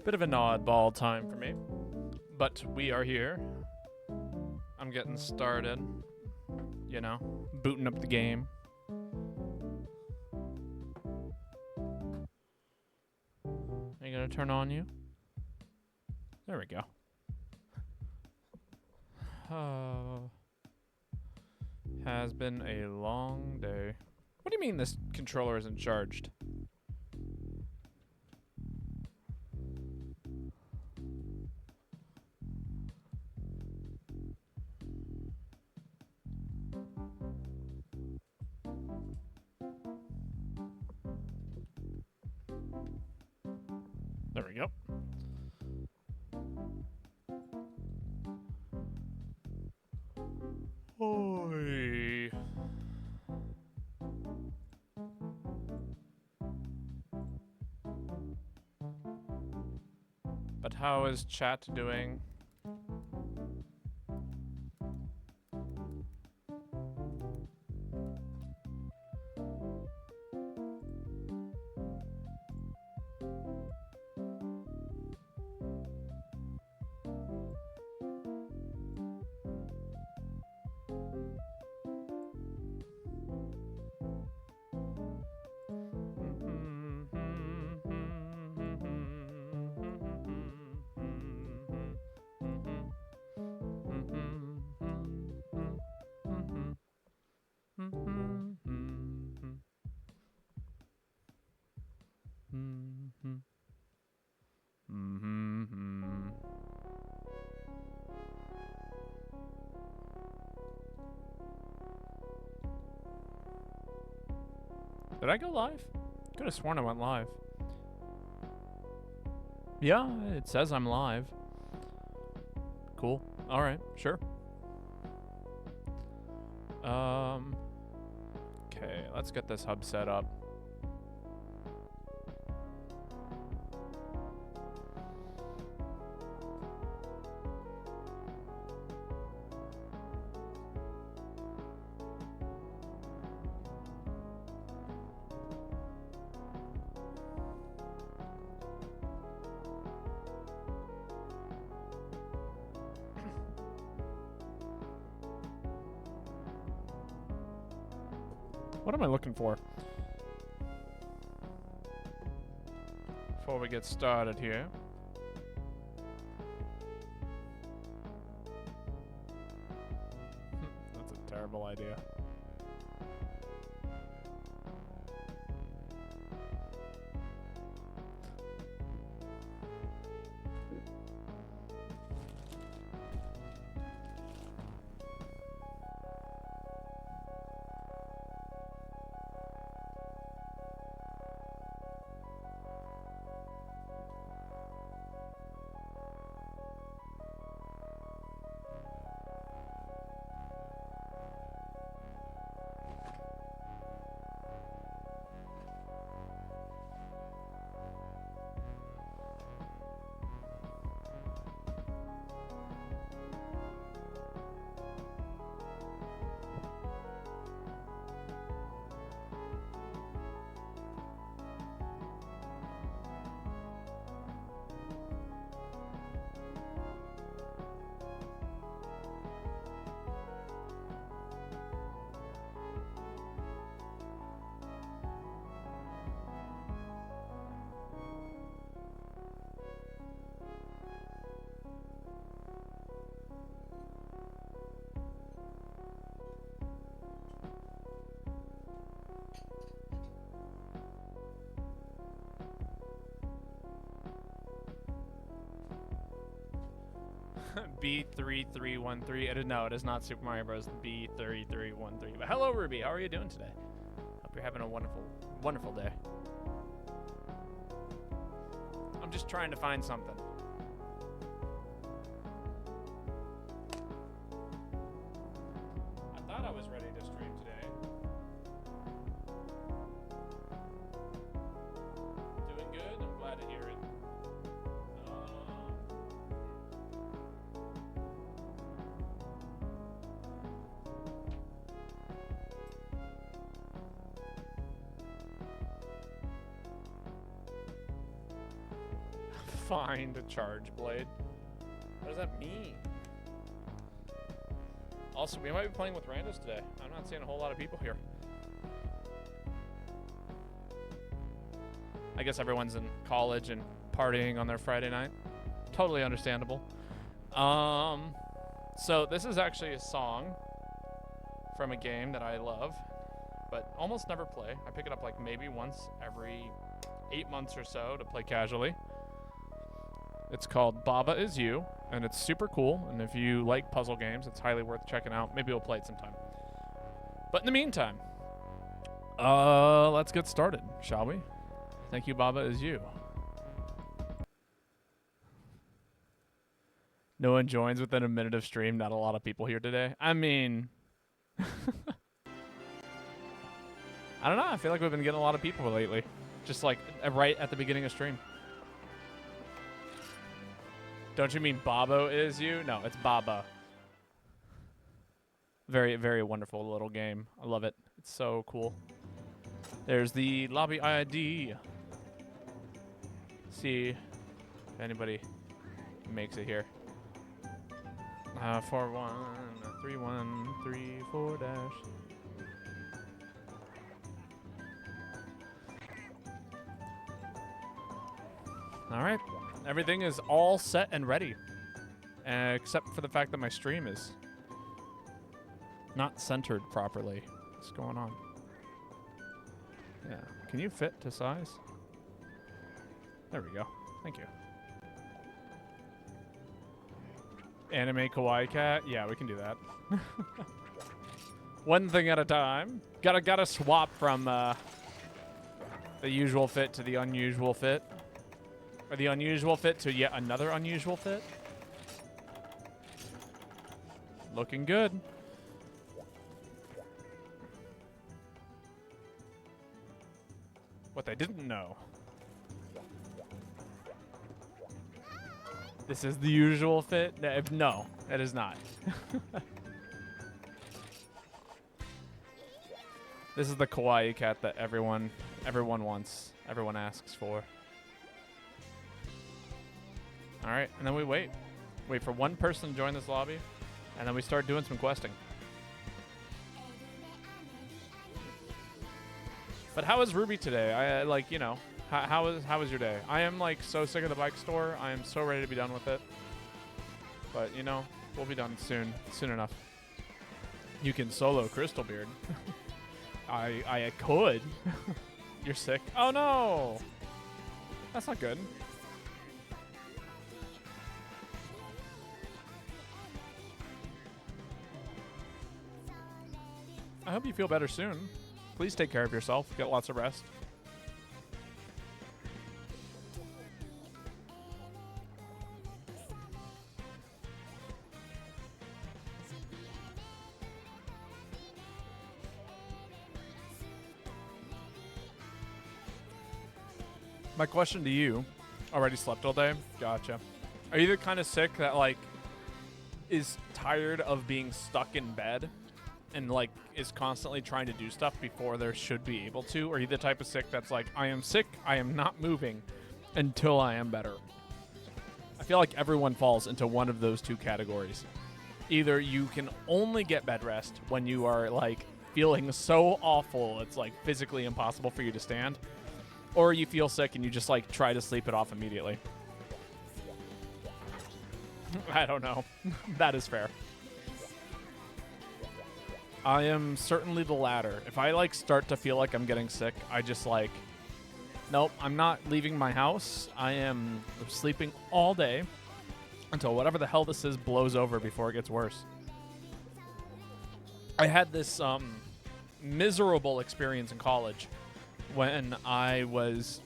Bit of an oddball time for me, but we are here. I'm getting started, you know, booting up the game. Are you gonna turn on you? There we go. Has been a long day. What do you mean this controller isn't charged? There we go. Oi. But how is chat doing? Did I go live? Could have sworn I went live. Yeah, it says I'm live. Cool. All right, sure. Okay, let's get this hub set up. What am I looking for? Before we get started here. That's a terrible idea. B3313. No, it is not Super Mario Bros. B3313. But hello, Ruby. How are you doing today? Hope you're having a wonderful, wonderful day. I'm just trying to find something. I thought I was ready to stream today. Doing good. I'm glad to hear it. Find a charge blade. What does that mean? Also, we might be playing with randos today. I'm not seeing a whole lot of people here. I guess everyone's in college and partying on their Friday night. Totally understandable. So this is actually a song from a game that I love, but almost never play. I pick it up like maybe once every 8 months or so to play casually. It's called Baba Is You, and it's super cool, and if you like puzzle games, it's highly worth checking out. Maybe we'll play it sometime. But in the meantime, let's get started, shall we? Thank you, Baba Is You. No one joins within a minute of stream. Not a lot of people here today. I mean, I don't know. I feel like we've been getting a lot of people lately. Just like right at the beginning of stream. Don't you mean Babo Is You? No, it's Baba. Very, very wonderful little game. I love it. It's so cool. There's the lobby ID. See if anybody makes it here. 413134 dash. All right. Everything is all set and ready, except for the fact that my stream is not centered properly. What's going on? Yeah. Can you fit to size? There we go. Thank you. Anime kawaii cat? Yeah, we can do that. One thing at a time. Gotta swap from the usual fit to the unusual fit. Or the unusual fit to yet another unusual fit. Looking good. What they didn't know. This is the usual fit? No, it is not. This is the kawaii cat that everyone wants, everyone asks for. All right, and then we wait for one person to join this lobby, and then we start doing some questing. But how is Ruby today? I like, you know, how was your day? I am like so sick of the bike store. I am so ready to be done with it. But you know, we'll be done soon enough. You can solo Crystal Beard. I could. You're sick. Oh no, that's not good. I hope you feel better soon. Please take care of yourself. Get lots of rest. My question to you, already slept all day? Gotcha. Are you the kind of sick that like is tired of being stuck in bed and like is constantly trying to do stuff before there should be able to? Or are you the type of sick that's like, I am sick, I am not moving until I am better? I feel like everyone falls into one of those two categories. Either you can only get bed rest when you are like feeling so awful it's like physically impossible for you to stand, or you feel sick and you just like try to sleep it off immediately. I don't know. That is fair. I am certainly the latter. If I like start to feel like I'm getting sick, I just like, nope, I'm not leaving my house. I am sleeping all day. until whatever the hell this is blows over before it gets worse. I had this miserable experience in college when I was,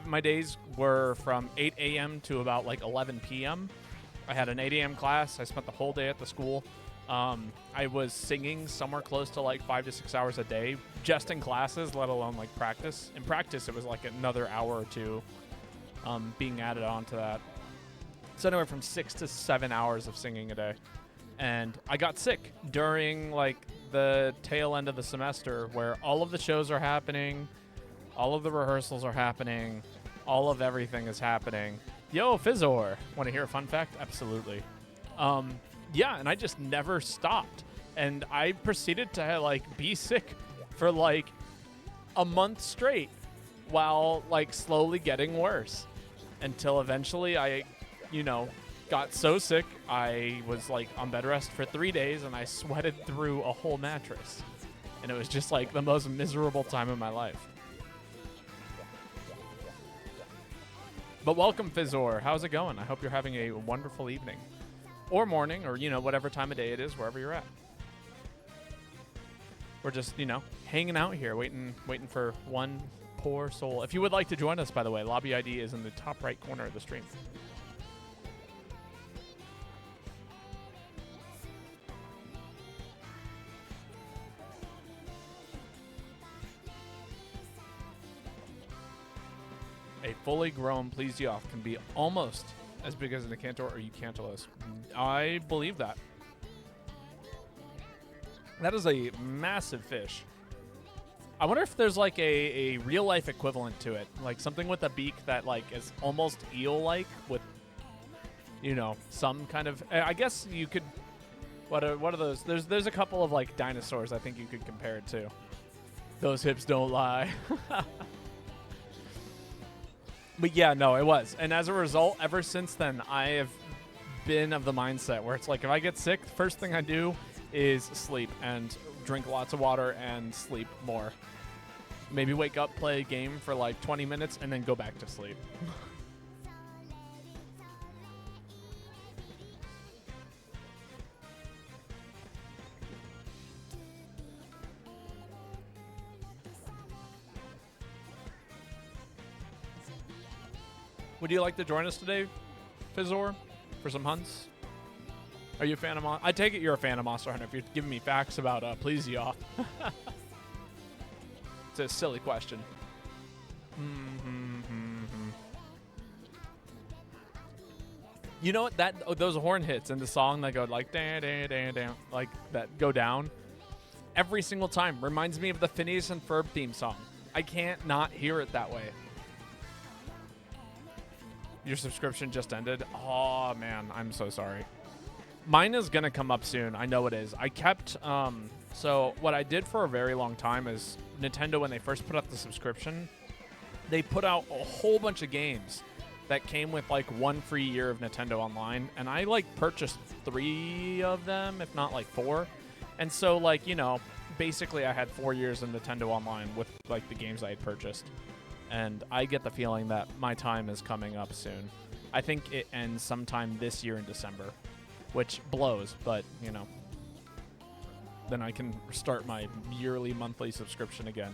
my days were from 8 a.m. to about like 11 p.m. I had an 8 a.m. class. I spent the whole day at the school. I was singing somewhere close to like 5 to 6 hours a day just in classes, let alone like practice. In practice, it was like another hour or two being added on to that. So anywhere from 6 to 7 hours of singing a day. And I got sick during like the tail end of the semester where all of the shows are happening, all of the rehearsals are happening, all of everything is happening. Yo, Fizzor, want to hear a fun fact? Absolutely. Yeah, and I just never stopped. And I proceeded to like be sick for like a month straight while like slowly getting worse until eventually I, got so sick I was like on bed rest for 3 days and I sweated through a whole mattress. And it was just like the most miserable time of my life. But welcome, Fizzor. How's it going? I hope you're having a wonderful evening. Or morning, or, whatever time of day it is, wherever you're at. We're just, hanging out here, waiting for one poor soul. If you would like to join us, by the way, lobby ID is in the top right corner of the stream. A fully grown Plesioth can be almost as big as an Acantor or Eucantolis. I believe that. That is a massive fish. I wonder if there's like a real life equivalent to it, like something with a beak that like is almost eel-like with, some kind of. I guess you could. What are those? There's a couple of like dinosaurs I think you could compare it to. Those hips don't lie. But yeah, no, it was. And as a result, ever since then, I have been of the mindset where it's like if I get sick, the first thing I do is sleep and drink lots of water and sleep more. Maybe wake up, play a game for like 20 minutes, and then go back to sleep. Would you like to join us today, Fizzor, for some hunts? Are you a fan of I take it you're a fan of Monster Hunter if you're giving me facts about Plesioth. It's a silly question. You know what? Those horn hits in the song that go like dan dan dan dan, like that go down every single time reminds me of the Phineas and Ferb theme song. I can't not hear it that way. Your subscription just ended. Oh man, I'm so sorry. Mine is gonna come up soon. I know it is. I kept so what I did for a very long time is Nintendo, when they first put out the subscription, they put out a whole bunch of games that came with like one free year of Nintendo Online, and I like purchased 3 of them, if not like 4. And so like, basically I had 4 years of Nintendo Online with like the games I had purchased. And I get the feeling that my time is coming up soon. I think it ends sometime this year in December, which blows, but, then I can start my yearly, monthly subscription again,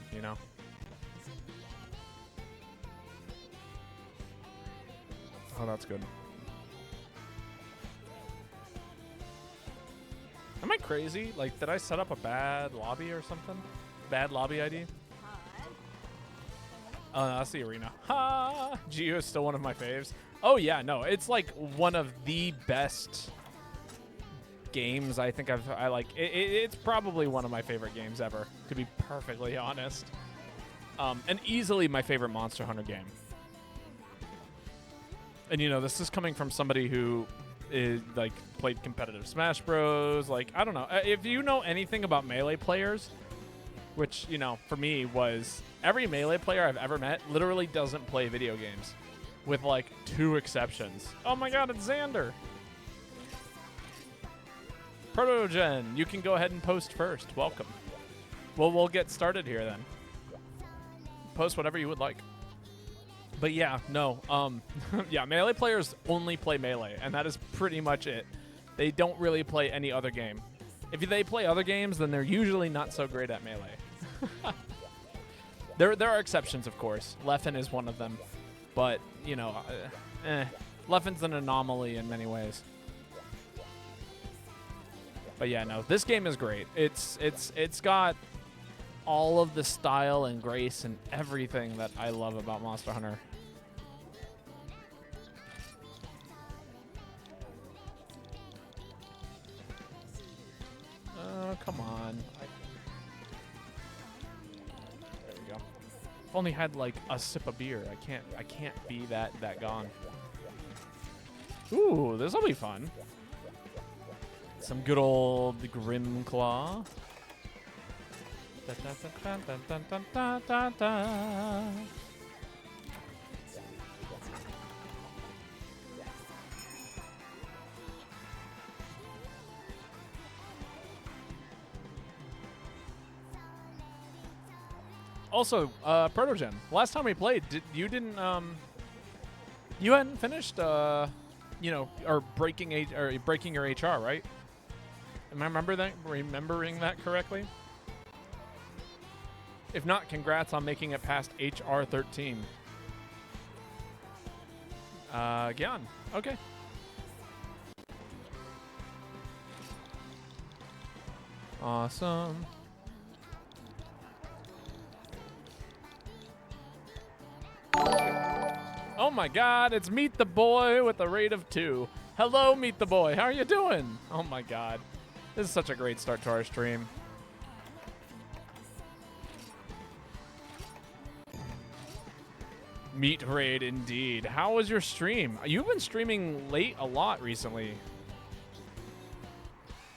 Oh, that's good. Am I crazy? Like, did I set up a bad lobby or something? Bad lobby ID? Oh, no, that's the arena. Ha! Geo is still one of my faves. Oh, yeah, no. It's, like, one of the best games I think I like. It's probably one of my favorite games ever, to be perfectly honest. And easily my favorite Monster Hunter game. And, this is coming from somebody who is, like, played competitive Smash Bros. Like, I don't know. If you know anything about Melee players, which, for me was every Melee player I've ever met literally doesn't play video games, with like 2 exceptions. Oh my god, it's Xander. Protogen, you can go ahead and post first. Welcome. Well, we'll get started here then. Post whatever you would like. But yeah, no. Yeah, Melee players only play Melee, and that is pretty much it. They don't really play any other game. If they play other games, then they're usually not so great at Melee. There are exceptions, of course. Leffen is one of them. But, you know, Leffen's an anomaly in many ways. But yeah, no, this game is great. It's got all of the style and grace and everything that I love about Monster Hunter. Oh, come on. There we go. If only had like a sip of beer. I can't be that gone. Ooh, this will be fun. Some good old Grim Claw. Da, da, da, da, da, da, da, da. Also, Protogen. Last time we played, you hadn't finished, you know, or breaking your HR, right? Am I remembering that correctly? If not, congrats on making it past HR 13. Gyan. Okay. Awesome. Oh my god, it's Meet the Boy with a rate of 2. Hello, Meet the Boy. How are you doing? Oh my god. This is such a great start to our stream. Meat raid indeed. How was your stream? You've been streaming late a lot recently.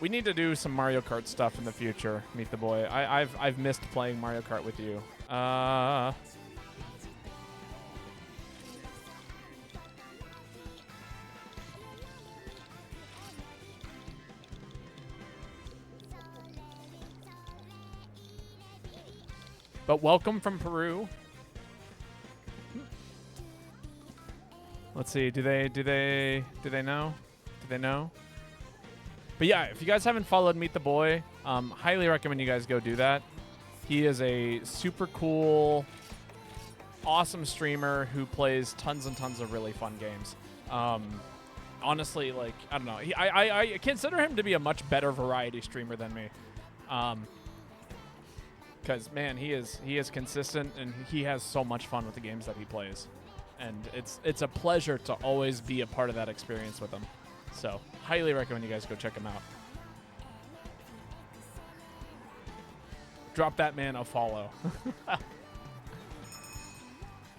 We need to do some Mario Kart stuff in the future, Meet the Boy. I've missed playing Mario Kart with you. But welcome from Peru. Let's see. Do they know? Do they know? But yeah, if you guys haven't followed Meet the Boy, highly recommend you guys go do that. He is a super cool, awesome streamer who plays tons and tons of really fun games. Honestly, like, I don't know. I consider him to be a much better variety streamer than me. Because, man, he is consistent, and he has so much fun with the games that he plays. And it's a pleasure to always be a part of that experience with him. So, highly recommend you guys go check him out. Drop that man a follow.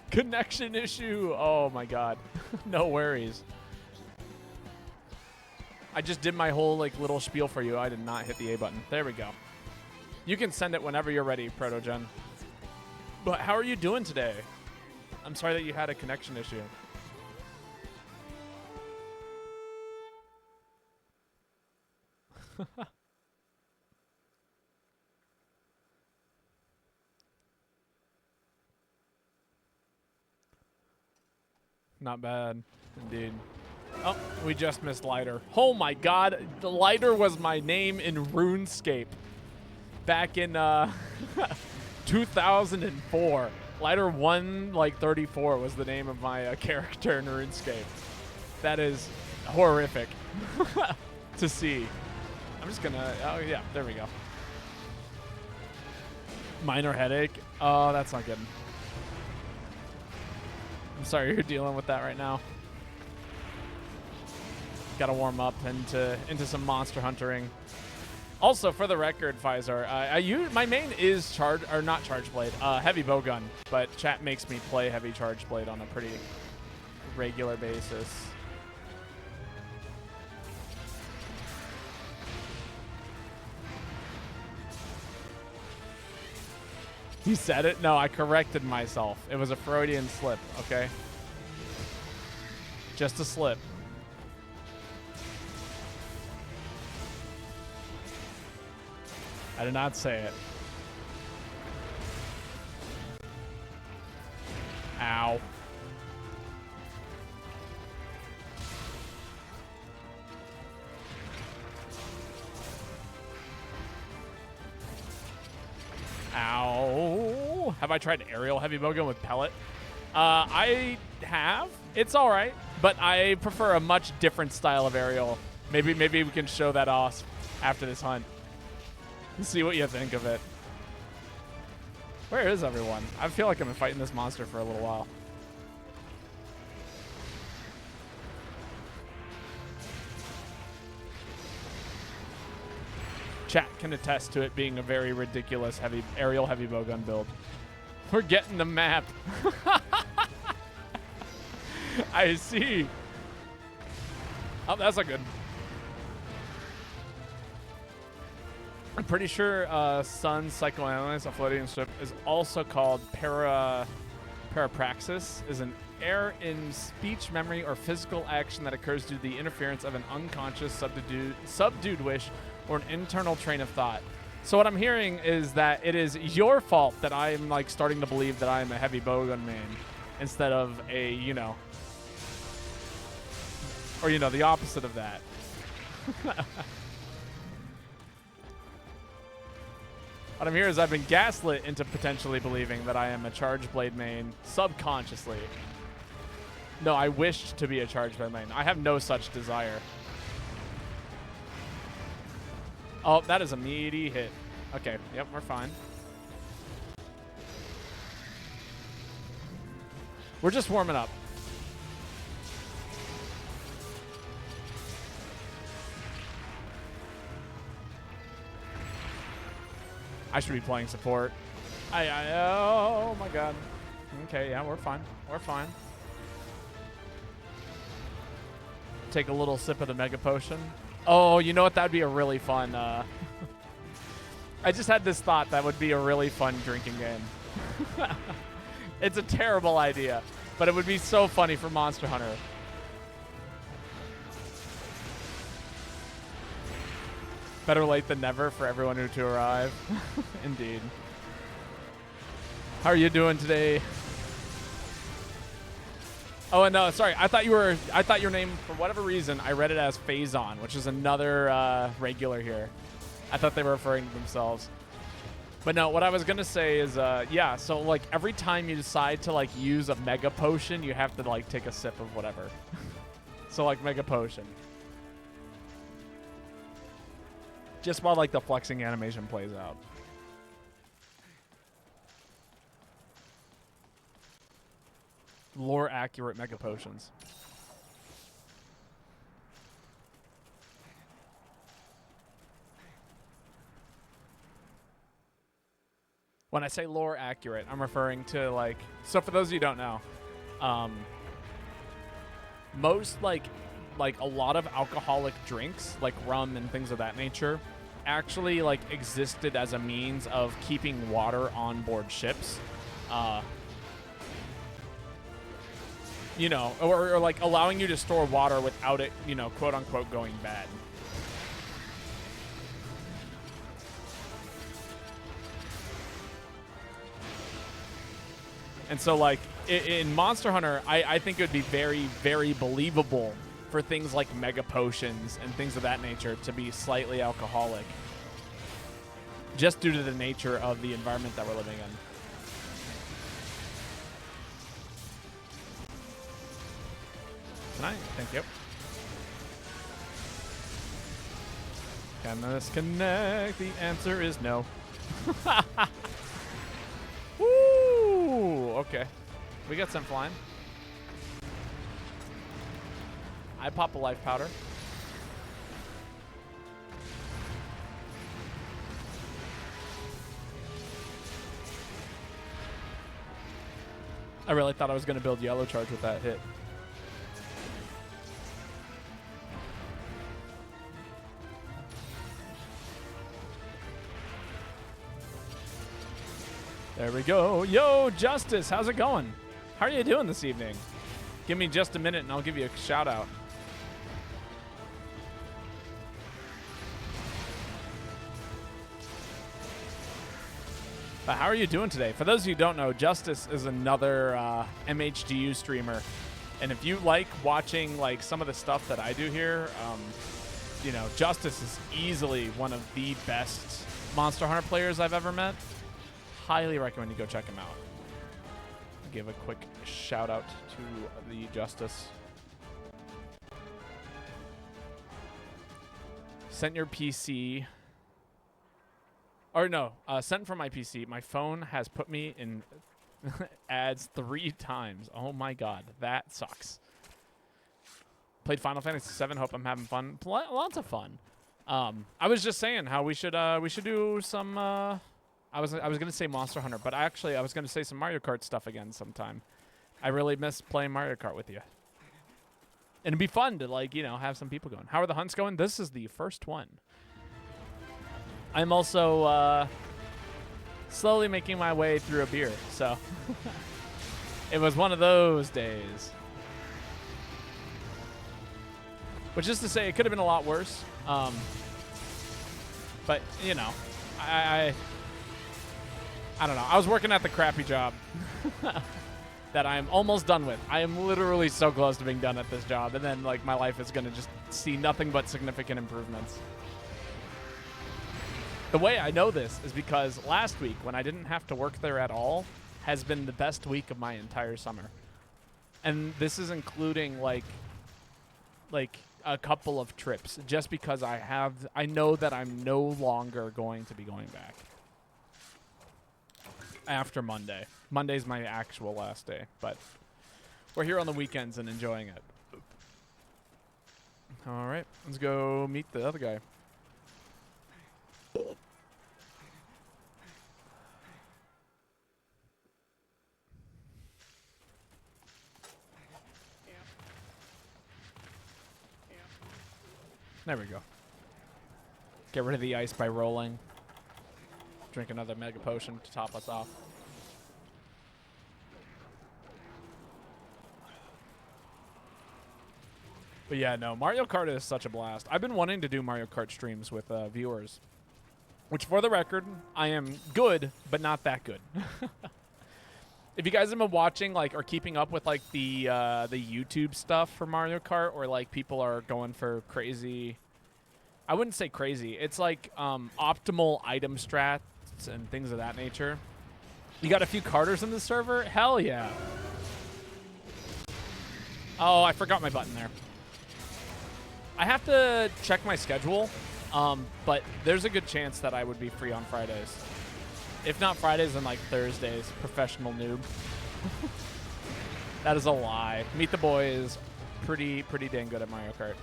Connection issue. Oh, my God. No worries. I just did my whole, like, little spiel for you. I did not hit the A button. There we go. You can send it whenever you're ready, Protogen. But how are you doing today? I'm sorry that you had a connection issue. Not bad, indeed. Oh, we just missed Lighter. Oh my god, Lighter was my name in RuneScape. Back in 2004. Lighter 1, like 34 was the name of my character in RuneScape. That is horrific to see. I'm just gonna, oh yeah, there we go. Minor headache. Oh, that's not good. I'm sorry you're dealing with that right now. Gotta warm up into some monster huntering. Also, for the record, Pfizer, my main is not charge blade, heavy bowgun, but chat makes me play heavy charge blade on a pretty regular basis. You said it? No, I corrected myself. It was a Freudian slip, okay? Just a slip. I did not say it. Ow. Have I tried aerial heavy bowgun with pellet? I have. It's all right, but I prefer a much different style of aerial. Maybe we can show that off after this hunt. See what you think of it. Where is everyone? I feel like I've been fighting this monster for a little while. Chat can attest to it being a very ridiculous aerial heavy bowgun build. We're getting the map. I see. Oh, that's not good. I'm pretty sure Sun's psychoanalysis, a floating strip, is also called parapraxis, is an error in speech, memory, or physical action that occurs due to the interference of an unconscious, subdued wish or an internal train of thought. So what I'm hearing is that it is your fault that I'm like starting to believe that I'm a heavy bowgun main instead of a, you know, or, you know, the opposite of that. What I'm hearing is I've been gaslit into potentially believing that I am a Charge Blade main subconsciously. No, I wished to be a Charge Blade main. I have no such desire. Oh, that is a meaty hit. Okay, yep, we're fine. We're just warming up. I should be playing support. Oh my god. Okay, yeah, we're fine. We're fine. Take a little sip of the Mega Potion. Oh, you know what? That'd be a really fun. I just had this thought that would be a really fun drinking game. It's a terrible idea, but it would be so funny for Monster Hunter. Better late than never for everyone who to arrive. Indeed. How are you doing today? Oh, and no, sorry. I thought your name, for whatever reason, I read it as Phazon, which is another regular here. I thought they were referring to themselves. But no, what I was going to say is, yeah, so like every time you decide to like use a Mega Potion, you have to like take a sip of whatever. So like Mega Potion. Just while like the flexing animation plays out. Lore accurate Mega Potions. When I say lore accurate, I'm referring to like, so for those of you who don't know, most like a lot of alcoholic drinks, like rum and things of that nature, actually like existed as a means of keeping water on board ships. You know, or like allowing you to store water without it, you know, quote unquote going bad. And so like in Monster Hunter, I think it would be very, very believable for things like Mega Potions and things of that nature to be slightly alcoholic. Just due to the nature of the environment that we're living in. Can I? Thank you. Can this connect? The answer is no. Woo! Okay. We got some flying. I pop a life powder. I really thought I was going to build yellow charge with that hit. There we go. Yo, Justice, how's it going? How are you doing this evening? Give me just a minute and I'll give you a shout out. But how are you doing today? For those of you who don't know, Justice is another MHDU streamer. And if you like watching like some of the stuff that I do here, you know, Justice is easily one of the best Monster Hunter players I've ever met. highly recommend you go check him out. Give a quick shout out to the Justice. Sent your PC. Or no, sent from my PC. My phone has put me in ads 3 times. Oh my god, that sucks. Played Final Fantasy VII. Hope I'm having fun. Lots of fun. I was just saying how we should do some. I was gonna say Monster Hunter, but actually I was gonna say some Mario Kart stuff again sometime. I really miss playing Mario Kart with you. And it'd be fun to, like, you know, have some people going. How are the hunts going? This is the first one. I'm also slowly making my way through a beer, so it was one of those days. Which is to say, it could have been a lot worse. But, you know, I don't know. I was working at the crappy job that I'm almost done with. I am literally so close to being done at this job. And then, like, my life is going to just see nothing but significant improvements. The way I know this is because last week, when I didn't have to work there at all, has been the best week of my entire summer. And this is including, like a couple of trips, just because I know that I'm no longer going to be going back after Monday. Monday's my actual last day, but we're here on the weekends and enjoying it. All right, let's go meet the other guy. There we go. Get rid of the ice by rolling. Drink another mega potion to top us off. But yeah, no, Mario Kart is such a blast. I've been wanting to do Mario Kart streams with viewers. Which, for the record, I am good, but not that good. If you guys have been watching, like, or keeping up with, like, the YouTube stuff for Mario Kart, or, like, people are going for crazy, I wouldn't say crazy. It's, like, optimal item strats and things of that nature. You got a few carters in the server? Hell yeah. Oh, I forgot my button there. I have to check my schedule, but there's a good chance that I would be free on Fridays. If not Fridays, then like Thursdays. Professional noob. That is a lie. Meet the Boy is pretty dang good at Mario Kart.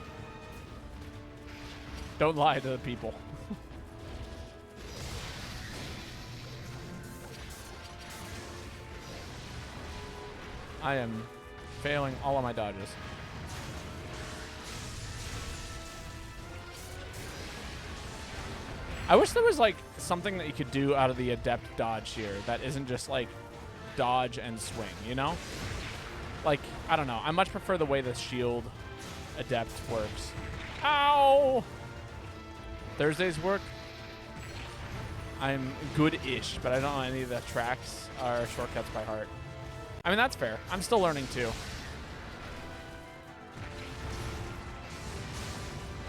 Don't lie to the people. I am failing all of my dodges. I wish there was, like, something that you could do out of the adept dodge here that isn't just, like, dodge and swing, you know? Like, I don't know. I much prefer the way the shield adept works. Ow! Thursdays work. I'm good-ish, but I don't know any of the tracks or shortcuts by heart. I mean, that's fair. I'm still learning, too.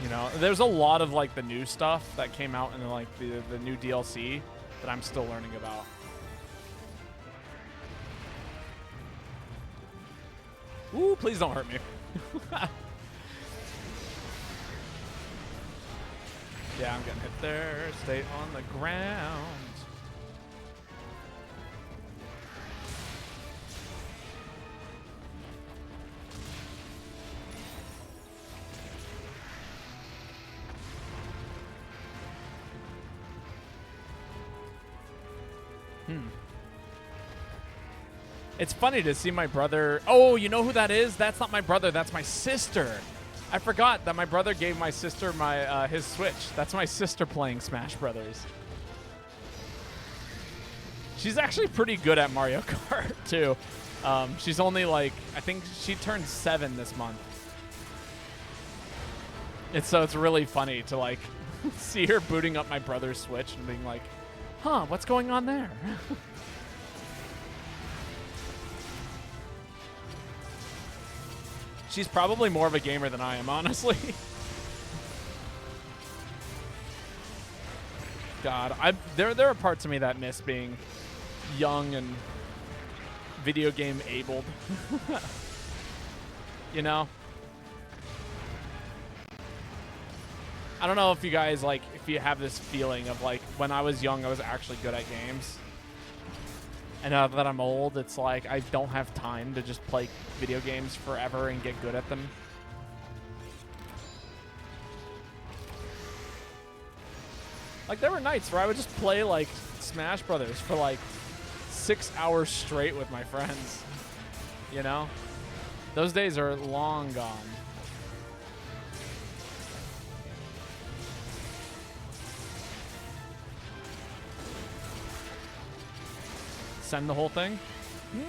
You know, there's a lot of, like, the new stuff that came out in, like, the new DLC that I'm still learning about. Ooh, please don't hurt me. Yeah, I'm getting hit there. Stay on the ground. It's funny to see my brother. Oh, you know who that is? That's not my brother. That's my sister. I forgot that my brother gave my sister my his Switch. That's my sister playing Smash Brothers. She's actually pretty good at Mario Kart, too. She's only, like, I think she turned 7 this month. So it's really funny to, like, see her booting up my brother's Switch and being like, huh, what's going on there? She's probably more of a gamer than I am, honestly. God, there are parts of me that miss being young and video game abled. You know? I don't know if you guys, like, if you have this feeling of, like, when I was young, I was actually good at games. And now that I'm old, it's like I don't have time to just play video games forever and get good at them. Like, there were nights where I would just play, like, Smash Brothers for, like, 6 hours straight with my friends. You know? Those days are long gone. Send the whole thing?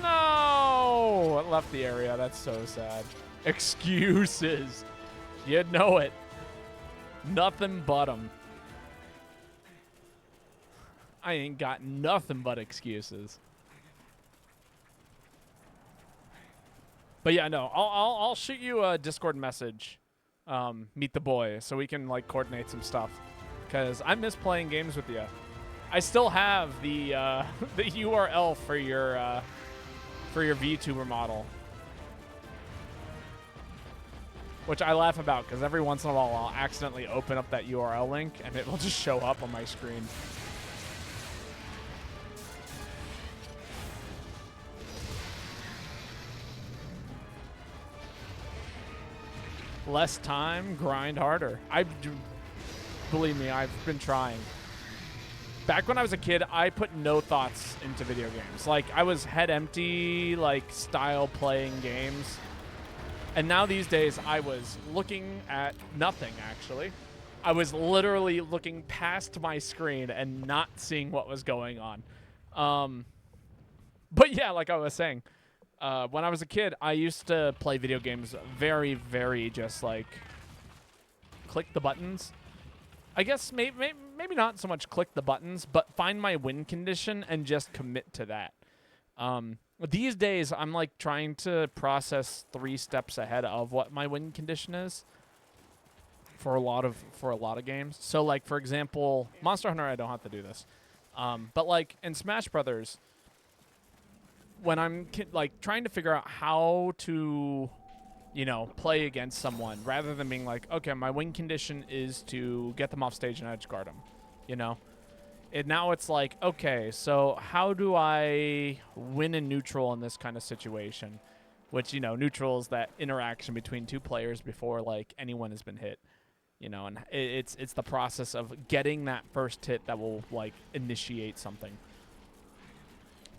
No! It left the area. That's so sad. Excuses. You know it. Nothing but them. I ain't got nothing but excuses. But yeah, no, I'll shoot you a Discord message, meet the boy, so we can like coordinate some stuff. Cause I miss playing games with you. I still have the the URL for your VTuber model, which I laugh about because every once in a while I'll accidentally open up that URL link and it will just show up on my screen. Less time, grind harder. Believe me, I've been trying. Back when I was a kid, I put no thoughts into video games. Like, I was head empty, like, style playing games. And now these days, I was looking at nothing, actually. I was literally looking past my screen and not seeing what was going on. But yeah, like I was saying, when I was a kid, I used to play video games very, very just like click the buttons. I guess maybe not so much click the buttons, but find my win condition and just commit to that. These days, I'm like trying to process 3 steps ahead of what my win condition is for a lot of games. So like, for example, Monster Hunter, I don't have to do this. But like in Smash Brothers, when I'm like trying to figure out how to, you know, play against someone rather than being like, okay, my win condition is to get them off stage and edge guard them, you know? And now it's like, okay, so how do I win in neutral in this kind of situation? Which, you know, neutral is that interaction between 2 players before like anyone has been hit, you know, and it's the process of getting that first hit that will like initiate something.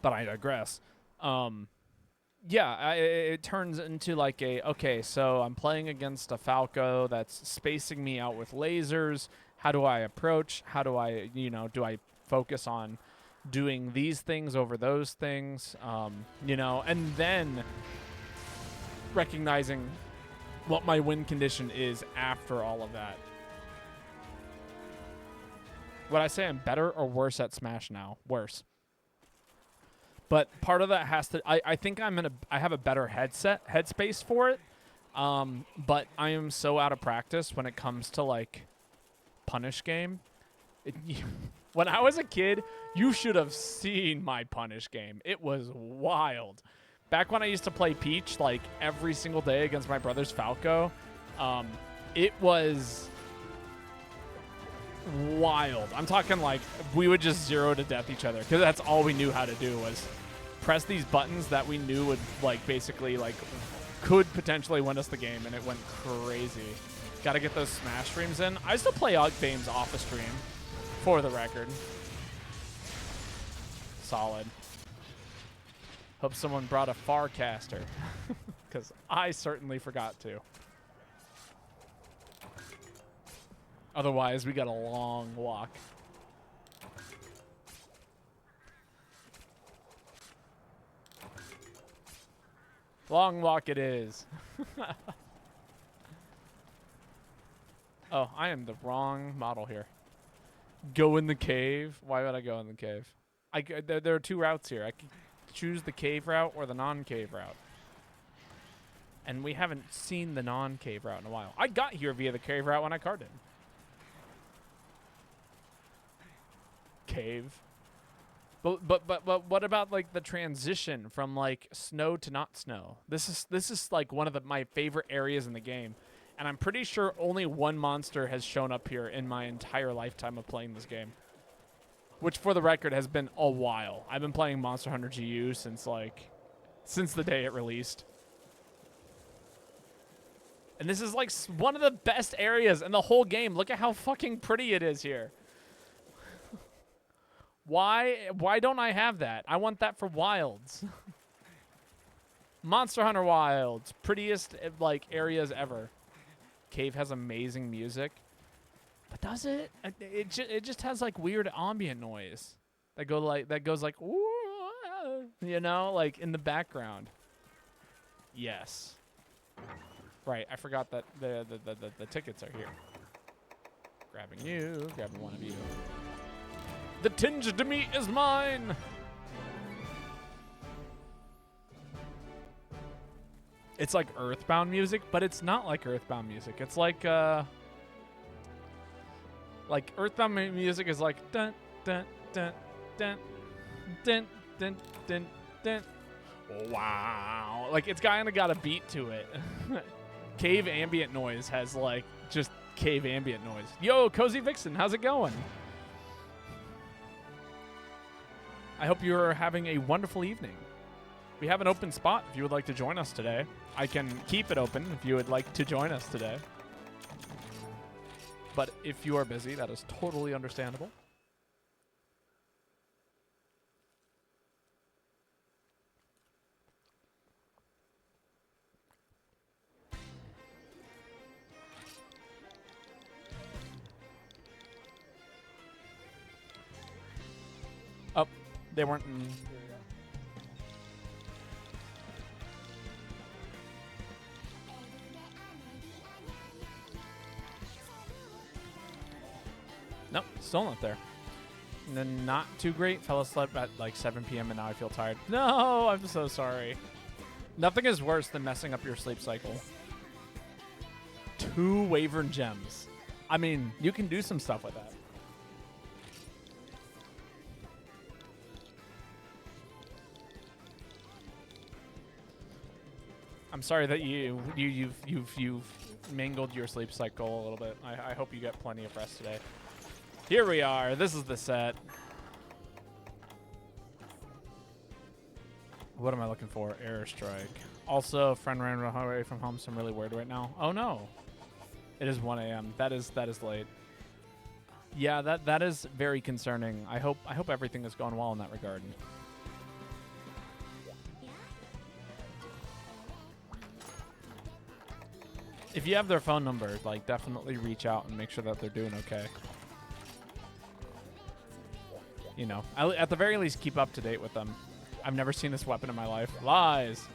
But I digress. Yeah, it turns into like okay, so I'm playing against a Falco that's spacing me out with lasers. How do I approach? How do I, you know, do I focus on doing these things over those things? You know, and then recognizing what my win condition is after all of that. Would I say I'm better or worse at Smash now? Worse. But part of that has to, I think I have a better headspace for it. But I am so out of practice when it comes to like punish game. When I was a kid, you should have seen my punish game. It was wild. Back when I used to play Peach like every single day against my brother's Falco, it was wild. I'm talking like we would just 0 to death each other because that's all we knew how to do was press these buttons that we knew would like basically like could potentially win us the game, and it went crazy. Got to get those Smash streams in. I still play games off a stream, for the record. Solid. Hope someone brought a Farcaster because I certainly forgot to. Otherwise, we got a long walk. Long walk it is. Oh, I am the wrong model here. Go in the cave? Why would I go in the cave? There are 2 routes here. I can choose the cave route or the non-cave route. And we haven't seen the non-cave route in a while. I got here via the cave route when I carded. Cave. But what about like the transition from like snow to not snow? This is like one of my favorite areas in the game, and I'm pretty sure only one monster has shown up here in my entire lifetime of playing this game. Which, for the record, has been a while. I've been playing Monster Hunter GU since the day it released. And this is like one of the best areas in the whole game. Look at how fucking pretty it is here. Why don't I have that? I want that for Wilds. Monster Hunter Wilds, prettiest like areas ever. Cave has amazing music. But does it? It just has like weird ambient noise that goes like ooh, you know, like in the background. Yes. Right, I forgot that the tickets are here. Grabbing you, grabbing one of you. The tinged meat is mine. It's like Earthbound music, but it's not like Earthbound music. It's like Earthbound music is like dun dun dun dun dun dun dun dun. Wow, like it's kind of got a beat to it. Cave ambient noise has like just cave ambient noise. Yo, Cozy Vixen, how's it going? I hope you're having a wonderful evening. We have an open spot if you would like to join us today. I can keep it open if you would like to join us today. But if you are busy, that is totally understandable. Oh, they weren't in... Nope, still not there. Not too great. Fell asleep at like 7 p.m. and now I feel tired. No, I'm so sorry. Nothing is worse than messing up your sleep cycle. 2 Wyvern gems. I mean, you can do some stuff with that. I'm sorry that you've mangled your sleep cycle a little bit. I hope you get plenty of rest today. Here we are. This is the set. What am I looking for? Airstrike. Also, friend ran away from home, so I'm really worried right now. Oh no. It is 1 a.m. That is late. Yeah, that is very concerning. I hope everything is going well in that regard. If you have their phone number, like definitely reach out and make sure that they're doing okay. You know, at the very least, keep up to date with them. I've never seen this weapon in my life. Lies.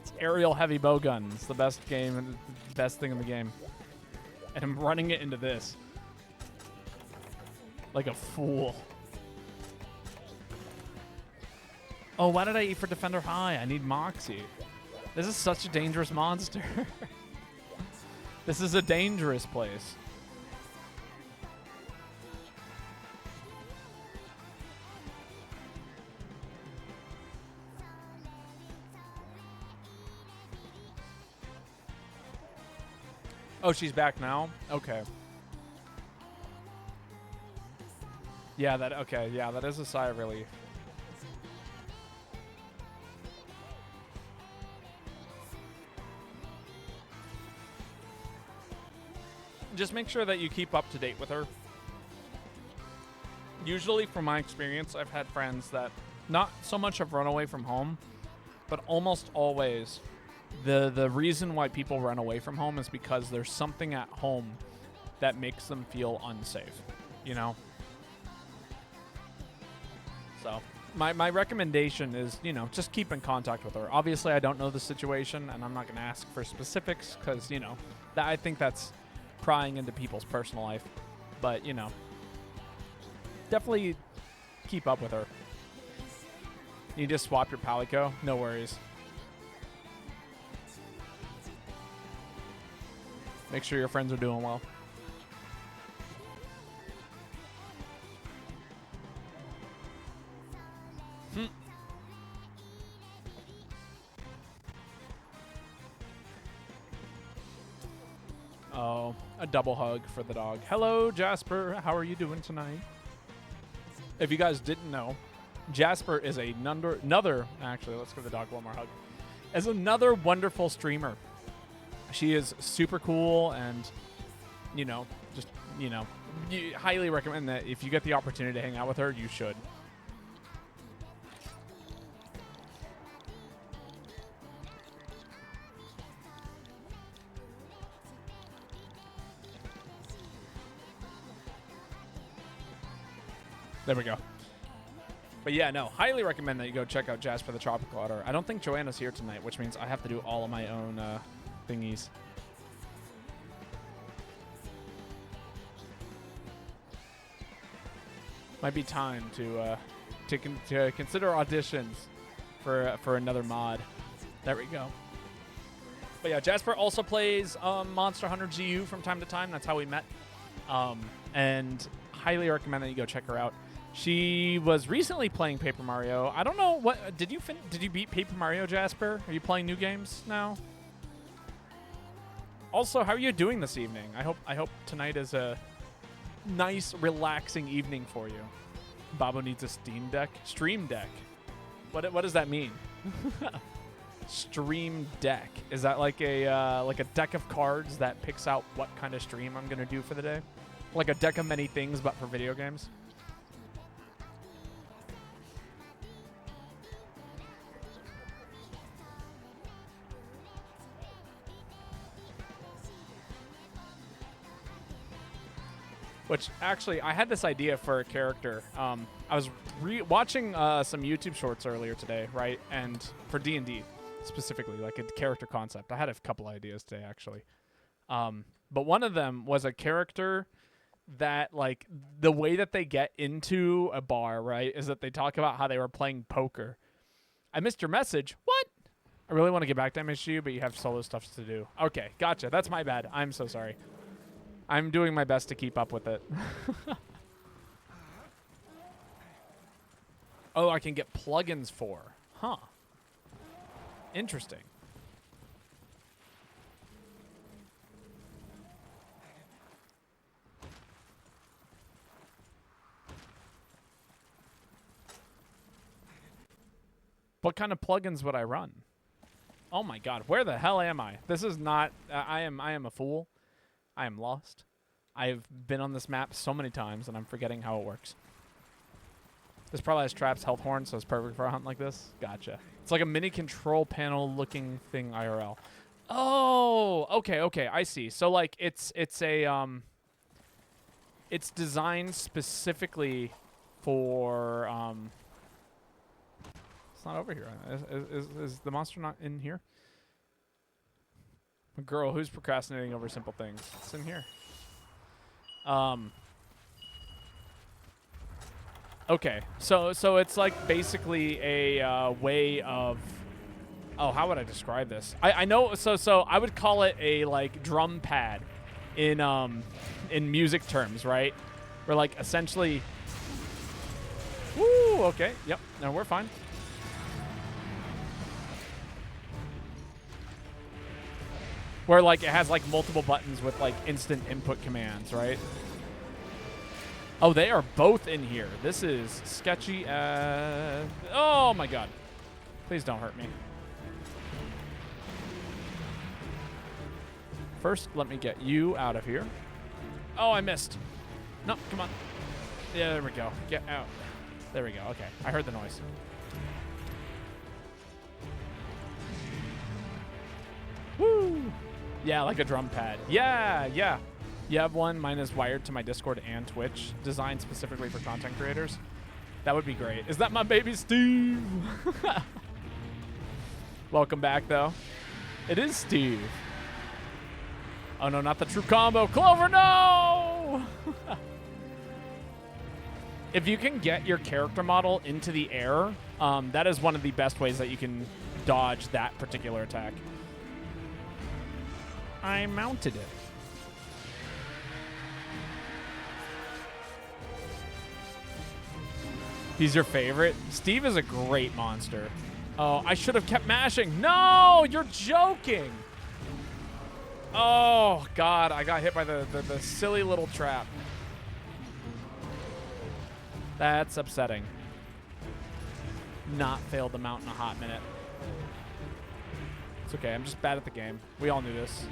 It's aerial heavy bowgun. It's the best game and the best thing in the game. And I'm running it into this. Like a fool. Oh, why did I eat for Defender High? I need Moxie. This is such a dangerous monster. This is a dangerous place. Oh, she's back now? Okay. Yeah, that is a sigh of relief. Just make sure that you keep up to date with her. Usually, from my experience, I've had friends that not so much have run away from home, but almost always the reason why people run away from home is because there's something at home that makes them feel unsafe, you know? So my recommendation is, you know, just keep in contact with her. Obviously, I don't know the situation, and I'm not going to ask for specifics because, you know, I think that's prying into people's personal life. But, you know, definitely keep up with her. You just swap your Palico? No worries. Make sure your friends are doing well. Oh, a double hug for the dog. Hello, Jasper. How are you doing tonight? If you guys didn't know, Jasper is another. Actually, let's give the dog one more hug. As another wonderful streamer. She is super cool, and just you highly recommend that if you get the opportunity to hang out with her, you should. There we go. But yeah, no, highly recommend that you go check out Jasper the Tropical Otter. I don't think Joanna's here tonight, which means I have to do all of my own thingies. Might be time to consider auditions for another mod. There we go. But yeah, Jasper also plays Monster Hunter GU from time to time. That's how we met. And highly recommend that you go check her out. She was recently playing Paper Mario. I don't know what did you beat Paper Mario, Jasper? Are you playing new games now? Also, how are you doing this evening? I hope tonight is a nice, relaxing evening for you. Babo needs a Stream Deck. What does that mean? Stream Deck. Is that like a deck of cards that picks out what kind of stream I'm gonna do for the day? Like a deck of many things, but for video games? Which, actually, I had this idea for a character. I was watching some YouTube shorts earlier today, right? And for D&D, specifically, like a character concept. I had a couple ideas today, actually. But one of them was a character that, like, the way that they get into a bar, right, is that they talk about how they were playing poker. I missed your message. What? I really want to get back to MSU, but you have solo stuff to do. Okay, gotcha. That's my bad. I'm so sorry. I'm doing my best to keep up with it. Oh, I can get plugins for. Huh. Interesting. What kind of plugins would I run? Oh my god, where the hell am I? This is not... I am a fool. I am lost. I've been on this map so many times, and I'm forgetting how it works. This probably has traps, health horn, so it's perfect for a hunt like this. Gotcha. It's like a mini control panel looking thing IRL. Oh, okay, I see. So like it's designed specifically for it's not over here. Is the monster not in here? A girl who's procrastinating over simple things. It's in here. Okay, so it's like basically a way of... Oh, how would I describe this? I know, so I would call it a, like, drum pad in music terms, right? Where, like, essentially... Woo, okay, yep, no, we're fine. Where, like, it has, like, multiple buttons with, like, instant input commands, right? Oh, they are both in here. This is sketchy as... Oh, my God. Please don't hurt me. First, let me get you out of here. Oh, I missed. No, come on. Yeah, there we go. Get out. There we go. Okay, I heard the noise. Woo! Yeah, like a drum pad. Yeah. You have one. Mine is wired to my Discord and Twitch, designed specifically for content creators. That would be great. Is that my baby Steve? Welcome back, though. It is Steve. Oh, no, not the true combo. Clover, no! If you can get your character model into the air, that is one of the best ways that you can dodge that particular attack. I mounted it. He's your favorite? Steve is a great monster. Oh, I should have kept mashing. No, you're joking. Oh, God. I got hit by the silly little trap. That's upsetting. Not failed the mount in a hot minute. It's okay. I'm just bad at the game. We all knew this.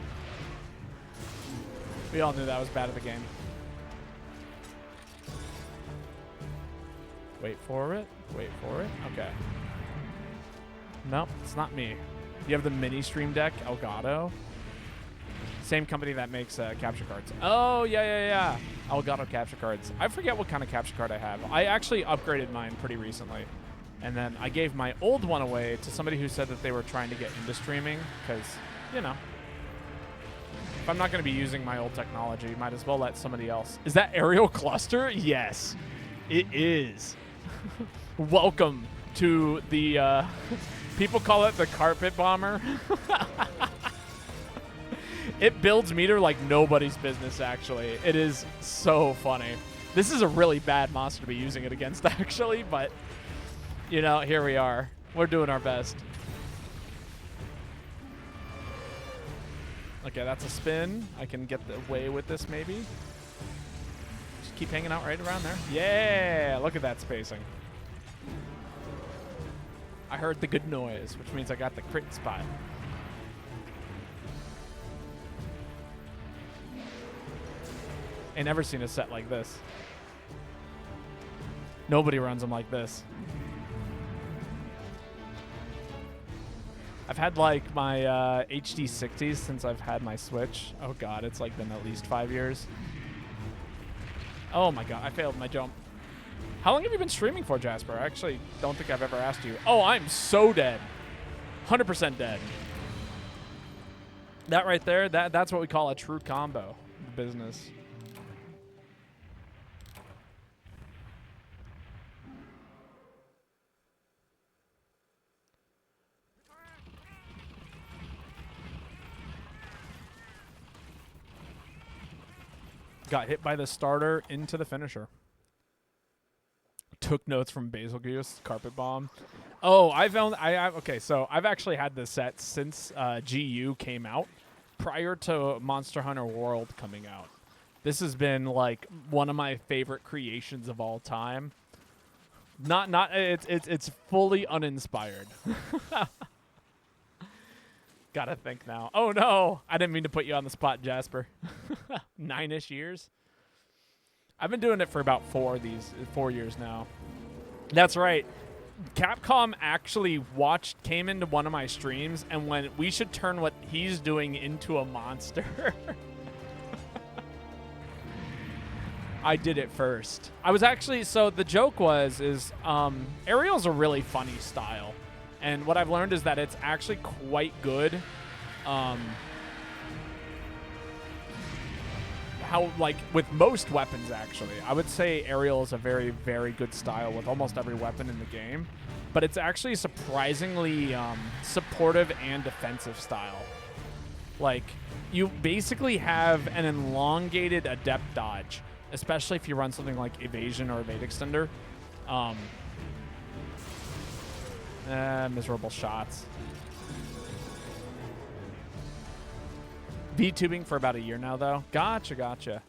We all knew that I was bad at the game. Wait for it. Wait for it. Okay. Nope, it's not me. You have the mini stream deck, Elgato. Same company that makes capture cards. Oh, yeah. Elgato capture cards. I forget what kind of capture card I have. I actually upgraded mine pretty recently. And then I gave my old one away to somebody who said that they were trying to get into streaming. Because, you know, if I'm not going to be using my old technology, might as well let somebody else. Is that aerial cluster? Yes, it is. Welcome to the, people call it the carpet bomber. It builds meter like nobody's business, actually. It is so funny. This is a really bad monster to be using it against, actually, but, you know, here we are. We're doing our best. Okay, that's a spin. I can get away with this, maybe. Just keep hanging out right around there. Yeah, look at that spacing. I heard the good noise, which means I got the crit spot. I never seen a set like this. Nobody runs them like this. I've had like my HD 60s since I've had my Switch. Oh God, it's like been at least 5 years. Oh my God, I failed my jump. How long have you been streaming for, Jasper? I actually don't think I've ever asked you. Oh, I'm so dead. 100% dead. That right there, that's what we call a true combo in business. Got hit by the starter into the finisher. Took notes from Basil Goose, Carpet Bomb. Oh, okay, so I've actually had this set since GU came out, prior to Monster Hunter World coming out. This has been like one of my favorite creations of all time. It's fully uninspired. Gotta think now. Oh no, I didn't mean to put you on the spot, Jasper. 9-ish years. I've been doing it for about 4 years now. That's right. Capcom actually came into one of my streams and went, we should turn what he's doing into a monster. I did it first. I was actually, so the joke is Aerial's a really funny style. And what I've learned is that it's actually quite good. How, like, with most weapons, actually. I would say Aerial is a very, very good style with almost every weapon in the game. But it's actually surprisingly supportive and defensive style. Like, you basically have an elongated adept dodge, especially if you run something like evasion or evade extender. Miserable shots. VTubing for about a year now, though. Gotcha.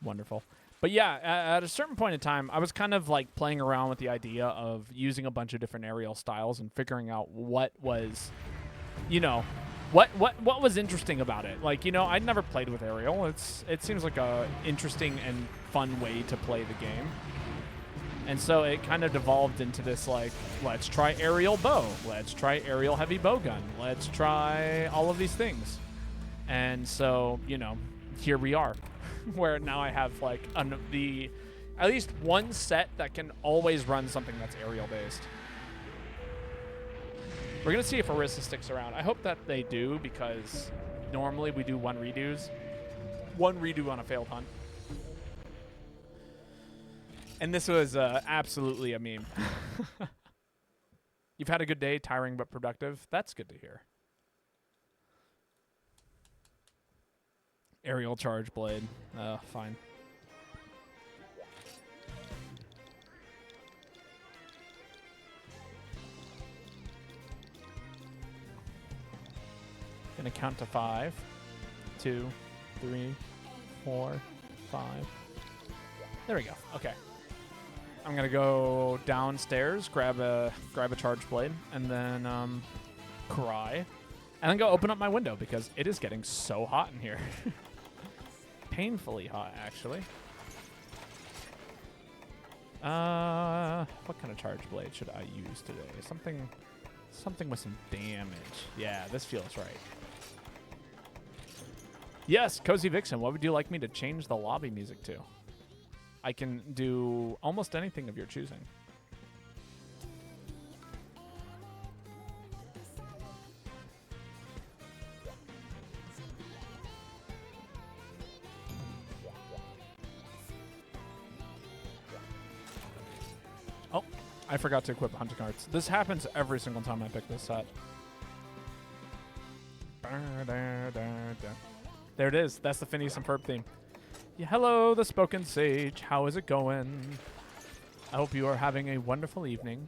Wonderful. But yeah, at a certain point in time, I was kind of like playing around with the idea of using a bunch of different aerial styles and figuring out what was, you know, what was interesting about it. Like, you know, I'd never played with aerial. It seems like a interesting and fun way to play the game. And so it kind of devolved into this, like, let's try aerial bow. Let's try aerial heavy bow gun. Let's try all of these things. And so, you know, here we are, where now I have, like, at least one set that can always run something that's aerial-based. We're going to see if Orisa sticks around. I hope that they do, because normally we do one redo on a failed hunt. And this was absolutely a meme. You've had a good day, tiring but productive. That's good to hear. Aerial charge blade. Fine. gonna count to 5, 2, 3, 4, 5. There we go. Okay. I'm gonna go downstairs, grab a charge blade, and then cry, and then go open up my window because it is getting so hot in here. Painfully hot, actually. What kind of charge blade should I use today? Something with some damage. Yeah, this feels right. Yes, Cozy Vixen, what would you like me to change the lobby music to? I can do almost anything of your choosing. Oh, I forgot to equip hunting cards. This happens every single time I pick this set. There it is. That's the Phineas and Ferb theme. Yeah, hello, the Spoken Sage. How is it going? I hope you are having a wonderful evening.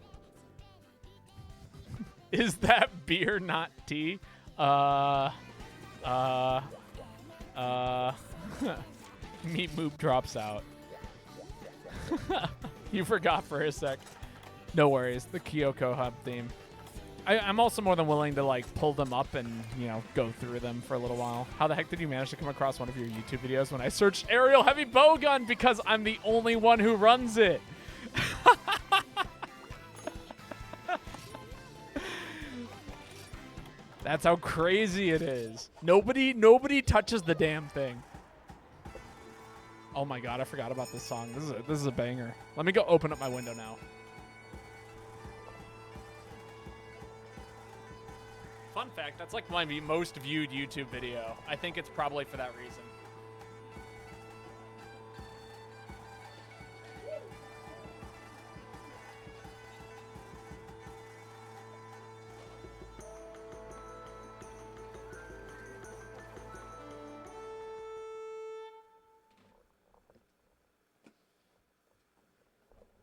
Is that beer, not tea? Meat Moop drops out. You forgot for a sec. No worries. The Kyoko Hub theme. I'm also more than willing to like pull them up and, you know, go through them for a little while. How the heck did you manage to come across one of your YouTube videos when I searched aerial heavy bowgun? Because I'm the only one who runs it. That's how crazy it is. Nobody touches the damn thing. Oh my god, I forgot about this song. This is a banger. Let me go open up my window now. Fun fact, that's like my most viewed YouTube video. I think it's probably for that reason.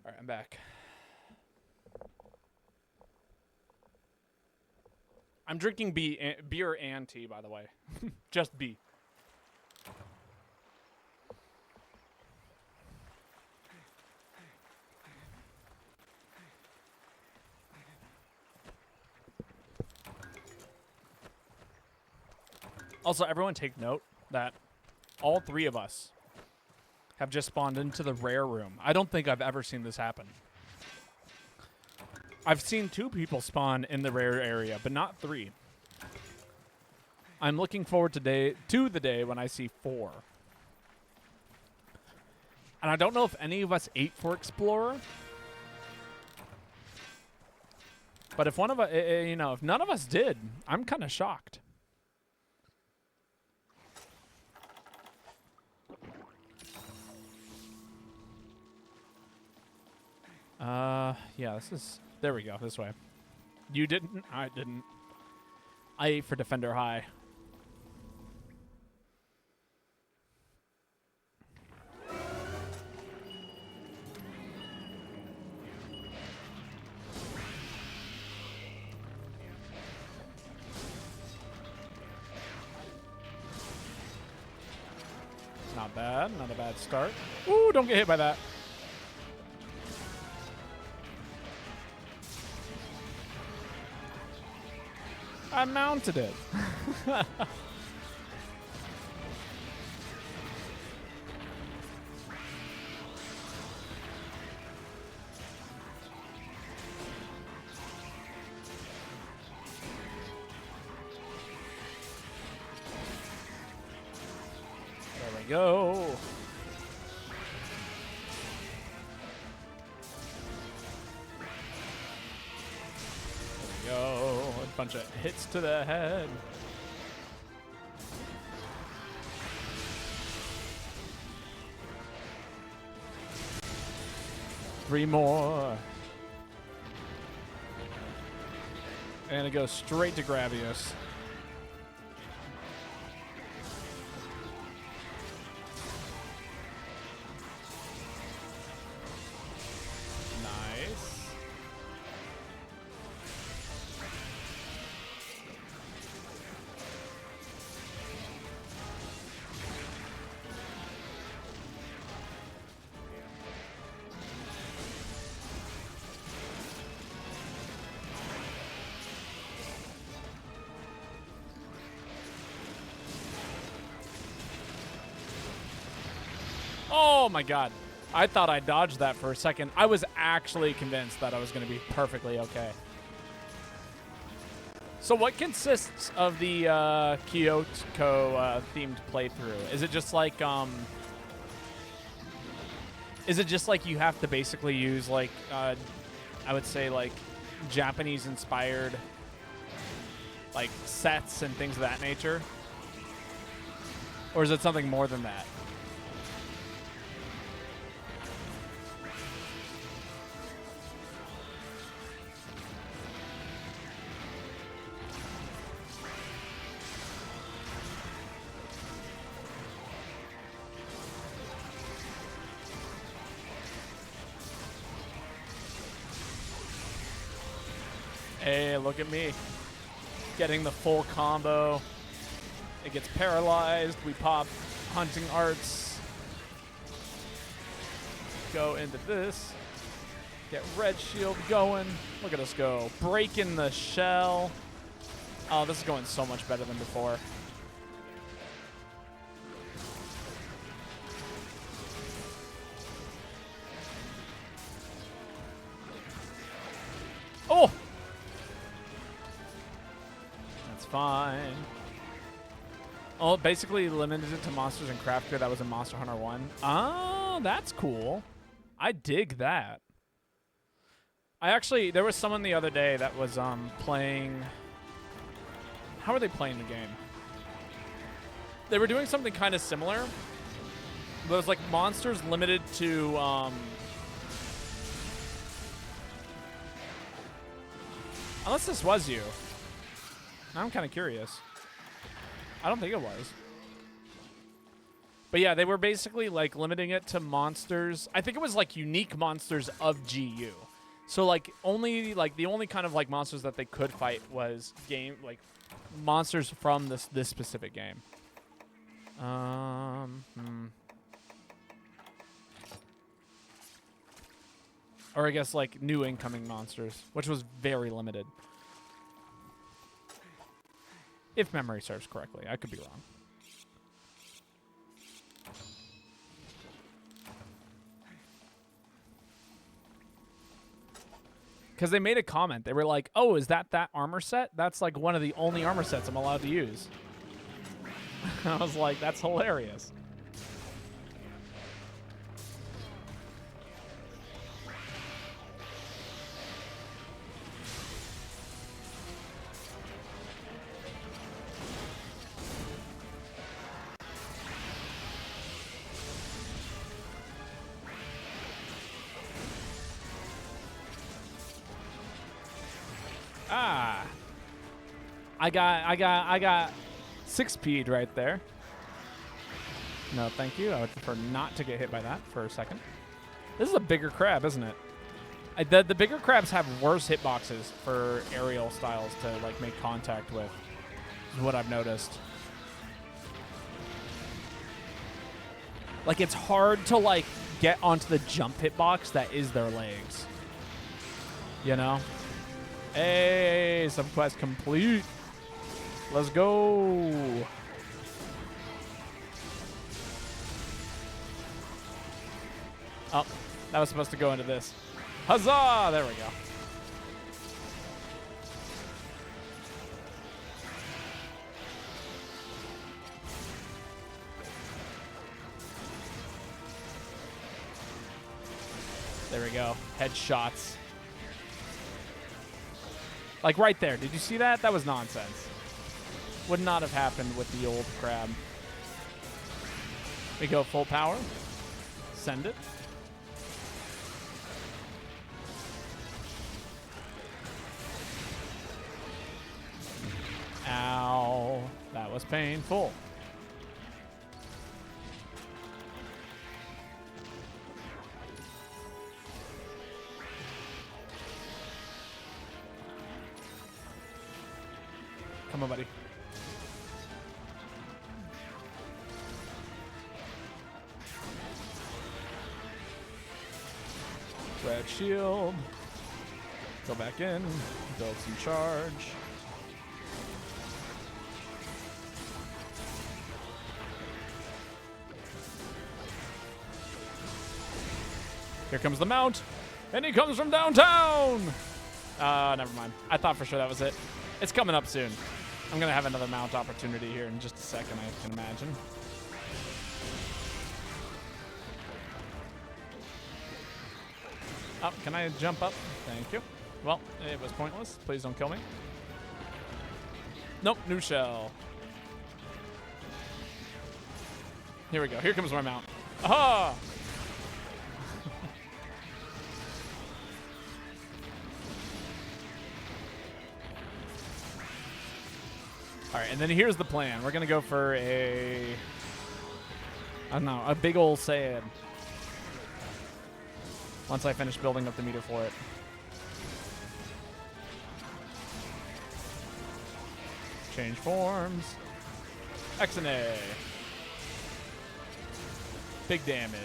All right, I'm back. I'm drinking beer and tea, by the way. Just B. Also, everyone take note that all three of us have just spawned into the rare room. I don't think I've ever seen this happen. I've seen 2 people spawn in the rare area, but not 3. I'm looking forward to the day when I see 4. And I don't know if any of us ate for Explorer. But if one of us, you know, if none of us did, I'm kind of shocked. Yeah, this is... There we go, this way. You didn't? I didn't. I ate for Defender High. Not bad, not a bad start. Ooh, don't get hit by that. I mounted it. There we go. Go. A bunch of hits to the head. Three more. And it goes straight to Gravius. Oh my god. I thought I dodged that for a second. I was actually convinced that I was going to be perfectly okay. So what consists of the Kyoto themed playthrough? Is it just like you have to basically use like I would say like Japanese inspired like sets and things of that nature? Or is it something more than that? Hey, look at me. Getting the full combo. It gets paralyzed. We pop hunting arts. Go into this. Get red shield going. Look at us go. Breaking the shell. Oh, this is going so much better than before. Oh! That's fine. Oh, basically limited it to monsters and craft gear that was in Monster Hunter 1. Oh, that's cool. I dig that. There was someone the other day that was playing. How are they playing the game? They were doing something kind of similar. But it was like monsters limited to unless this was you. I'm kind of curious. I don't think it was. But yeah, they were basically like limiting it to monsters. I think it was like unique monsters of GU. So like only like the only kind of like monsters that they could fight was monsters from this specific game. Or I guess like new incoming monsters, which was very limited. If memory serves correctly. I could be wrong. Because they made a comment. They were like, oh, is that armor set? That's like one of the only armor sets I'm allowed to use. I was like, that's hilarious. Ah. I got 6P'd right there. No, thank you. I would prefer not to get hit by that for a second. This is a bigger crab, isn't it? The bigger crabs have worse hitboxes for aerial styles to like make contact with, is what I've noticed. Like it's hard to like get onto the jump hitbox that is their legs. You know? Hey, subquest complete. Let's go. Oh, that was supposed to go into this. Huzzah! There we go. There we go. Headshots. Like right there. Did you see that? That was nonsense. Would not have happened with the old crab. We go full power. Send it. Ow. That was painful. Come on, buddy. Red shield. Go back in. Build some charge. Here comes the mount, and he comes from downtown. Never mind. I thought for sure that was it. It's coming up soon. I'm going to have another mount opportunity here in just a second, I can imagine. Oh, can I jump up? Thank you. Well, it was pointless. Please don't kill me. Nope, new shell. Here we go. Here comes my mount. Aha! All right, and then here's the plan. We're gonna go for a, I don't know, a big ol' sand. Once I finish building up the meter for it. Change forms. X and A. Big damage.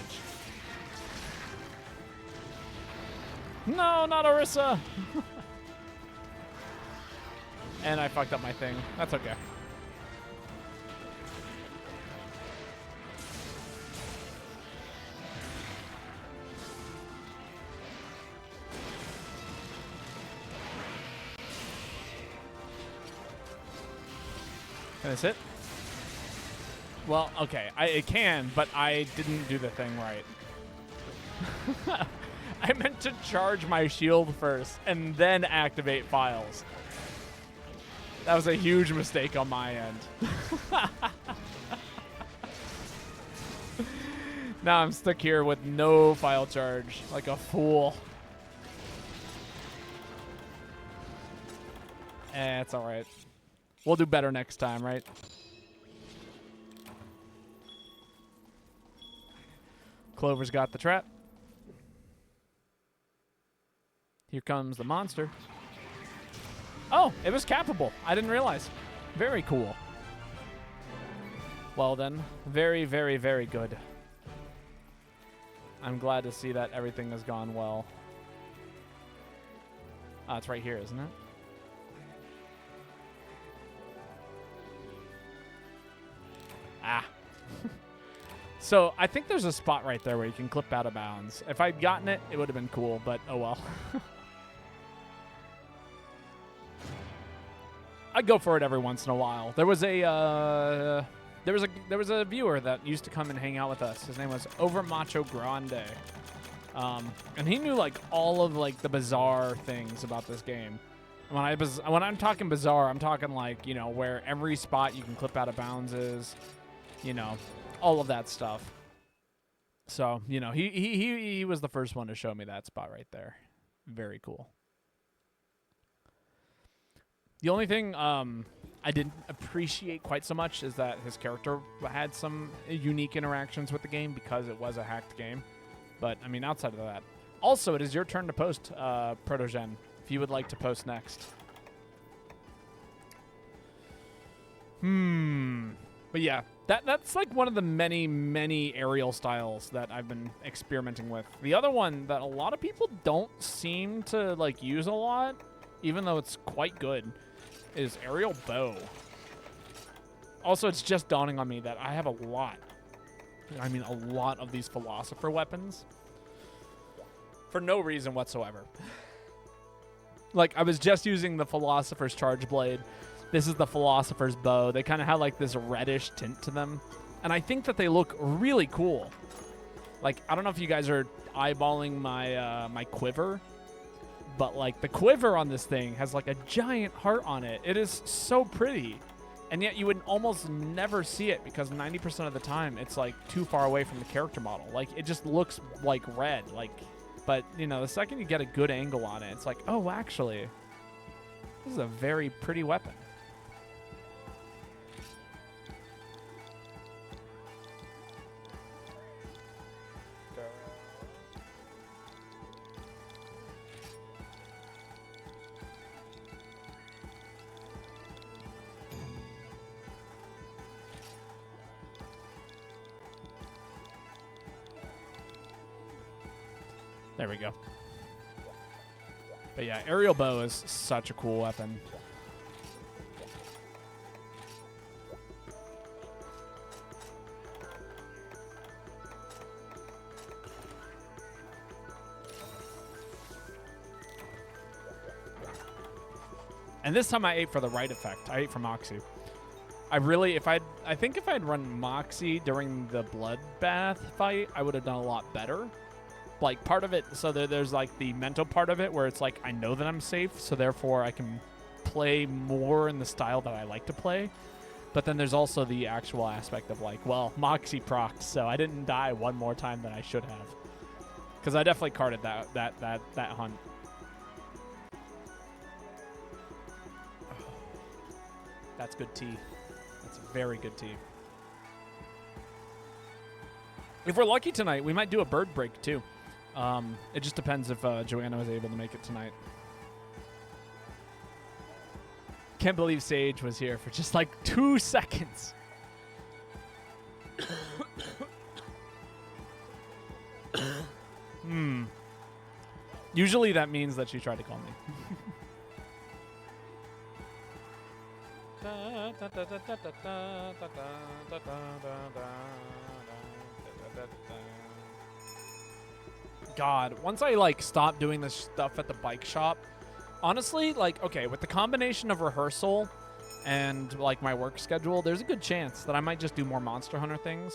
No, not Orisa. And I fucked up my thing. That's okay. Can this hit? Well, okay. It can, but I didn't do the thing right. I meant to charge my shield first and then activate files. That was a huge mistake on my end. Now I'm stuck here with no file charge, like a fool. It's all right. We'll do better next time, right? Clover's got the trap. Here comes the monster. Oh, it was capable. I didn't realize. Very cool. Well then, very, very, very good. I'm glad to see that everything has gone well. Ah, it's right here, isn't it? Ah. So I think there's a spot right there where you can clip out of bounds. If I'd gotten it, it would have been cool, but oh well. I go for it every once in a while. There was a viewer that used to come and hang out with us. His name was Over Macho Grande, and he knew like all of like the bizarre things about this game. When I'm talking bizarre, I'm talking like, you know, where every spot you can clip out of bounds is, you know, all of that stuff. So, you know, he was the first one to show me that spot right there. Very cool. The only thing I didn't appreciate quite so much is that his character had some unique interactions with the game because it was a hacked game. But, I mean, outside of that. Also, it is your turn to post, Protogen, if you would like to post next. But yeah, that's like one of the many, many aerial styles that I've been experimenting with. The other one that a lot of people don't seem to like use a lot, even though it's quite good, is aerial bow. Also, it's just dawning on me that I have a lot of these philosopher weapons for no reason whatsoever. Like, I was just using the philosopher's charge blade. This is the philosopher's bow. They kind of have like this reddish tint to them, and I think that they look really cool. Like, I don't know if you guys are eyeballing my my quiver, but like the quiver on this thing has like a giant heart on it. It is so pretty, and yet you would almost never see it because 90% of the time it's like too far away from the character model. Like, it just looks like red. Like, but you know, the second you get a good angle on it, it's like, oh, actually, this is a very pretty weapon. There we go. But yeah, aerial bow is such a cool weapon. And this time I ate for the right effect. I ate for Moxie. I think if I'd run Moxie during the bloodbath fight, I would have done a lot better. Like, part of it, so there's, like, the mental part of it where it's like, I know that I'm safe, so therefore I can play more in the style that I like to play. But then there's also the actual aspect of, like, well, Moxie procs, so I didn't die one more time than I should have. Because I definitely carded that hunt. That's good tea. That's very good tea. If we're lucky tonight, we might do a bird break, too. It just depends if Joanna was able to make it tonight. Can't believe Sage was here for just like 2 seconds. Usually that means that she tried to call me. God, once I like stop doing this stuff at the bike shop, honestly, like, okay, with the combination of rehearsal and like my work schedule, there's a good chance that I might just do more Monster Hunter things.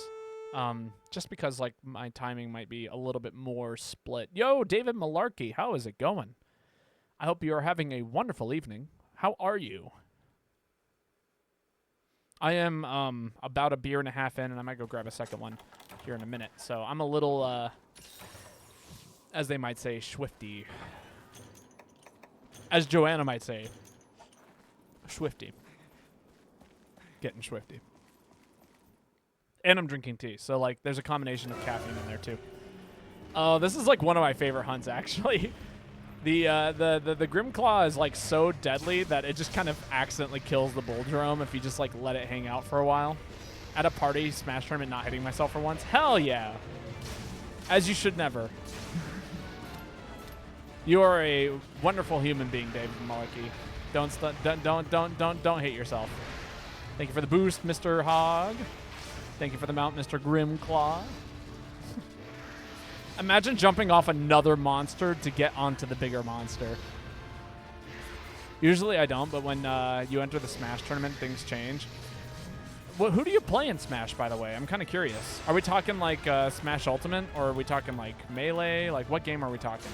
Just because like my timing might be a little bit more split. Yo, David Malarkey, how is it going? I hope you are having a wonderful evening. How are you? I am about a beer and a half in, and I might go grab a second one here in a minute. So I'm a little, as they might say, swifty. As Joanna might say, swifty. Getting swifty. And I'm drinking tea, so like there's a combination of caffeine in there too. Oh, this is like one of my favorite hunts actually. The Grimclaw is like so deadly that it just kind of accidentally kills the Bull Drome if you just like let it hang out for a while. At a party Smash tournament, not hitting myself for once. Hell yeah. As you should never. You are a wonderful human being, David Malarkey. Don't hate yourself. Thank you for the boost, Mr. Hog. Thank you for the mount, Mr. Grimclaw. Imagine jumping off another monster to get onto the bigger monster. Usually I don't, but when you enter the Smash tournament, things change. Who do you play in Smash, by the way? I'm kind of curious. Are we talking like Smash Ultimate, or are we talking like Melee? Like, what game are we talking?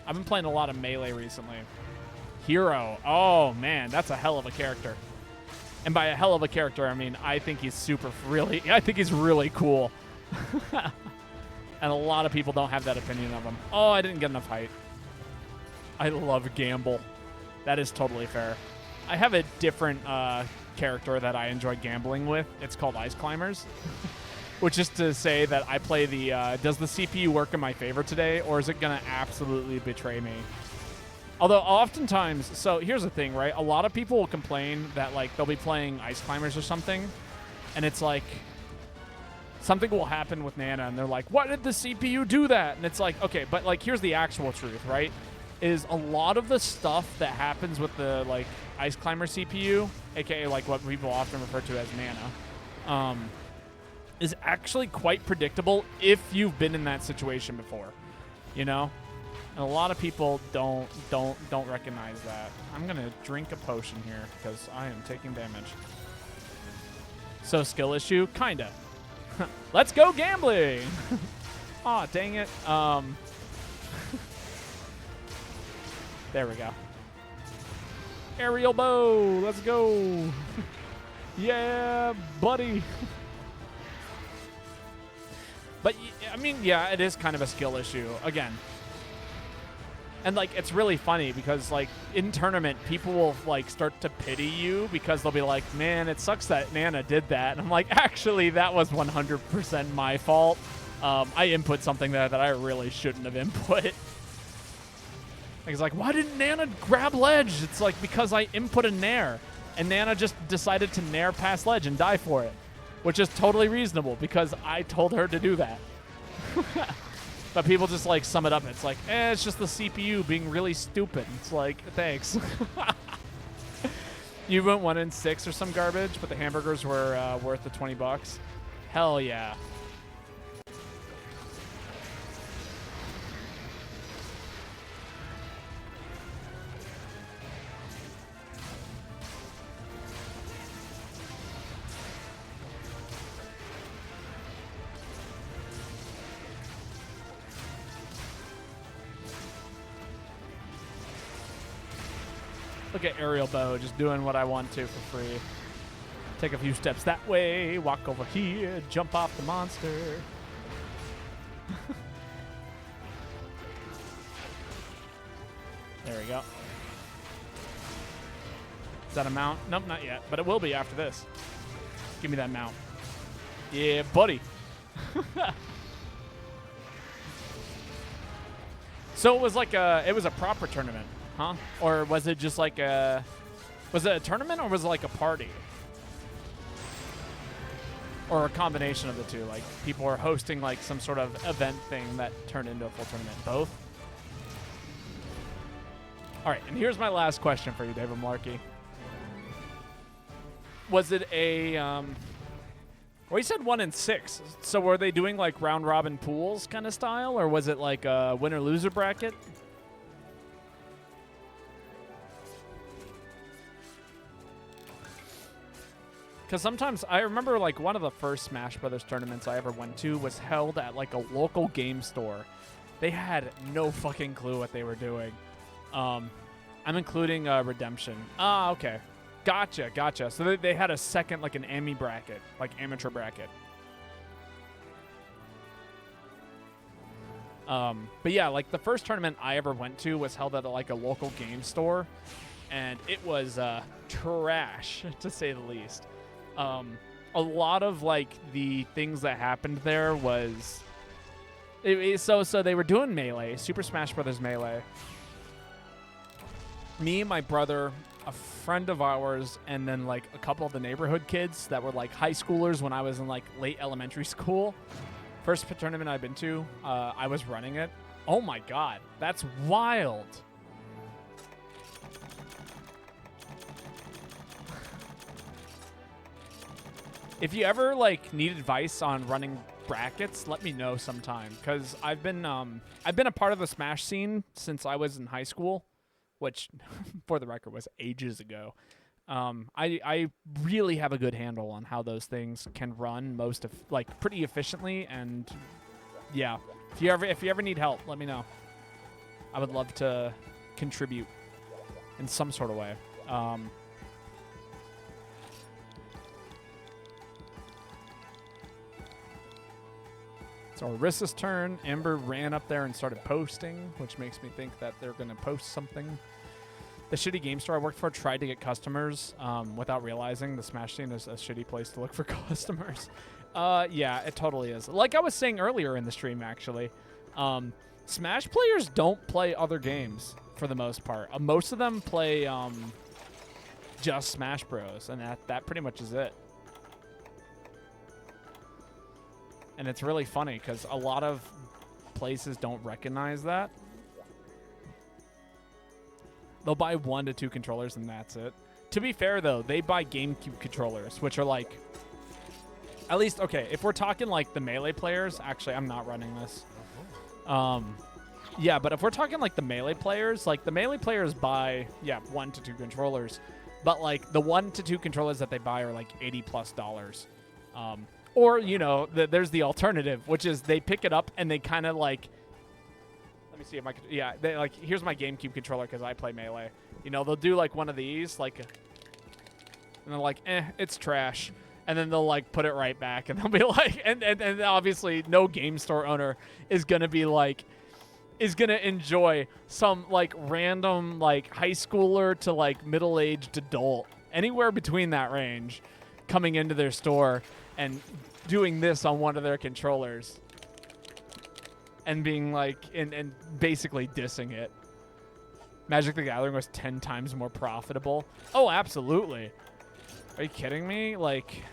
I've been playing a lot of Melee recently. Hero. Oh, man, that's a hell of a character. And by a hell of a character, I mean, I think he's I think he's really cool. And a lot of people don't have that opinion of him. Oh, I didn't get enough height. I love Gamble. That is totally fair. I have a different character that I enjoy gambling with. It's called Ice Climbers. Which is to say that I play the, does the CPU work in my favor today, or is it going to absolutely betray me? Although oftentimes, so here's the thing, right? A lot of people will complain that like they'll be playing Ice Climbers or something, and it's like, something will happen with Nana, and they're like, why did the CPU do that? And it's like, okay, but like here's the actual truth, right? Is a lot of the stuff that happens with the like Ice Climber CPU, aka like what people often refer to as Nana, is actually quite predictable if you've been in that situation before, you know? And a lot of people don't recognize that. I'm gonna drink a potion here because I am taking damage. So skill issue, kinda. Let's go gambling. Aw, dang it. There we go. Aerial bow. Let's go. Yeah, buddy. But, I mean, yeah, it is kind of a skill issue. Again. And, like, it's really funny because, like, in tournament, people will, like, start to pity you because they'll be like, man, it sucks that Nana did that. And I'm like, actually, that was 100% my fault. I input something there that I really shouldn't have input. It's like, why didn't Nana grab ledge? It's like, because I input a nair. And Nana just decided to nair past ledge and die for it. Which is totally reasonable because I told her to do that. But people just, like, sum it up. It's like, it's just the CPU being really stupid. It's like, thanks. You went 1 in 6 or some garbage, but the hamburgers were worth the $20. Hell yeah. Look at Aerial Bow just doing what I want to for free. Take a few steps that way, walk over here, jump off the monster. There we go. Is that a mount? Nope, not yet, but it will be after this. Give me that mount. Yeah, buddy. So it was like it was a proper tournament, huh? Or was it just like was it a tournament or was it like a party? Or a combination of the two? Like people were hosting like some sort of event thing that turned into a full tournament. Both? All right, and here's my last question for you, David Malarkey. Was it a well, you said 1 in 6. So were they doing like round robin pools kind of style, or was it like a winner loser bracket? Because sometimes I remember like one of the first Smash Brothers tournaments I ever went to was held at like a local game store. They had no fucking clue what they were doing. I'm including Redemption. Ah, okay. Gotcha. So they had a second, like an AMI bracket, like amateur bracket. But yeah, like the first tournament I ever went to was held at like a local game store, and it was trash, to say the least. A lot of like the things that happened there was, so they were doing Melee, Super Smash Brothers Melee. Me, my brother, a friend of ours, and then like a couple of the neighborhood kids that were like high schoolers when I was in like late elementary school. First tournament I've been to, I was running it. Oh my god, that's wild. If you ever like need advice on running brackets, let me know sometime, because I've been a part of the Smash scene since I was in high school, which, for the record, was ages ago. I really have a good handle on how those things can run pretty efficiently, and yeah, if you ever need help, let me know. I would love to contribute in some sort of way. So Arissa's turn. Ember ran up there and started posting, which makes me think that they're going to post something. The shitty game store I worked for tried to get customers without realizing the Smash scene is a shitty place to look for customers. Yeah, it totally is. Like I was saying earlier in the stream, actually, Smash players don't play other games for the most part. Most of them play just Smash Bros, and that pretty much is it. And it's really funny because a lot of places don't recognize that. They'll buy 1 to 2 controllers and that's it. To be fair, though, they buy GameCube controllers, which are like, at least, okay, if we're talking like the Melee players, actually, I'm not running this. Yeah, but if we're talking like the Melee players buy, 1 to 2 controllers. But like the 1 to 2 controllers that they buy are like $80+. Or, you know, there's the alternative, which is they pick it up and they kind of like, let me see if I could, yeah, they like, here's my GameCube controller because I play Melee. You know, they'll do like one of these, like, and they're like, it's trash. And then they'll like put it right back and they'll be like, and obviously no game store owner is going to be like, is going to enjoy some like random like high schooler to like middle-aged adult, anywhere between that range, coming into their store and doing this on one of their controllers and being like, and basically dissing it. Magic the Gathering was 10 times more profitable. Oh, absolutely. Are you kidding me? Like,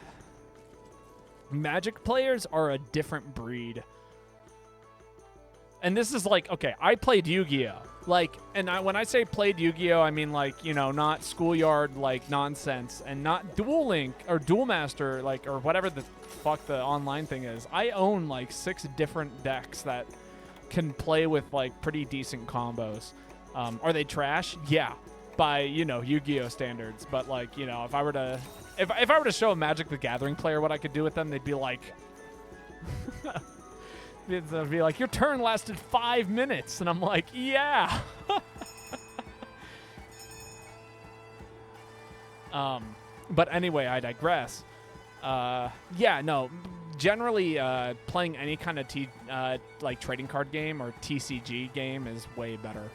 Magic players are a different breed. And this is like, okay, I played Yu-Gi-Oh! Like, and when I say played Yu-Gi-Oh!, I mean like, you know, not schoolyard like nonsense and not Duel Link or Duel Master, like, or whatever the fuck the online thing is. I own like 6 different decks that can play with like pretty decent combos. Are they trash? Yeah, by, you know, Yu-Gi-Oh! Standards. But like, you know, if I were to show a Magic the Gathering player what I could do with them, they'd be like, they'd be like, your turn lasted 5 minutes, and I'm like, yeah. But anyway, I digress. Yeah, no. Generally, playing any kind of like trading card game or TCG game is way better.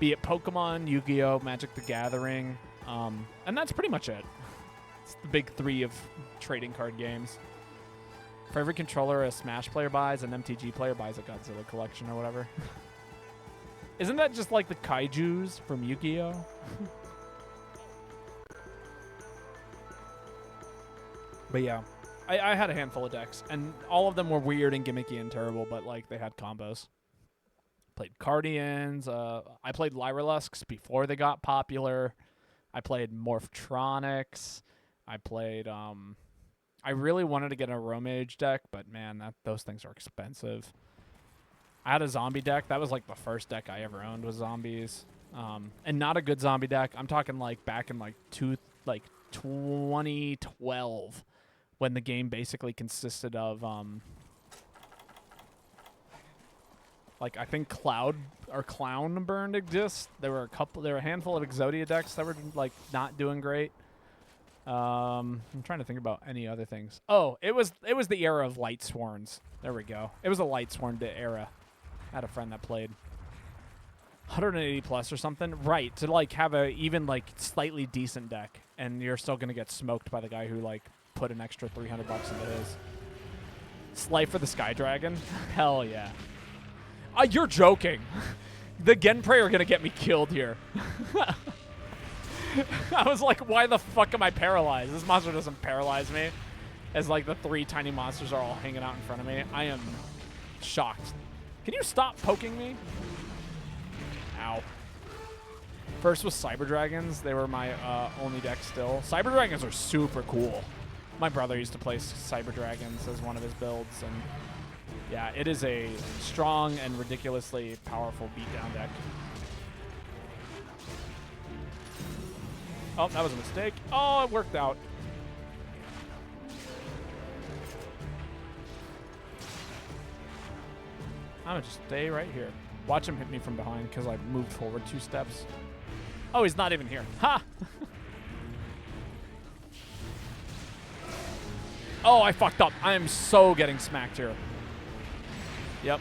Be it Pokemon, Yu-Gi-Oh, Magic the Gathering, and that's pretty much it. It's the big three of trading card games. For every controller a Smash player buys, an MTG player buys a Godzilla collection or whatever. Isn't that just like the kaijus from Yu-Gi-Oh? But yeah, I had a handful of decks, and all of them were weird and gimmicky and terrible, but like they had combos. Played Cardians. I played Lyralusks before they got popular. I played Morphtronics. I played I really wanted to get a Romage deck, but man, those things are expensive. I had a zombie deck. That was like the first deck I ever owned was zombies. And not a good zombie deck. I'm talking like back in like 2012 when the game basically consisted of like I think Cloud or Clownburn exists. There were a handful of Exodia decks that were like not doing great. I'm trying to think about any other things. Oh, it was the era of Light Sworns. There we go. It was a Light Sworn era. I had a friend that played 180 plus or something. Right, to like have a even like slightly decent deck, and you're still gonna get smoked by the guy who like put an extra $300 into his. Slife for the Sky Dragon? Hell yeah. You're joking. The Genprey are gonna get me killed here. I was like, why the fuck am I paralyzed? This monster doesn't paralyze me. As like the three tiny monsters are all hanging out in front of me. I am shocked. Can you stop poking me? Ow. First was Cyber Dragons. They were my only deck still. Cyber Dragons are super cool. My brother used to play Cyber Dragons as one of his builds. And yeah, it is a strong and ridiculously powerful beatdown deck. Oh, that was a mistake. Oh, it worked out. I'm gonna just stay right here. Watch him hit me from behind because I moved forward 2 steps. Oh, he's not even here. Ha! Oh, I fucked up. I am so getting smacked here. Yep.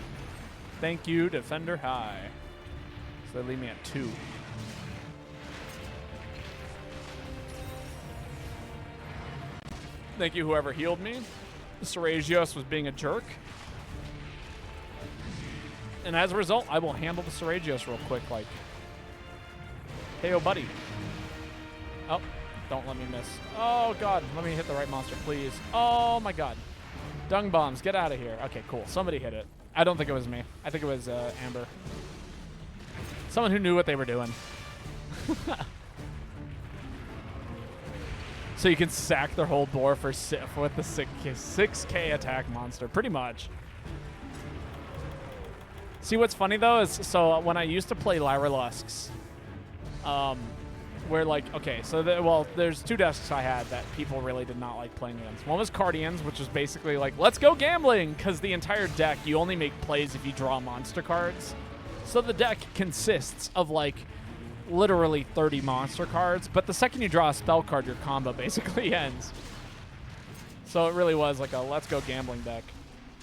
Thank you, Defender High. So they leave me at 2. Thank you, whoever healed me. Seragios was being a jerk. And as a result, I will handle the Seragios real quick, like, hey, oh, buddy. Oh, don't let me miss. Oh, God, let me hit the right monster, please. Oh, my God. Dung bombs, get out of here. Okay, cool. Somebody hit it. I don't think it was me. I think it was Amber. Someone who knew what they were doing. So you can sack their whole board with the 6K attack monster, pretty much. See, what's funny, though, is so when I used to play Lyralusks, where, like, okay, so, well, there's 2 desks I had that people really did not like playing against. One was Cardians, which was basically like, let's go gambling, because the entire deck, you only make plays if you draw monster cards. So the deck consists of, like, literally 30 monster cards, but the second you draw a spell card, your combo basically ends. So it really was like a let's go gambling deck.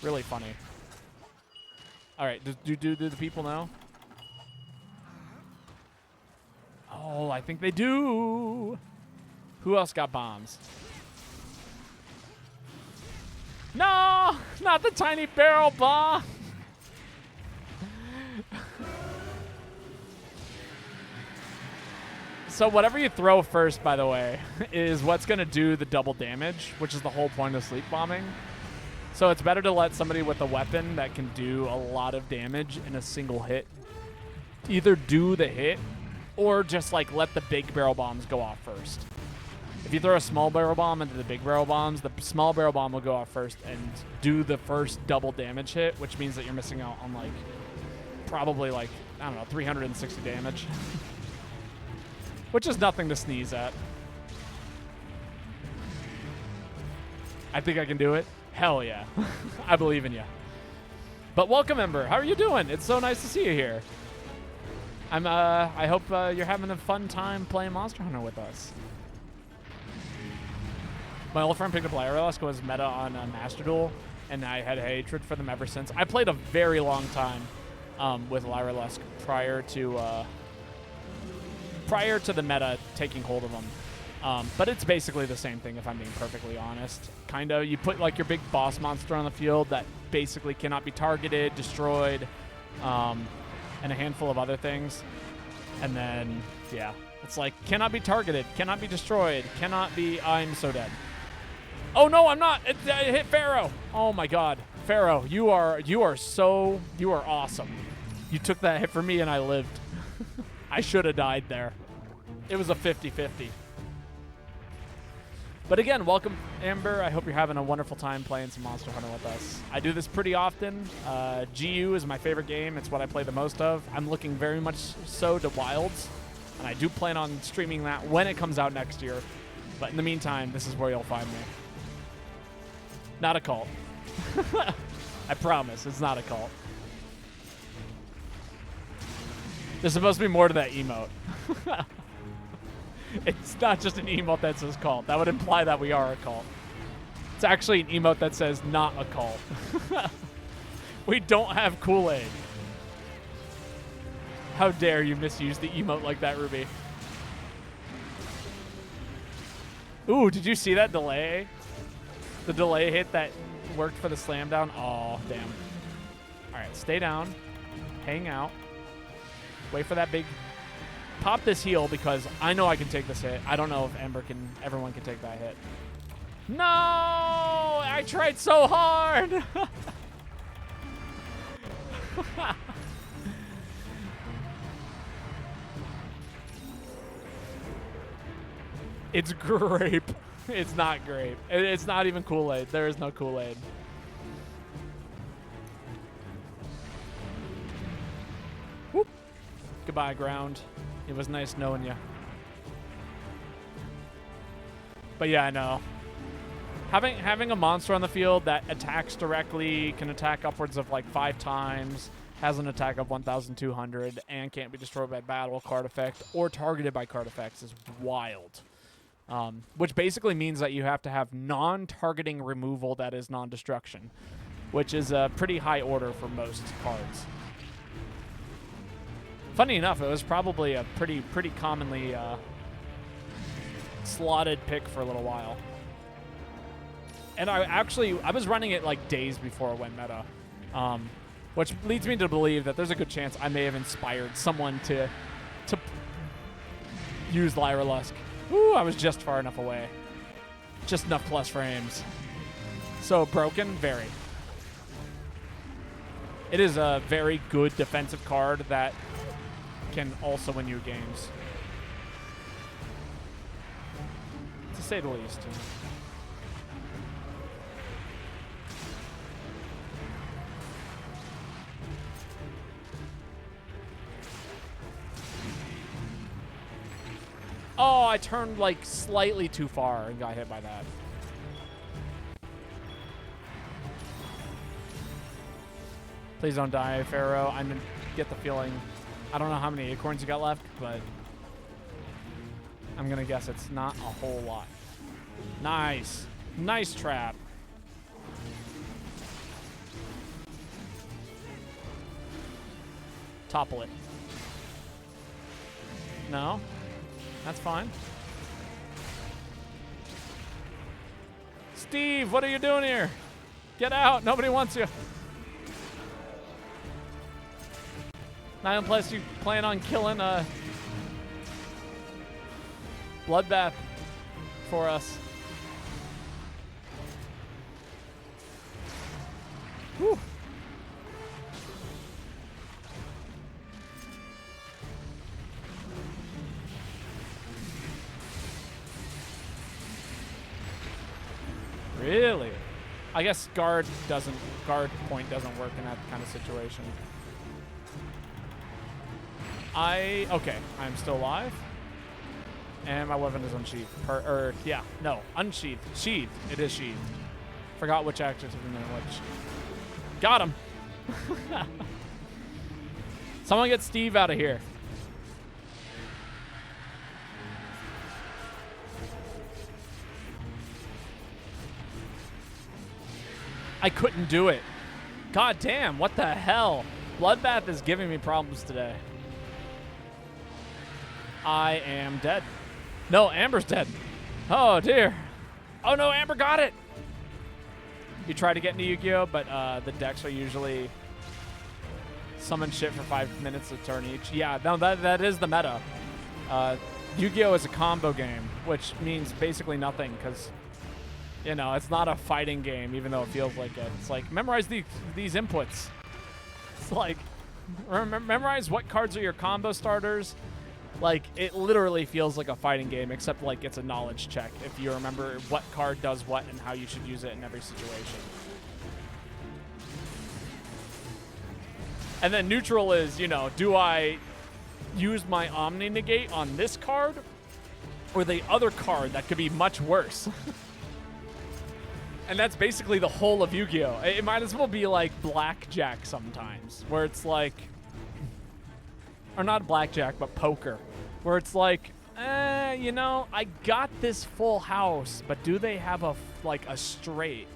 Really funny. All right, do the people know? Oh, I think they do. Who else got bombs? No, not the tiny barrel bomb. So whatever you throw first, by the way, is what's going to do the double damage, which is the whole point of sleep bombing. So it's better to let somebody with a weapon that can do a lot of damage in a single hit either do the hit or just like let the big barrel bombs go off first. If you throw a small barrel bomb into the big barrel bombs, the small barrel bomb will go off first and do the first double damage hit, which means that you're missing out on like probably like, I don't know, 360 damage. Which is nothing to sneeze at. I think I can do it. Hell yeah. I believe in you. But welcome, Ember. How are you doing? It's so nice to see you here. I hope you're having a fun time playing Monster Hunter with us. My old friend picked up Lyra was meta on Master Duel, and I had hatred for them ever since. I played a very long time with Lyra prior to the meta taking hold of them. But it's basically the same thing, if I'm being perfectly honest. Kind of, you put like your big boss monster on the field that basically cannot be targeted, destroyed, and a handful of other things. And then, yeah, it's like, cannot be targeted, cannot be destroyed, cannot be, I'm so dead. Oh no, I'm not, it hit Pharaoh. Oh my God, Pharaoh, you are awesome. You took that hit for me and I lived. I should have died there. It was a 50-50. But again, welcome, Amber. I hope you're having a wonderful time playing some Monster Hunter with us. I do this pretty often. GU is my favorite game. It's what I play the most of. I'm looking very much so to Wilds, and I do plan on streaming that when it comes out next year. But in the meantime, this is where you'll find me. Not a cult. I promise, it's not a cult. There's supposed to be more to that emote. It's not just an emote that says cult. That would imply that we are a cult. It's actually an emote that says not a cult. We don't have Kool-Aid. How dare you misuse the emote like that, Ruby? Ooh, did you see that delay? The delay hit that worked for the slam down? Oh, damn. All right, stay down. Hang out. Wait for that big... Pop this heal because I know I can take this hit. I don't know if everyone can take that hit. No! I tried so hard! It's grape. It's not grape. It's not even Kool-Aid. There is no Kool-Aid. Whoop. Goodbye, ground. It was nice knowing you. But yeah, I know. Having a monster on the field that attacks directly, can attack upwards of like 5 times, has an attack of 1,200, and can't be destroyed by battle, card effect, or targeted by card effects is wild. Which basically means that you have to have non-targeting removal that is non-destruction, which is a pretty high order for most cards. Funny enough, it was probably a pretty commonly slotted pick for a little while. And I was running it like days before it went meta, which leads me to believe that there's a good chance I may have inspired someone to use Lyra Lusk. Ooh, I was just far enough away. Just enough plus frames. So broken, very. It is a very good defensive card that can also win you games, to say the least. Oh, I turned like slightly too far and got hit by that. Please don't die, Pharaoh. I get the feeling. I don't know how many acorns you got left, but I'm going to guess it's not a whole lot. Nice. Nice trap. Topple it. No? That's fine. Steve, what are you doing here? Get out. Nobody wants you. Not unless you plan on killing a bloodbath for us. Whew. Really? I guess guard point doesn't work in that kind of situation. Okay, I'm still alive. And my weapon is unsheathed. Unsheathed. Sheathed. It is sheathed. Forgot which actions have been in which. Got him. Someone get Steve out of here. I couldn't do it. God damn, what the hell? Bloodbath is giving me problems today. I am dead. No, Amber's dead. Oh, dear. Oh, no, Amber got it. You try to get into Yu-Gi-Oh, but the decks are usually summon shit for 5 minutes a turn each. Yeah, no, that is the meta. Yu-Gi-Oh is a combo game, which means basically nothing because, you know, it's not a fighting game, even though it feels like it. It's like, memorize these inputs. It's like, memorize what cards are your combo starters. Like, it literally feels like a fighting game, except, like, it's a knowledge check if you remember what card does what and how you should use it in every situation. And then neutral is, you know, do I use my Omni Negate on this card or the other card that could be much worse? And that's basically the whole of Yu-Gi-Oh! It might as well be like blackjack sometimes, where it's like, or not blackjack, but poker, where it's like, you know, I got this full house, but do they have a straight?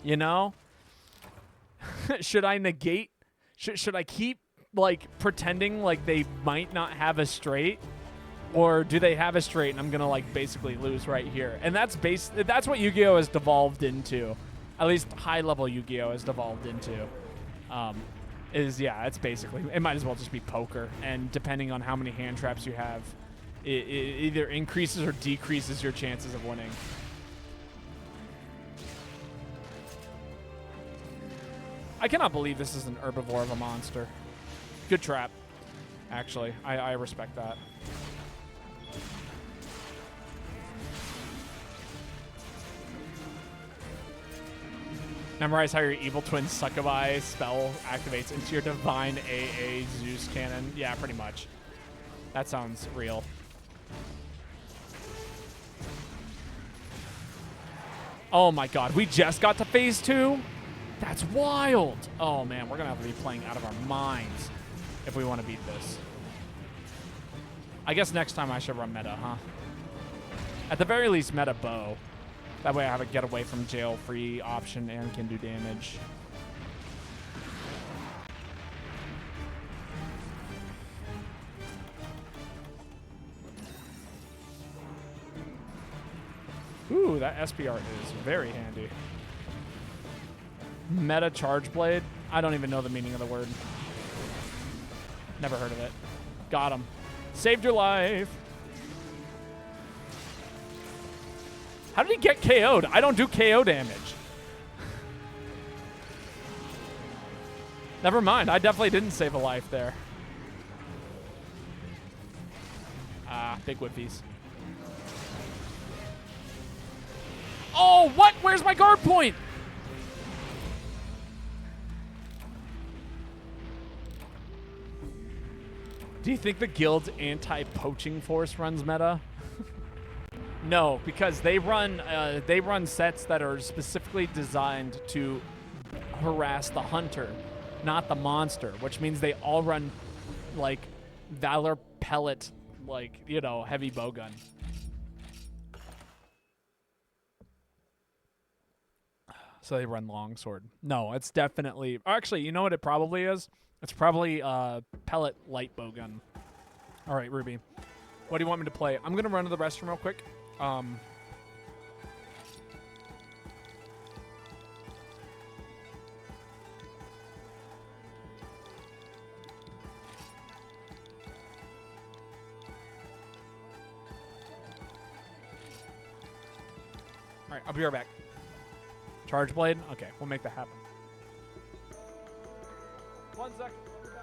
You know, should I negate? Should I keep like pretending like they might not have a straight, or do they have a straight and I'm gonna like basically lose right here? And that's what Yu-Gi-Oh has devolved into, at least high level Yu-Gi-Oh has devolved into. It's basically, it might as well just be poker, and depending on how many hand traps you have, it either increases or decreases your chances of winning. I cannot believe this is an herbivore of a monster. Good trap, actually. I respect that. Memorize how your Evil Twin Succubi spell activates into your Divine AA Zeus cannon. Yeah, pretty much. That sounds real. Oh my god, we just got to phase 2? That's wild. Oh man, we're gonna have to be playing out of our minds if we want to beat this. I guess next time I should run meta, huh? At the very least, meta bow. That way I have a get away from jail free option and can do damage. Ooh, that SPR is very handy. Meta Charge Blade? I don't even know the meaning of the word. Never heard of it. Got him. Saved your life. How did he get KO'd? I don't do KO damage. Never mind. I definitely didn't save a life there. Ah, big whippies. Oh, what? Where's my guard point? Do you think the guild's anti-poaching force runs meta? No, because they run sets that are specifically designed to harass the hunter, not the monster, which means they all run like Valor Pellet, like, you know, heavy bowgun. So they run longsword. No, it's definitely, actually, you know what it probably is? It's probably pellet light bowgun. All right, Ruby, what do you want me to play? I'm gonna run to the restroom real quick. All right, I'll be right back. Charge Blade? Okay, we'll make that happen. 1 second. I'll be back.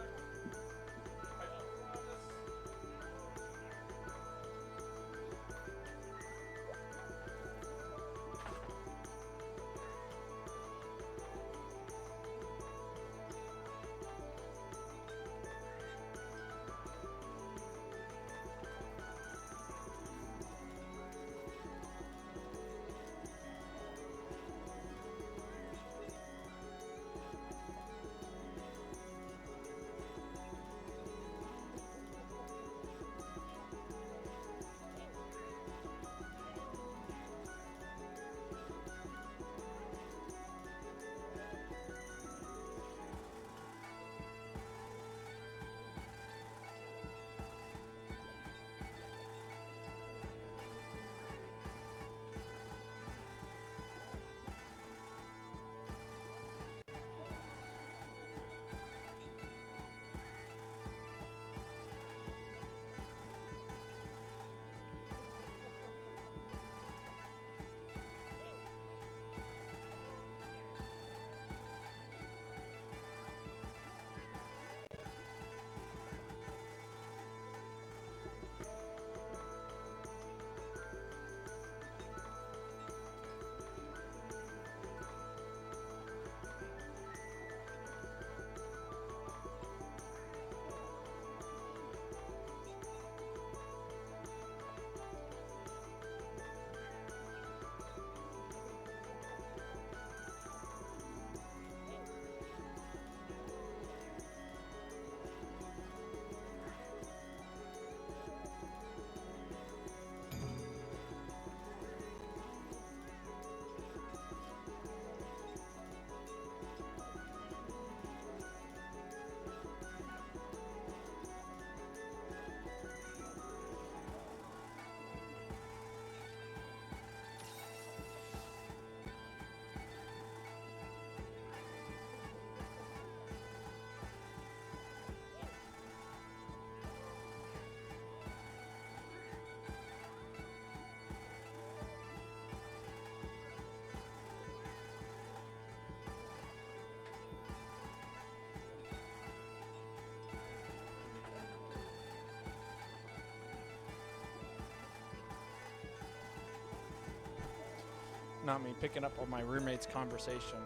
not me picking up on my roommate's conversation